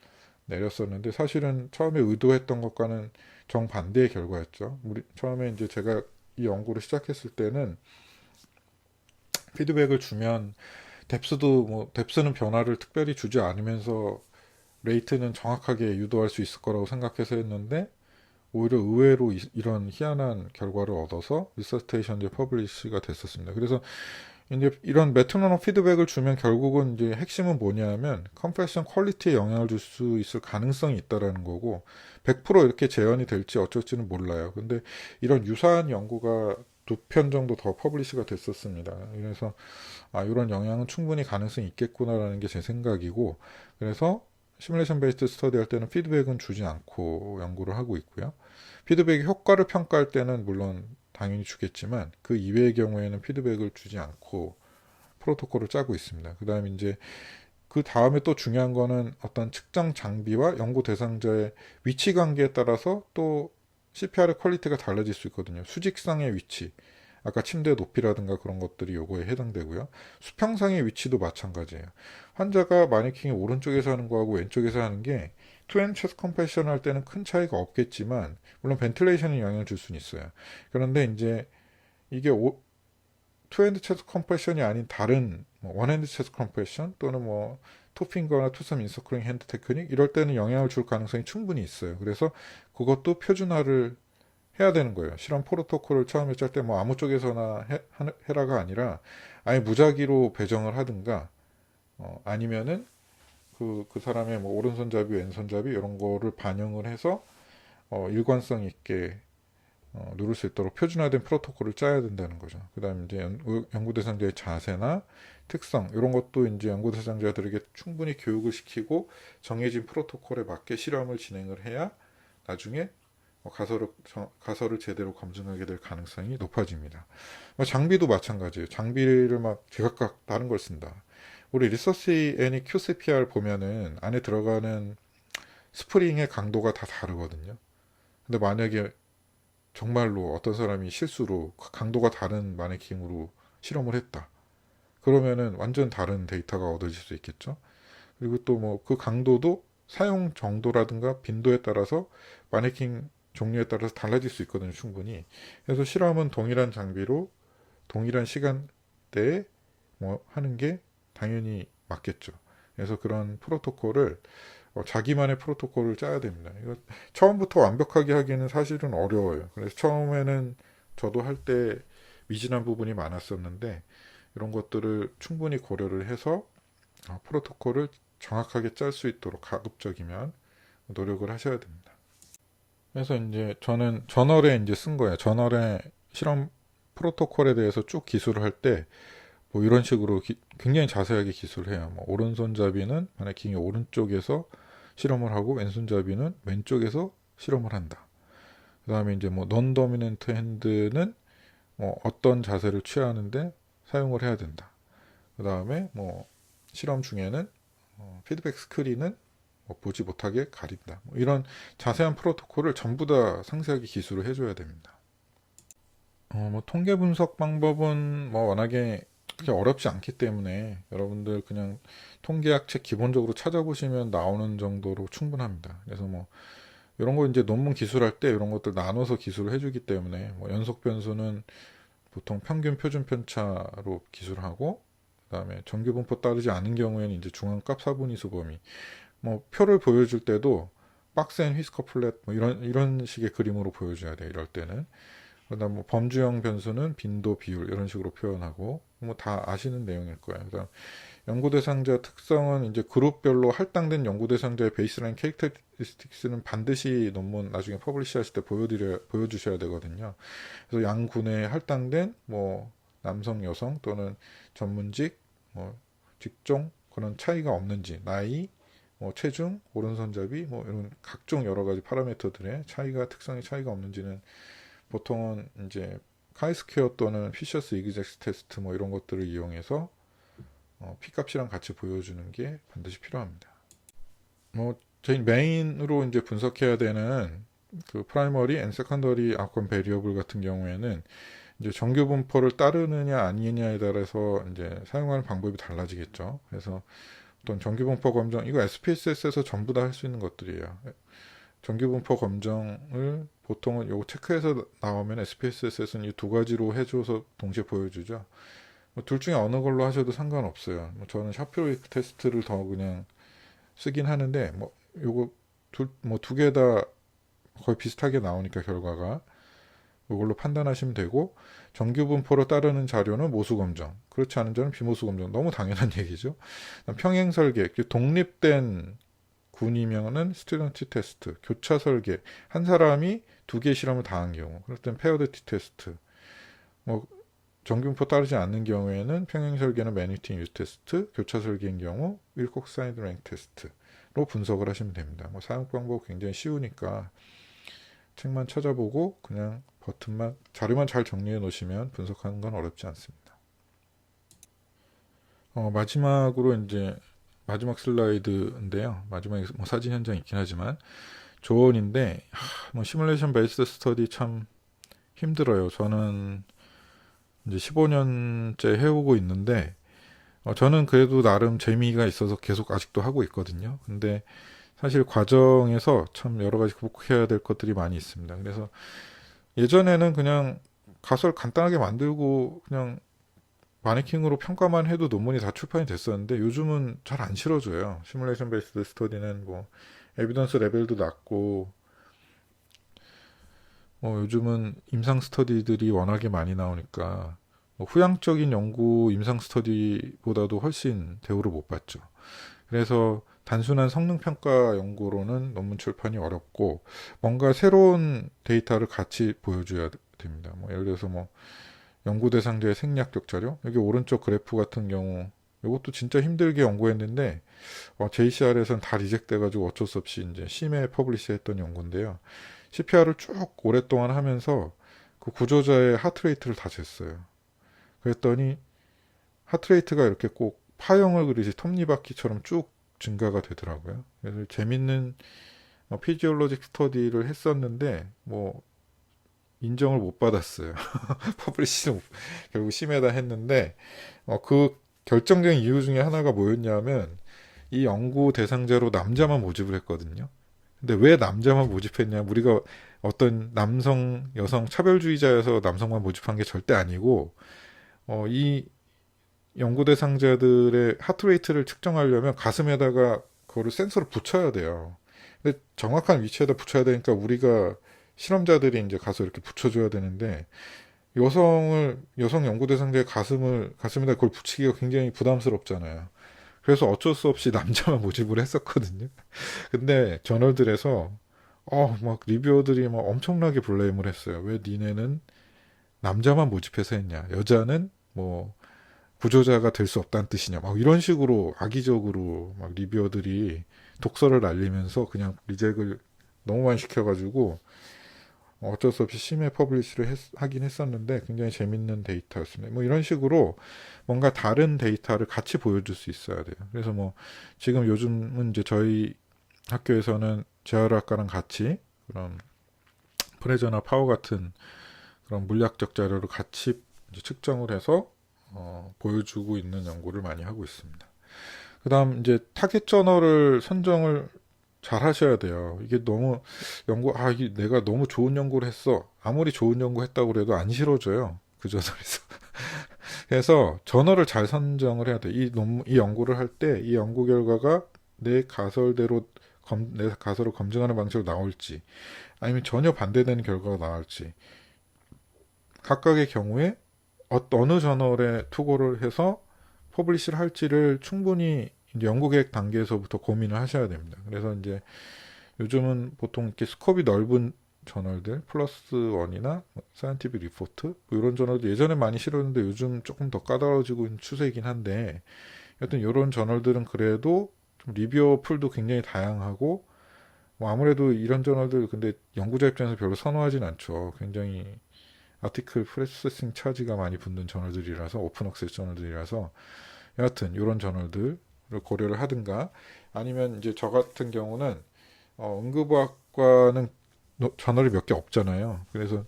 내렸었는데 사실은 처음에 의도했던 것과는 정반대의 결과였죠. 처음에 이제 제가 이 연구를 시작했을 때는 피드백을 주면 뎁스는 변화를 특별히 주지 않으면서 레이트는 정확하게 유도할 수 있을 거라고 생각해서 했는데 오히려 의외로 이런 희한한 결과를 얻어서 리서스테이션제 퍼블리시가 됐었습니다. 그래서 이제 이런 메트로놈 피드백을 주면 결국은 이제 핵심은 뭐냐면 컴프레션 퀄리티에 영향을 줄 수 있을 가능성이 있다라는 거고 100% 이렇게 재현이 될지 어쩔지는 몰라요. 근데 이런 유사한 연구가 2편 정도 더 퍼블리시가 됐었습니다. 그래서 이런 영향은 충분히 가능성이 있겠구나라는 게 제 생각이고 그래서 시뮬레이션 베이스드 스터디 할 때는 피드백은 주지 않고 연구를 하고 있고요. 피드백의 효과를 평가할 때는 물론 당연히 주겠지만 그 이외의 경우에는 피드백을 주지 않고 프로토콜을 짜고 있습니다. 그 다음에 이제 그 다음에 또 중요한 거는 어떤 측정 장비와 연구 대상자의 위치 관계에 따라서 또 CPR의 퀄리티가 달라질 수 있거든요. 수직상의 위치, 아까 침대 높이라든가 그런 것들이 요거에 해당되고요. 수평상의 위치도 마찬가지예요. 환자가 마네킹이 오른쪽에서 하는 거하고 왼쪽에서 하는 게 투앤 체스트 컴프레션 할 때는 큰 차이가 없겠지만 물론 벤틸레이션에 영향을 줄 수는 있어요. 그런데 이제 이게 투핸드 체스트 컴프레션이 아닌 다른 원핸드 체스트 컴프레션 또는 뭐 투핑거나 투썸 인서클링 핸드 테크닉 이럴 때는 영향을 줄 가능성이 충분히 있어요. 그래서 그것도 표준화를 해야 되는 거예요. 실험 프로토콜을 처음에 짤 때 뭐 아무 쪽에서나 해라가 아니라 아예 무작위로 배정을 하든가 아니면은 그 사람의 뭐 오른손잡이 왼손잡이 이런 거를 반영을 해서 일관성 있게 누를 수 있도록 표준화된 프로토콜을 짜야 된다는 거죠. 그 다음에 이제 연구 대상자의 자세나 특성 이런 것도 이제 연구 대상자들에게 충분히 교육을 시키고 정해진 프로토콜에 맞게 실험을 진행을 해야 나중에 가설을 제대로 검증하게 될 가능성이 높아집니다. 장비도 마찬가지예요. 장비를 막 제각각 다른 걸 쓴다. 우리 리서치 애니 QCPR 보면은 안에 들어가는 스프링의 강도가 다 다르거든요. 근데 만약에 정말로 어떤 사람이 실수로 강도가 다른 마네킹으로 실험을 했다. 그러면은 완전 다른 데이터가 얻어질 수 있겠죠. 그리고 또 뭐 그 강도도 사용 정도라든가 빈도에 따라서 마네킹 종류에 따라서 달라질 수 있거든요, 충분히. 그래서 실험은 동일한 장비로 동일한 시간대에 뭐 하는 게 당연히 맞겠죠. 그래서 그런 프로토콜을 자기만의 프로토콜을 짜야 됩니다. 이거 처음부터 완벽하게 하기는 사실은 어려워요. 그래서 처음에는 저도 할 때 미진한 부분이 많았었는데 이런 것들을 충분히 고려를 해서 프로토콜을 정확하게 짤 수 있도록 가급적이면 노력을 하셔야 됩니다. 그래서 이제 저는 저널에 이제 쓴 거예요. 저널에 실험 프로토콜에 대해서 쭉 기술을 할 때 뭐 이런 식으로 굉장히 자세하게 기술을 해요. 뭐 오른손잡이는 마네킹이 오른쪽에서 실험을 하고 왼손잡이는 왼쪽에서 실험을 한다. 그 다음에 이제 뭐 non dominant hand는 뭐 어떤 자세를 취하는데 사용을 해야 된다. 그 다음에 뭐 실험 중에는 피드백 스크린은 뭐 보지 못하게 가린다. 뭐 이런 자세한 프로토콜을 전부 다 상세하게 기술을 해줘야 됩니다. 뭐 통계 분석 방법은 뭐 워낙에 그렇게 어렵지 않기 때문에 여러분들 그냥 통계학 책 기본적으로 찾아보시면 나오는 정도로 충분합니다. 그래서 뭐 이런 거 이제 논문 기술할 때 이런 것들 나눠서 기술을 해주기 때문에 뭐 연속 변수는 보통 평균 표준 편차로 기술하고 그다음에 정규 분포 따르지 않은 경우에는 이제 중앙값 사분위수 범위 뭐 표를 보여줄 때도 박스 앤 휘스커 플랫 뭐 이런 식의 그림으로 보여줘야 돼요. 이럴 때는 그다음 뭐 범주형 변수는 빈도 비율 이런 식으로 표현하고 뭐 다 아시는 내용일 거예요. 그다음 연구 대상자 특성은 이제 그룹별로 할당된 연구 대상자의 베이스라인 캐릭터리스틱스는 반드시 논문 나중에 퍼블리시 하실 때 보여주셔야 되거든요. 그래서 양군에 할당된 뭐 남성, 여성 또는 전문직, 뭐 직종 그런 차이가 없는지 나이, 뭐 체중, 오른손잡이 뭐 이런 각종 여러 가지 파라미터들의 특성의 차이가 없는지는 보통은 이제 카이스퀘어 또는 피셔스 이그젝스 테스트 뭐 이런 것들을 이용해서 P값이랑 같이 보여주는 게 반드시 필요합니다. 뭐 저희 메인으로 이제 분석해야 되는 그 프라이머리 앤 세컨더리 아웃컴 베리어블 같은 경우에는 이제 정규 분포를 따르느냐 아니냐에 따라서 이제 사용하는 방법이 달라지겠죠. 그래서 어떤 정규 분포 검정 이거 SPSS에서 전부 다 할 수 있는 것들이에요. 정규 분포 검정을 보통은 요거 체크해서 나오면 SPSS에서는 이 두 가지로 해줘서 동시에 보여주죠. 뭐둘 중에 어느 걸로 하셔도 상관없어요. 뭐 저는 샤피로이크 테스트를 더 그냥 쓰긴 하는데 요거 두 개 다 거의 비슷하게 나오니까 결과가 이걸로 판단하시면 되고, 정규 분포로 따르는 자료는 모수 검정, 그렇지 않은 자는 비모수 검정. 너무 당연한 얘기죠. 평행 설계, 독립된 군이면은 스튜던트 테스트, 교차 설계, 한 사람이 두 개 실험을 다 한 경우, 그럴 땐 페어드 티 테스트, 뭐 정균포 따르지 않는 경우에는 평행 설계는 매니팅 유 테스트, 교차 설계인 경우 윌콕 사이드 랭크 테스트로 분석을 하시면 됩니다. 뭐 사용 방법 굉장히 쉬우니까 책만 찾아보고 그냥 버튼만 자료만 잘 정리해 놓으시면 분석하는 건 어렵지 않습니다. 마지막으로 이제 마지막 슬라이드인데요. 마지막에 뭐 사진 현장 있긴 하지만 조언인데, 뭐 시뮬레이션 베이스드 스터디 참 힘들어요. 저는 이제 15년째 해오고 있는데, 저는 그래도 나름 재미가 있어서 계속 아직도 하고 있거든요. 근데 사실 과정에서 참 여러 가지 극복해야 될 것들이 많이 있습니다. 그래서 예전에는 그냥 가설 간단하게 만들고 그냥 마네킹으로 평가만 해도 논문이 다 출판이 됐었는데, 요즘은 잘 안 실어줘요. 시뮬레이션 베이스드 스터디는 뭐 에비던스 레벨도 낮고, 요즘은 임상 스터디들이 워낙에 많이 나오니까 뭐 후향적인 연구 임상 스터디보다도 훨씬 대우를 못 받죠. 그래서 단순한 성능 평가 연구로는 논문 출판이 어렵고, 뭔가 새로운 데이터를 같이 보여줘야 됩니다. 뭐 예를 들어서 뭐 연구 대상자의 생략적 자료, 여기 오른쪽 그래프 같은 경우 이것도 진짜 힘들게 연구했는데 JCR에서는 다 리젝트 돼가지고 어쩔 수 없이 이제 심에 퍼블리시 했던 연구인데요. CPR을 쭉 오랫동안 하면서 그 구조자의 하트레이트를 다 쟀어요. 그랬더니 하트레이트가 이렇게 꼭 파형을 그리지 톱니바퀴처럼 쭉 증가가 되더라고요. 그래서 재밌는 피지올로직 스터디를 했었는데 뭐 인정을 못 받았어요. 퍼블리시를 결국 심에다 했는데, 그 결정적인 이유 중에 하나가 뭐였냐면 이 연구 대상자로 남자만 모집을 했거든요. 근데 왜 남자만 모집했냐? 우리가 어떤 남성, 여성 차별주의자여서 남성만 모집한 게 절대 아니고, 이 연구 대상자들의 하트레이트를 측정하려면 가슴에다가 그거를 센서를 붙여야 돼요. 근데 정확한 위치에다 붙여야 되니까 우리가 실험자들이 이제 가서 이렇게 붙여줘야 되는데, 여성 연구 대상자의 가슴에다 그걸 붙이기가 굉장히 부담스럽잖아요. 그래서 어쩔 수 없이 남자만 모집을 했었거든요. 근데 저널들에서 막 리뷰어들이 막 엄청나게 블레임을 했어요. 왜 니네는 남자만 모집해서 했냐? 여자는 뭐 구조자가 될 수 없다는 뜻이냐? 막 이런 식으로 악의적으로 막 리뷰어들이 독서를 날리면서 그냥 리젝을 너무 많이 시켜가지고 어쩔 수 없이 심해 퍼블리시를 하긴 했었는데 굉장히 재밌는 데이터였습니다. 뭐 이런 식으로 뭔가 다른 데이터를 같이 보여줄 수 있어야 돼요. 그래서 뭐 지금 요즘은 이제 저희 학교에서는 재활학과랑 같이 그런 프레저나 파워 같은 그런 물리학적 자료를 같이 이제 측정을 해서 보여주고 있는 연구를 많이 하고 있습니다. 그 다음 이제 타겟 저널을 선정을 잘 하셔야 돼요. 이게 너무 이게 내가 너무 좋은 연구를 했어. 아무리 좋은 연구 했다고 그래도 안 실어줘요. 그 저널에서. 그래서 저널을 잘 선정을 해야 돼. 이 연구를 할 때 이 연구 결과가 내 가설대로 내 가설을 검증하는 방식으로 나올지, 아니면 전혀 반대되는 결과가 나올지, 각각의 경우에 어느 저널에 투고를 해서 퍼블리시를 할지를 충분히 이제 연구 계획 단계에서부터 고민을 하셔야 됩니다. 그래서 이제 요즘은 보통 이렇게 스코업이 넓은 저널들, 플러스 원이나 사이언티픽 리포트, 뭐 이런 저널도 예전에 많이 실었는데 요즘 조금 더 까다로워지고 있는 추세이긴 한데, 여튼 이런 저널들은 그래도 좀 리뷰어 풀도 굉장히 다양하고, 뭐 아무래도 이런 저널들 근데 연구자 입장에서 별로 선호하진 않죠. 굉장히 아티클 프로세싱 차지가 많이 붙는 저널들이라서, 오픈 액세스 저널들이라서, 여하튼 이런 저널들 고려를 하든가, 아니면 이제 저 같은 경우는 응급의학과는 저널이 몇 개 없잖아요. 그래서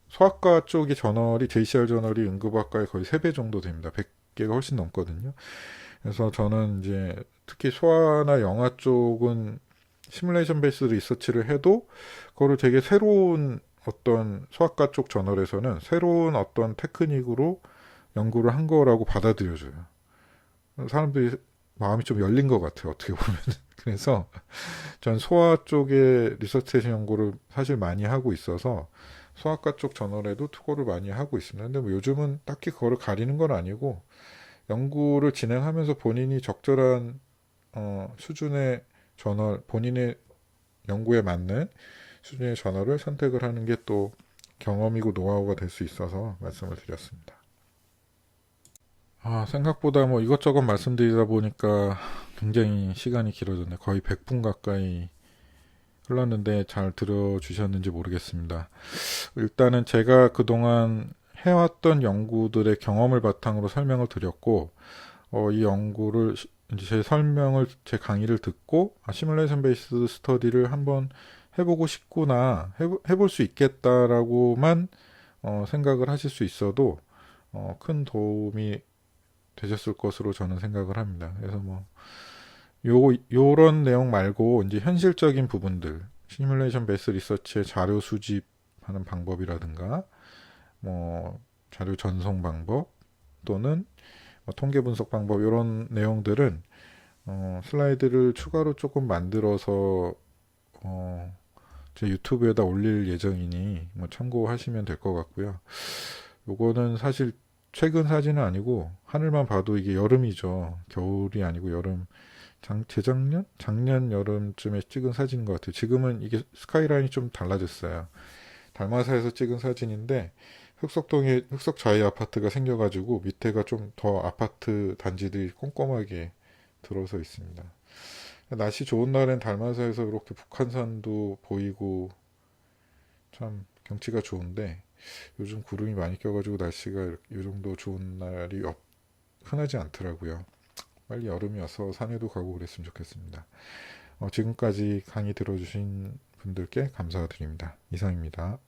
소아과 쪽의 저널이 JCR 저널이 응급의학과의 거의 3배 정도 됩니다. 100개가 훨씬 넘거든요. 그래서 저는 이제 특히 소아나 영아 쪽은 시뮬레이션 베이스 리서치를 해도 그거를 되게 새로운 어떤 소아과 쪽 저널에서는 새로운 어떤 테크닉으로 연구를 한 거라고 받아들여져요. 사람들이 마음이 좀 열린 것 같아요. 어떻게 보면. 그래서 전 소아 쪽의 리서치 연구를 사실 많이 하고 있어서 소아과 쪽 저널에도 투고를 많이 하고 있습니다. 근데 뭐 요즘은 딱히 그거를 가리는 건 아니고 연구를 진행하면서 본인이 적절한 수준의 저널, 본인의 연구에 맞는 수준의 저널을 선택을 하는 게 또 경험이고 노하우가 될 수 있어서 말씀을 드렸습니다. 생각보다 뭐 이것저것 말씀드리다 보니까 굉장히 시간이 길어졌네. 거의 100분 가까이 흘렀는데 잘 들어주셨는지 모르겠습니다. 일단은 제가 그동안 해왔던 연구들의 경험을 바탕으로 설명을 드렸고, 이 연구를 이제 제 설명을 제 강의를 듣고 시뮬레이션 베이스 스터디를 한번 해보고 싶구나, 해볼 수 있겠다라고만 생각을 하실 수 있어도 큰 도움이 되셨을 것으로 저는 생각을 합니다. 그래서 뭐 요런 내용 말고 이제 현실적인 부분들, 시뮬레이션 베이스 리서치의 자료 수집하는 방법이라든가 뭐 자료 전송 방법 또는 뭐 통계 분석 방법 이런 내용들은 슬라이드를 추가로 조금 만들어서 제 유튜브에다 올릴 예정이니 뭐 참고하시면 될 것 같고요. 요거는 사실 최근 사진은 아니고 하늘만 봐도 이게 여름이죠. 겨울이 아니고 여름. 재작년? 작년 여름쯤에 찍은 사진인 것 같아요. 지금은 이게 스카이라인이 좀 달라졌어요. 달마사에서 찍은 사진인데 흑석동에 흑석자이 아파트가 생겨가지고 밑에가 좀 더 아파트 단지들이 꼼꼼하게 들어서 있습니다. 날씨 좋은 날엔 달마사에서 이렇게 북한산도 보이고 참 경치가 좋은데 요즘 구름이 많이 껴가지고 날씨가 이 정도 좋은 날이 흔하지 않더라고요. 빨리 여름이 와서 산에도 가고 그랬으면 좋겠습니다. 지금까지 강의 들어주신 분들께 감사드립니다. 이상입니다.